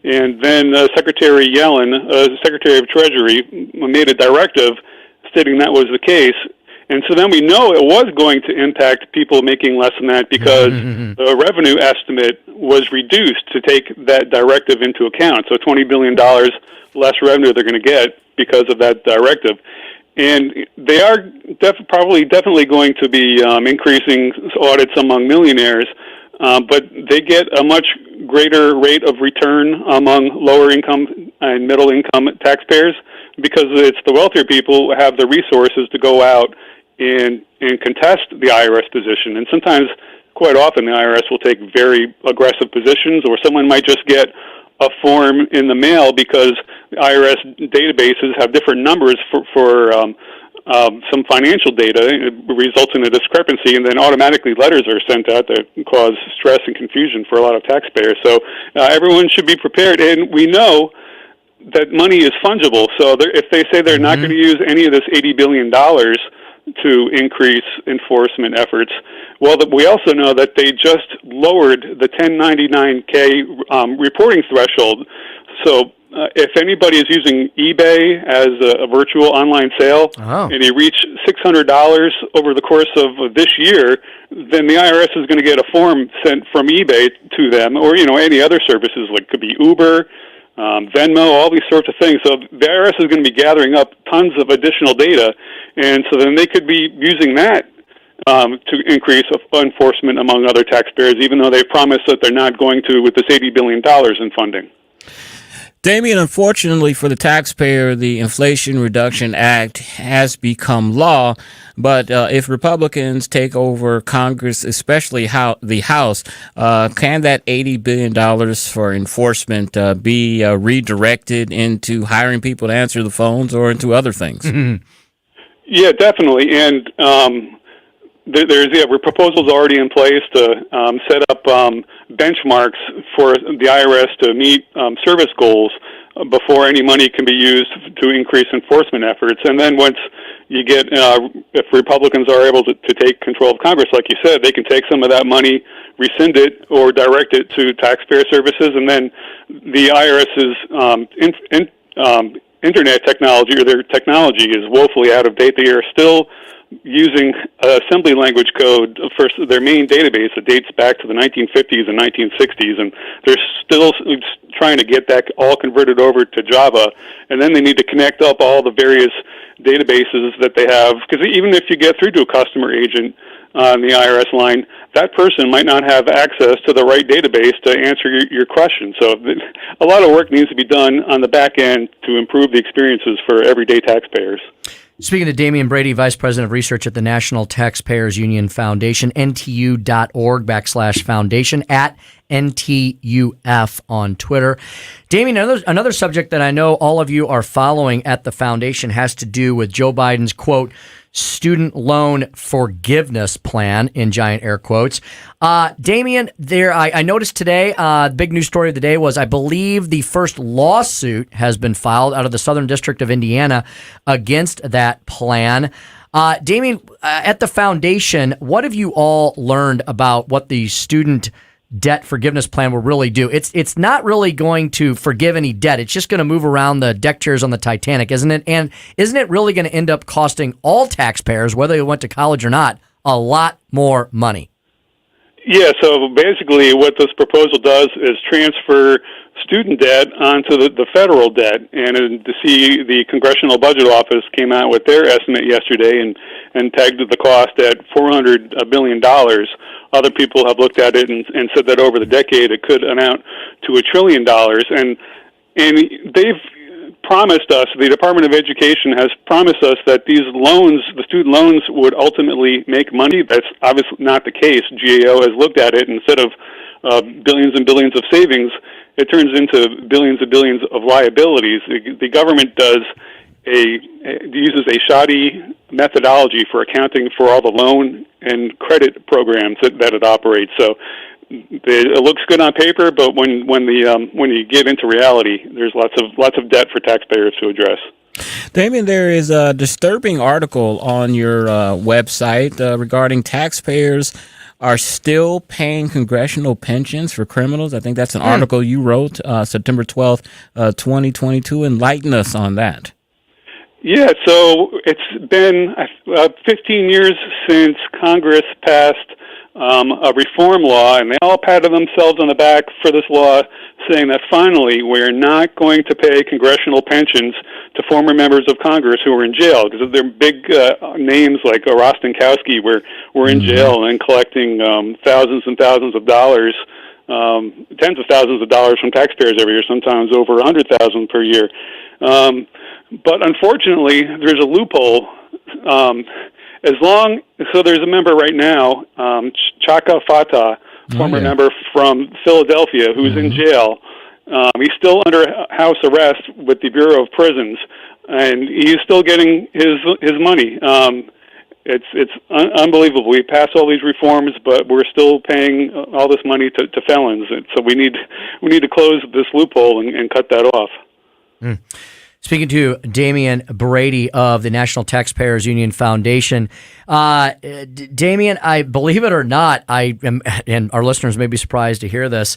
And then Secretary Yellen, Secretary of Treasury, made a directive stating that was the case. And so then we know it was going to impact people making less than that because the revenue estimate was reduced to take that directive into account. So $20 billion less revenue they're going to get because of that directive. And they are definitely going to be increasing audits among millionaires, but they get a much greater rate of return among lower income and middle income taxpayers because it's the wealthier people who have the resources to go out and contest the IRS position. And sometimes, quite often, the IRS will take very aggressive positions, or someone might just get a form in the mail because the IRS databases have different numbers for some financial data. It results in a discrepancy, and then automatically letters are sent out that cause stress and confusion for a lot of taxpayers. So everyone should be prepared, and we know that money is fungible. So if they say they're not going to use any of this $80 billion to increase enforcement efforts, well, we also know that they just lowered the 1099K reporting threshold. So if anybody is using eBay as a virtual online sale and they reach $600 over the course of this year, then the IRS is going to get a form sent from eBay to them, or any other services like could be Uber, Venmo, all these sorts of things. So the IRS is going to be gathering up tons of additional data, and so then they could be using that to increase enforcement among other taxpayers, even though they promised that they're not going to with this $80 billion in funding. Damien, unfortunately for the taxpayer, the Inflation Reduction Act has become law. But if Republicans take over Congress, especially the House, can that $80 billion for enforcement be redirected into hiring people to answer the phones or into other things? Mm-hmm. Yeah, definitely. And there's proposals already in place to set up benchmarks for the IRS to meet service goals before any money can be used to increase enforcement efforts. And then once you get, if Republicans are able to take control of Congress, like you said, they can take some of that money, rescind it, or direct it to taxpayer services, and then the IRS's internet technology, or their technology, is woefully out of date. They are still using assembly language code for their main database that dates back to the 1950s and 1960s, and they're still trying to get that all converted over to Java, and then they need to connect up all the various databases that they have, because even if you get through to a customer agent on the IRS line, that person might not have access to the right database to answer your question. So a lot of work needs to be done on the back end to improve the experiences for everyday taxpayers. Speaking to Damian Brady, Vice President of Research at the National Taxpayers Union Foundation, ntu.org/foundation, at NTUF on Twitter. Damian, another subject that I know all of you are following at the foundation has to do with Joe Biden's, quote, student loan forgiveness plan, in giant air quotes. Damian, I noticed today, the big news story of the day was, I believe, the first lawsuit has been filed out of the Southern District of Indiana against that plan. Damian, at the foundation, what have you all learned about what the student debt forgiveness plan will really do? It's not really going to forgive any debt. It's just going to move around the deck chairs on the Titanic, isn't it? And isn't it really going to end up costing all taxpayers, whether they went to college or not, a lot more money? Yeah, so basically what this proposal does is transfer student debt onto the federal debt. And to see, the Congressional Budget Office came out with their estimate yesterday and tagged the cost at $400 billion. Other people have looked at it and said that over the decade it could amount to $1 trillion. And they've promised us, the Department of Education has promised us, that these loans, the student loans, would ultimately make money. That's obviously not the case. GAO has looked at it. Instead of billions and billions of savings, it turns into billions and billions of liabilities. The government uses a shoddy methodology for accounting for all the loan and credit programs that it operates. So it looks good on paper, but when you get into reality, there's lots of debt for taxpayers to address. Damian, there is a disturbing article on your website regarding taxpayers are still paying congressional pensions for criminals. I think that's an article you wrote September 12th, 2022. Enlighten us on that. Yeah, so it's been 15 years since Congress passed a reform law, and they all patted themselves on the back for this law, saying that finally we're not going to pay congressional pensions to former members of Congress who are in jail, because they're big names like Rostenkowski were in jail and collecting thousands and thousands of dollars, tens of thousands of dollars from taxpayers every year, sometimes over $100,000 per year. But unfortunately, there's a loophole. So there's a member right now, Chaka Fatah, former member from Philadelphia, who's in jail. He's still under house arrest with the Bureau of Prisons, and he's still getting his money. It's unbelievable. We passed all these reforms, but we're still paying all this money to felons. So we need to close this loophole and cut that off. Speaking to Damian Brady of the National Taxpayers Union Foundation. Damian, I believe it or not, and our listeners may be surprised to hear this,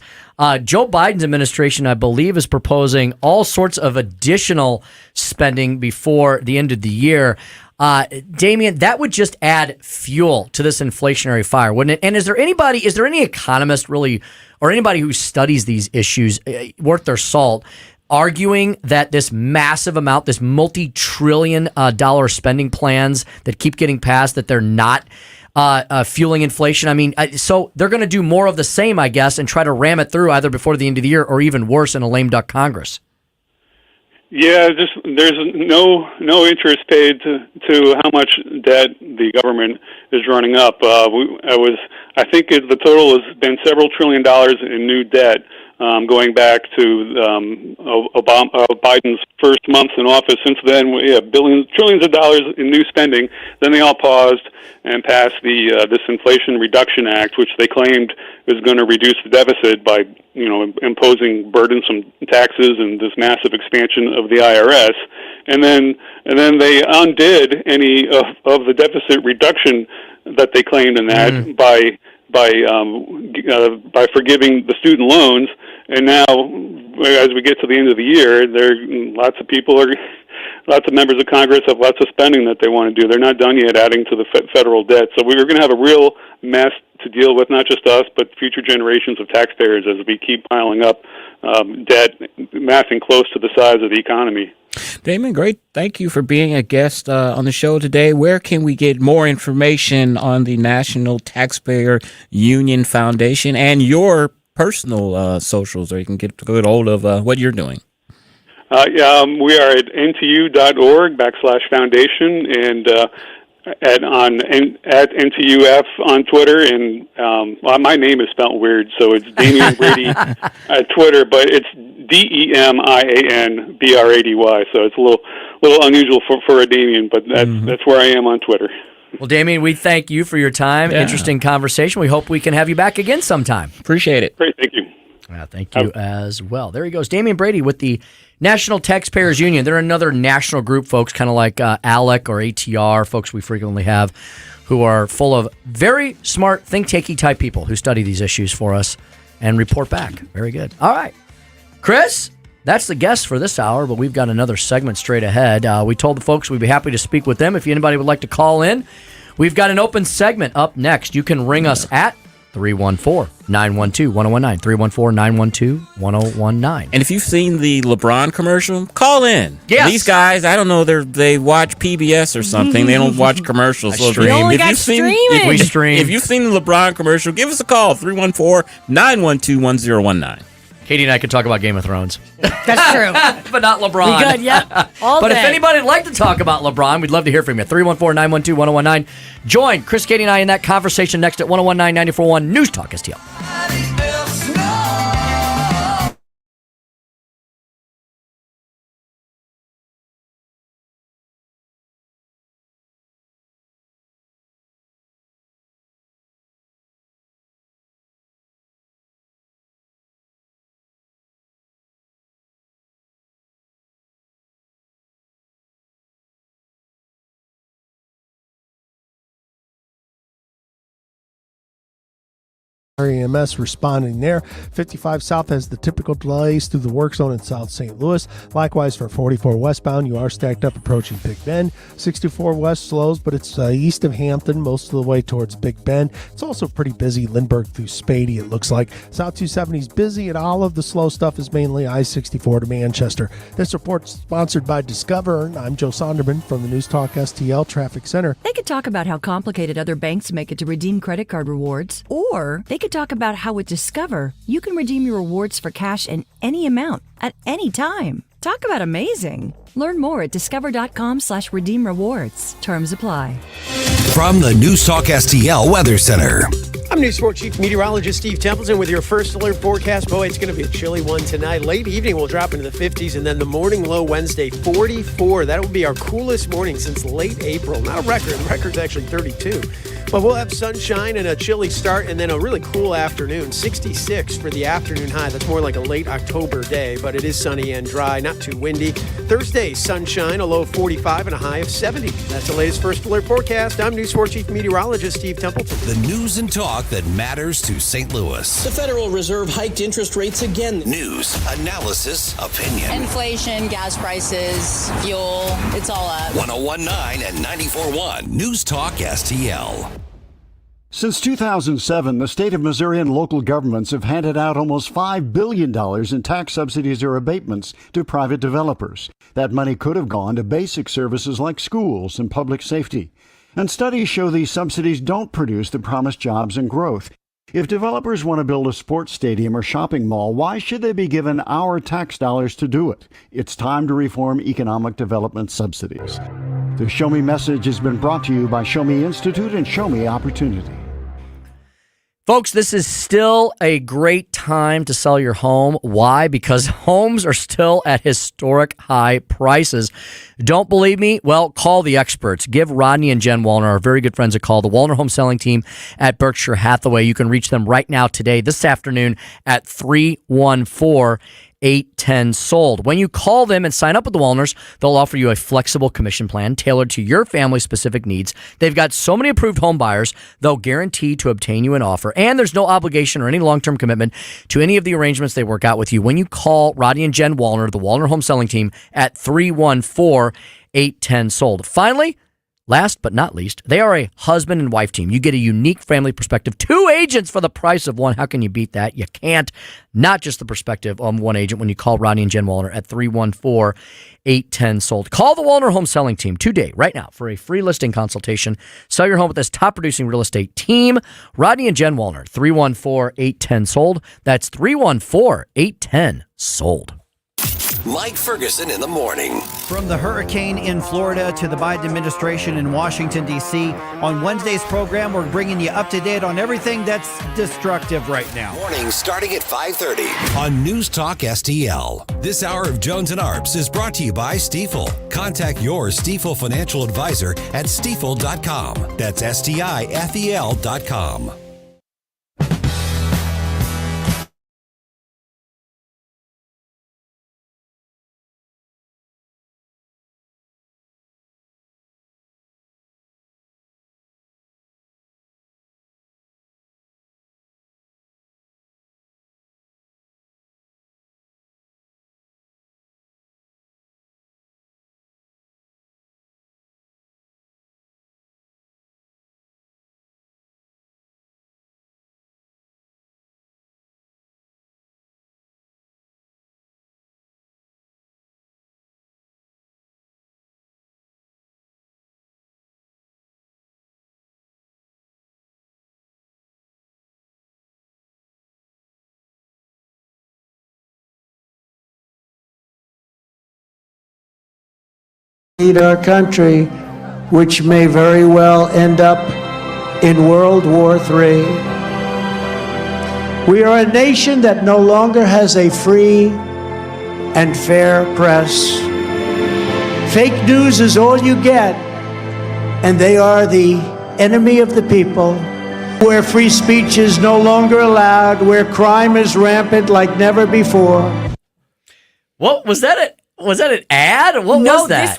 Joe Biden's administration, I believe, is proposing all sorts of additional spending before the end of the year. Damian, that would just add fuel to this inflationary fire, wouldn't it? And is there any economist really, or anybody who studies these issues worth their salt, arguing that this massive amount, this multi-trillion dollar spending plans that keep getting passed, that they're not fueling inflation. I mean, so they're going to do more of the same, I guess, and try to ram it through either before the end of the year or even worse in a lame duck Congress. Yeah, there's no interest paid to how much debt the government is running up. I think the total has been several $1 trillion in new debt going back to Biden's first months in office. Since then, we have trillions of dollars in new spending. Then they all paused and passed this Inflation Reduction Act, which they claimed was going to reduce the deficit by imposing burdensome taxes and this massive expansion of the IRS. And then they undid any of the deficit reduction that they claimed in that by forgiving the student loans. And now, as we get to the end of the year, lots of members of Congress have lots of spending that they want to do. They're not done yet adding to the federal debt. So we're going to have a real mess to deal with, not just us, but future generations of taxpayers as we keep piling up debt, massing close to the size of the economy. Damon, great. Thank you for being a guest on the show today. Where can we get more information on the National Taxpayer Union Foundation and your personal socials, or you can get a good hold of what you're doing? We are at ntu.org/foundation and at NTUF on Twitter. And my name is spelled weird, so it's Damian Brady at Twitter, but it's DEMIANBRADY. So it's a little unusual for a Damian, but that's where I am on Twitter. Well, Damien, we thank you for your time. Yeah. Interesting conversation. We hope we can have you back again sometime. Appreciate it. Great, thank you. Thank you as well. There he goes. Damien Brady with the National Taxpayers Union. They're another national group, folks, kind of like ALEC or ATR, folks we frequently have, who are full of very smart, think-takey type people who study these issues for us and report back. Very good. All right. Chris, that's the guest for this hour, but we've got another segment straight ahead. We told the folks we'd be happy to speak with them. If anybody would like to call in, we've got an open segment up next. You can ring us at 314-912-1019, 314-912-1019. And if you've seen the LeBron commercial, call in. Yes. These guys, I don't know, they watch PBS or something. They don't watch commercials. So if you've seen the LeBron commercial, give us a call, 314-912-1019. Katie and I could talk about Game of Thrones. That's true. But not LeBron. We could, yeah. But if anybody would like to talk about LeBron, we'd love to hear from you. 314-912-1019. Join Chris, Katie, and I in that conversation next at 1019-94.1 News Talk STL. EMS responding there. 55 South has the typical delays through the work zone in South St. Louis. Likewise for 44 westbound, you are stacked up approaching Big Bend. 64 west slows, but it's east of Hampton, most of the way towards Big Bend. It's also pretty busy Lindbergh through Spady, it looks like. South 270 is busy, and all of the slow stuff is mainly I-64 to Manchester. This report's sponsored by Discover. I'm Joe Sonderman from the News Talk STL Traffic Center. They could talk about how complicated other banks make it to redeem credit card rewards, or they could talk about how with Discover, you can redeem your rewards for cash in any amount at any time. Talk about amazing. Learn more at discover.com/redeem rewards. Terms apply. From the News Talk STL Weather Center. I'm News 4 Chief Meteorologist Steve Templeton with your first alert forecast. Boy, it's going to be a chilly one tonight. Late evening, we'll drop into the 50s, and then the morning low Wednesday, 44. That will be our coolest morning since late April. Not a record. The record's actually 32. But we'll have sunshine and a chilly start, and then a really cool afternoon. 66 for the afternoon high. That's more like a late October day, but it is sunny and dry, not too windy. Thursday, sunshine, a low of 45 and a high of 70. That's the latest first alert forecast. I'm News 4 Chief Meteorologist Steve Templeton. The news and talk that matters to St. Louis. The Federal Reserve hiked interest rates again. News, analysis, opinion. Inflation, gas prices, fuel, it's all up. 1019 and 94.1 News Talk STL. Since 2007, the state of Missouri and local governments have handed out almost $5 billion in tax subsidies or abatements to private developers. That money could have gone to basic services like schools and public safety. And studies show these subsidies don't produce the promised jobs and growth. If developers want to build a sports stadium or shopping mall, why should they be given our tax dollars to do it? It's time to reform economic development subsidies. The Show Me message has been brought to you by Show Me Institute and Show Me Opportunity. Folks, this is still a great time to sell your home. Why? Because homes are still at historic high prices. Don't believe me? Well, call the experts. Give Rodney and Jen Wallner, our very good friends, a call. The Wallner Home Selling Team at Berkshire Hathaway. You can reach them right now today, this afternoon at 314-810-SOLD. When you call them and sign up with the Wallners, they'll offer you a flexible commission plan tailored to your family's specific needs. They've got so many approved home buyers, they'll guarantee to obtain you an offer, and there's no obligation or any long-term commitment to any of the arrangements they work out with you. When you call Rodney and Jen Wallner, the Wallner Home Selling Team, at 314-810-SOLD. Finally, last but not least, they are a husband and wife team. You get a unique family perspective. 2 agents for the price of one. How can you beat that? You can't. Not just the perspective of one agent when you call Rodney and Jen Wallner at 314-810-SOLD. Call the Wallner Home Selling Team today, right now, for a free listing consultation. Sell your home with this top-producing real estate team. Rodney and Jen Wallner, 314-810-SOLD. That's 314-810-SOLD. Mike Ferguson in the morning. From the hurricane in Florida to the Biden administration in Washington, D.C., on Wednesday's program, we're bringing you up to date on everything that's destructive right now. Morning starting at 5:30 on News Talk STL. This hour of Jones and Arps is brought to you by Stifel. Contact your Stifel financial advisor at stifel.com. That's STIFEL.com. Lead our country, which may very well end up in World War III. We are a nation that no longer has a free and fair press. Fake news is all you get, and they are the enemy of the people. Where free speech is no longer allowed, where crime is rampant like never before. What was that? Was that an ad? What was that?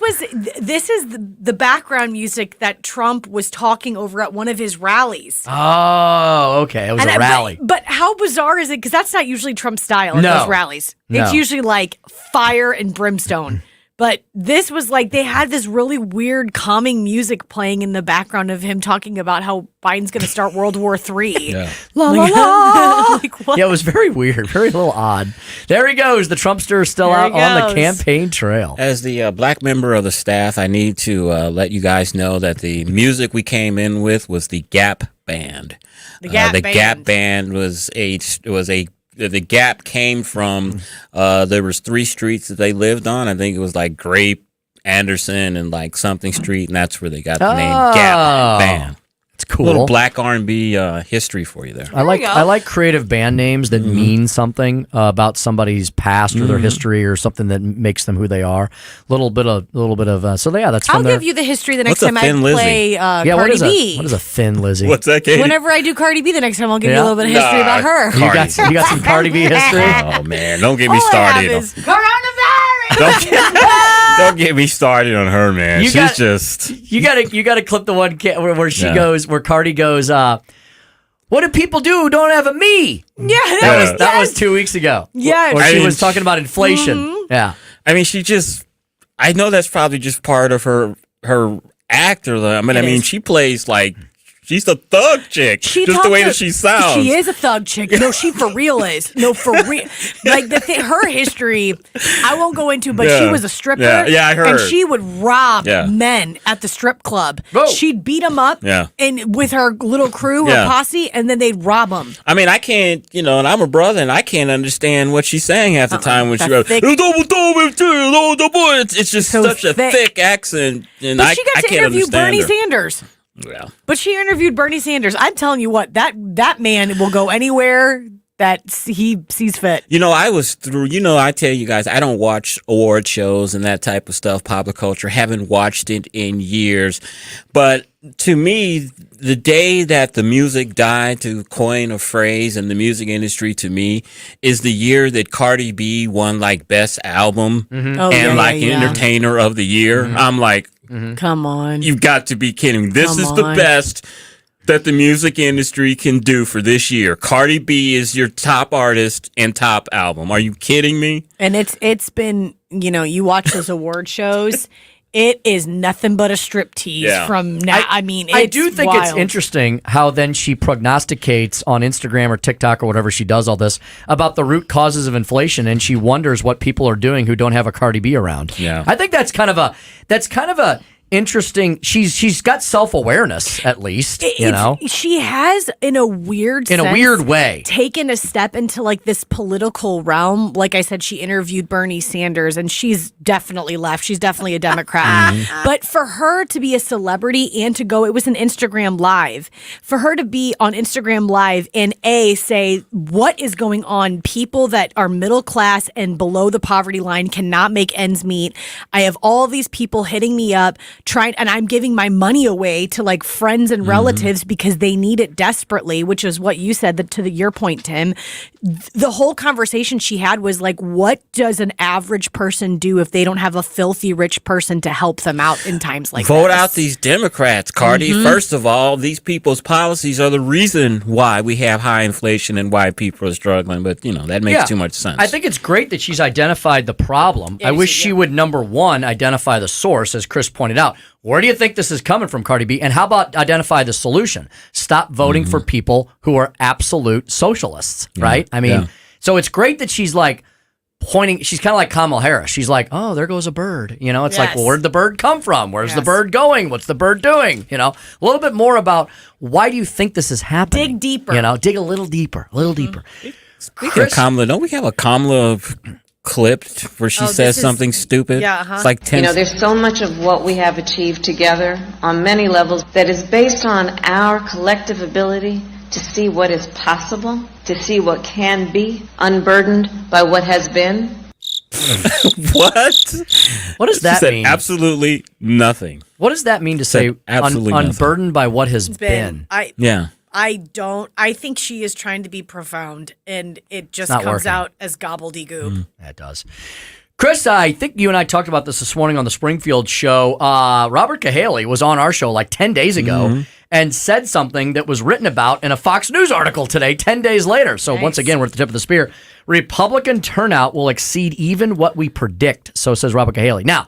This is the background music that Trump was talking over at one of his rallies. Oh, okay. It was a rally. But how bizarre is it? Because that's not usually Trump's style in those rallies. No. It's usually like fire and brimstone. But this was like they had this really weird calming music playing in the background of him talking about how Biden's going to start World War III. Yeah. La la la. Like, what? Yeah, it was very weird, very little odd. There he goes. The Trumpster is still out on the campaign trail. As the black member of the staff, I need to let you guys know that the music we came in with was the Gap Band. The Gap Band was the Gap came from, there was 3 streets that they lived on. I think it was like Grape, Anderson, and like something street, and that's where they got the name Gap Band. It's cool. A little black R&B history for you there. I like creative band names that mean something about somebody's past or their history or something that makes them who they are. Little bit of so yeah, that's from I'll give you the history the next time I play Cardi B. What is a Thin Lizzy? What's that, Katie? Whenever I do Cardi B the next time, I'll give you a little bit of history about her. You got some Cardi B history? Oh man, don't get me started. Coronavirus. Don't get me started on her, man. You got to clip the one where she goes, where Cardi goes, what do people do who don't have a me? Yeah, that was 2 weeks ago. Yeah, where she was talking about inflation. Mm-hmm. Yeah, I mean, I know that's probably just part of her act, or I mean, she plays like She's a thug chick. Just the way that she sounds. She is a thug chick. No, she for real is. No, for real. Like her history, I won't go into, but she was a stripper. Yeah, I heard. And she would rob men at the strip club. Whoa. She'd beat them up and with her little crew, her posse, and then they'd rob them. I mean, I can't, and I'm a brother, and I can't understand what she's saying half the time when she goes, it's just such a thick accent, and but she got I to can't interview understand Bernie her. Sanders. Yeah. But she interviewed Bernie Sanders. I'm telling you what, that man will go anywhere that he sees fit. I was through, I tell you guys, I don't watch award shows and that type of stuff, popular culture. Haven't watched it in years. But to me, the day that the music died, to coin a phrase in the music industry, to me, is the year that Cardi B won like Best Album Entertainer of the Year. I'm like, come on. You've got to be kidding. This is the best that the music industry can do for this year. Cardi B is your top artist and top album. Are you kidding me? And it's been, you watch those award shows, it is nothing but a striptease from now. I do think wild. it's interesting how then she prognosticates on Instagram or TikTok or whatever she does all this about the root causes of inflation, and she wonders what people are doing who don't have a Cardi B around. Yeah. I think that's kind of a interesting. She's got self-awareness, at least. She has in a weird way taken a step into like this political realm. Like I said, she interviewed Bernie Sanders, and she's definitely left. She's definitely a Democrat. But for her to be a celebrity and to go, it was an Instagram Live. For her to be on Instagram Live and say what is going on, people that are middle class and below the poverty line cannot make ends meet. I have all these people hitting me up, and I'm giving my money away to like friends and relatives because they need it desperately, which is what you said your point, Tim. The whole conversation she had was like, what does an average person do if they don't have a filthy rich person to help them out in times like Vote this? out these Democrats, Cardi. First of all, these people's policies are the reason why we have high inflation and why people are struggling. But, that makes too much sense. I think it's great that she's identified the problem. I wish she would, number one, identify the source, as Chris pointed out. Where do you think this is coming from, Cardi B? And how about identify the solution? Stop voting for people who are absolute socialists, right? I mean, so it's great that she's like pointing. She's kind of like Kamala Harris. She's like, oh, there goes a bird. It's like, well, where'd the bird come from? Where's the bird going? What's the bird doing? A little bit more about why do you think this is happening? Dig deeper. Dig a little deeper, Speaking of Kamala, don't we have a Kamala clipped where she says something stupid? It's like 10. There's so much of what we have achieved together on many levels that is based on our collective ability to see what is possible, to see what can be, unburdened by what has been. What? What does that mean? Absolutely nothing. What does that mean to say absolutely unburdened by what has been? I think she is trying to be profound, and it just comes out as gobbledygook. That does. Chris, I think you and I talked about this morning on the Springfield show. Robert Cahaley was on our show like 10 days ago and said something that was written about in a Fox News article today, 10 days later. So once again, we're at the tip of the spear. Republican turnout will exceed even what we predict, so says Robert Cahaley. Now,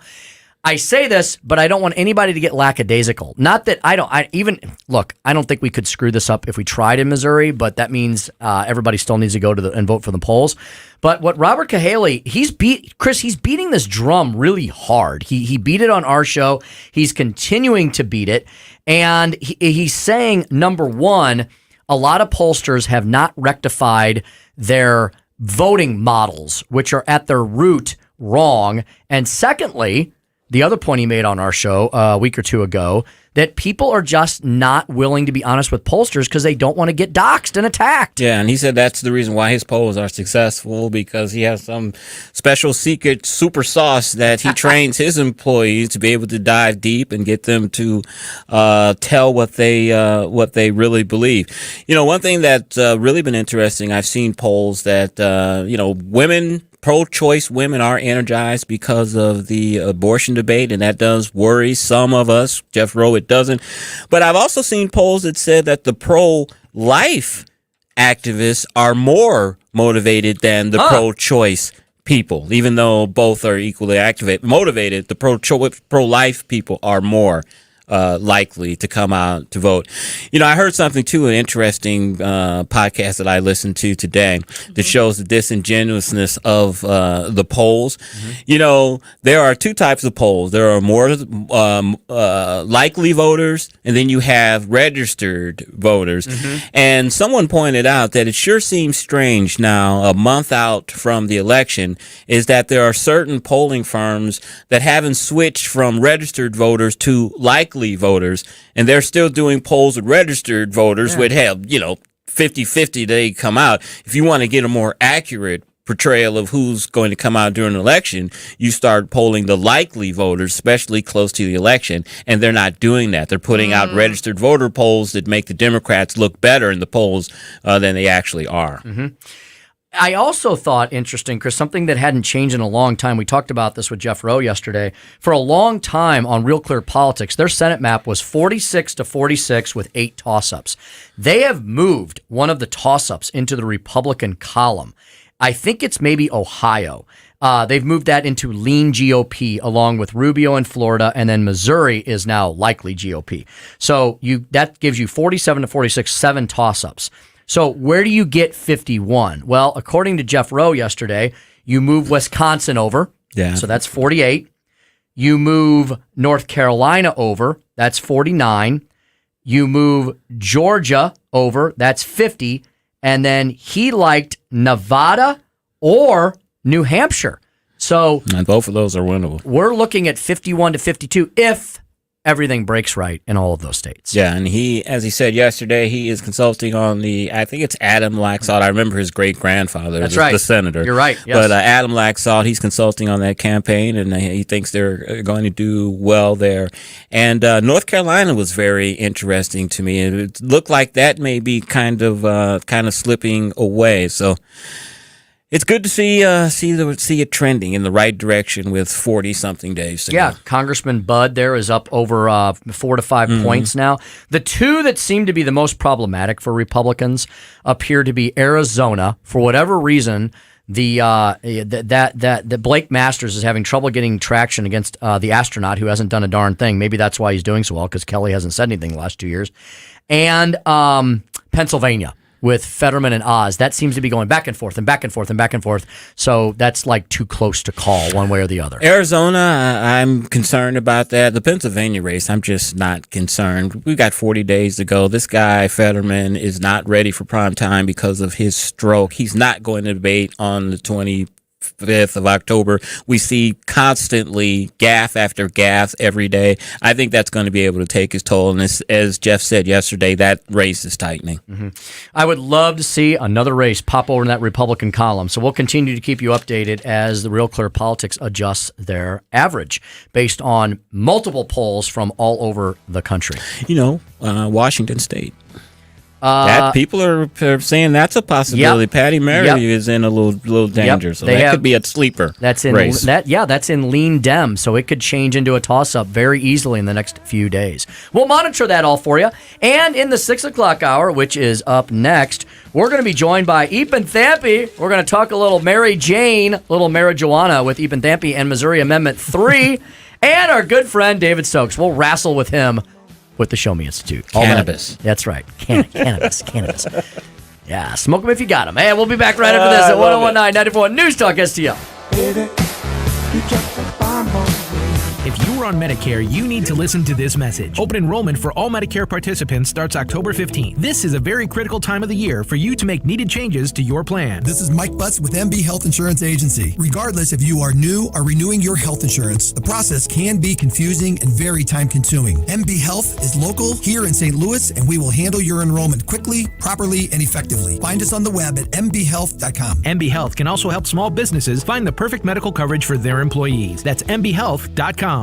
I say this, but I don't want anybody to get lackadaisical. Not that I don't think we could screw this up if we tried in Missouri, but that means everybody still needs to go to and vote for the polls. But what Robert Cahaley, he's beating this drum really hard. He beat it on our show. He's continuing to beat it. And he's saying, number one, a lot of pollsters have not rectified their voting models, which are at their root wrong. And secondly, the other point he made on our show a week or two ago, that people are just not willing to be honest with pollsters because they don't want to get doxxed and attacked. Yeah, and he said that's the reason why his polls are successful, because he has some special secret super sauce that he trains his employees to be able to dive deep and get them to tell what they really believe. One thing that's really been interesting, I've seen polls that, women, pro-choice women are energized because of the abortion debate, and that does worry some of us. Jeff Rowe, it doesn't. But I've also seen polls that said that the pro-life activists are more motivated than the pro-choice people, even though both are equally motivated. The pro-life people are more likely to come out to vote. You know, I heard something too, an interesting podcast that I listened to today that shows the disingenuousness of the polls. You know, there are two types of polls. There are more likely voters, and then you have registered voters. And someone pointed out that it sure seems strange now, a month out from the election, is that there are certain polling firms that haven't switched from registered voters to likely voters, and they're still doing polls with registered voters would have, 50-50 they come out. If you want to get a more accurate portrayal of who's going to come out during an election, you start polling the likely voters, especially close to the election, and they're not doing that. They're putting out registered voter polls that make the Democrats look better in the polls than they actually are. I also thought interesting, Chris, something that hadn't changed in a long time. We talked about this with Jeff Rowe yesterday. For a long time on Real Clear Politics, their Senate map was 46-46 with 8 toss-ups. They have moved one of the toss-ups into the Republican column. I think it's maybe Ohio. They've moved that into lean GOP along with Rubio in Florida, and then Missouri is now likely GOP. So that gives you 47-46, 7 toss-ups. So where do you get 51? Well, according to Jeff Rowe yesterday, you move Wisconsin over. Yeah. So that's 48. You move North Carolina over. That's 49. You move Georgia over. That's 50. And then he liked Nevada or New Hampshire. So and both of those are winnable. We're looking at 51-52 if everything breaks right in all of those states. Yeah, and he, as he said yesterday, he is consulting on I think it's Adam Laxalt. I remember his great-grandfather, That's right. the senator. You're right, yes. But Adam Laxalt, he's consulting on that campaign, and he thinks they're going to do well there. And North Carolina was very interesting to me. It looked like that may be kind of slipping away. So it's good to see it trending in the right direction with 40-something days to go. Congressman Budd there is up over 4 to 5 points now. The two that seem to be the most problematic for Republicans appear to be Arizona. For whatever reason, that Blake Masters is having trouble getting traction against the astronaut who hasn't done a darn thing. Maybe that's why he's doing so well, because Kelly hasn't said anything the last 2 years. And Pennsylvania with Fetterman and Oz. That seems to be going back and forth and back and forth and back and forth. So that's like too close to call one way or the other. Arizona, I'm concerned about that. The Pennsylvania race, I'm just not concerned. We've got 40 days to go. This guy, Fetterman, is not ready for prime time because of his stroke. He's not going to debate on the 25th of October. We see constantly gaffe after gaffe every day. I think that's going to be able to take his toll. And as Jeff said yesterday, that race is tightening. I would love to see another race pop over in that Republican column. So we'll continue to keep you updated as the Real Clear Politics adjusts their average based on multiple polls from all over the country. Washington State. That people are saying that's a possibility. Yep. Patty Murray is in a little danger, so that could be a sleeper. That's in race. That's in lean Dem, so it could change into a toss-up very easily in the next few days. We'll monitor that all for you. And in the 6 o'clock hour, which is up next, we're going to be joined by Ethan Thampy. We're going to talk a little Mary Jane, little marijuana with Ethan Thampy and Missouri Amendment 3, and our good friend David Stokes. We'll wrestle with him with the Show Me Institute. Cannabis. That's right. Cannabis. Yeah, smoke them if you got them. Hey, we'll be back right after this at 101.9 News Talk STL. If you are on Medicare, you need to listen to this message. Open enrollment for all Medicare participants starts October 15th. This is a very critical time of the year for you to make needed changes to your plan. This is Mike Butts with MB Health Insurance Agency. Regardless if you are new or renewing your health insurance, the process can be confusing and very time-consuming. MB Health is local here in St. Louis, and we will handle your enrollment quickly, properly, and effectively. Find us on the web at mbhealth.com. MB Health can also help small businesses find the perfect medical coverage for their employees. That's mbhealth.com.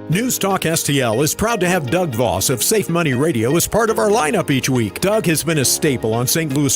News Talk STL is proud to have Doug Voss of Safe Money Radio as part of our lineup each week. Doug has been a staple on St. Louis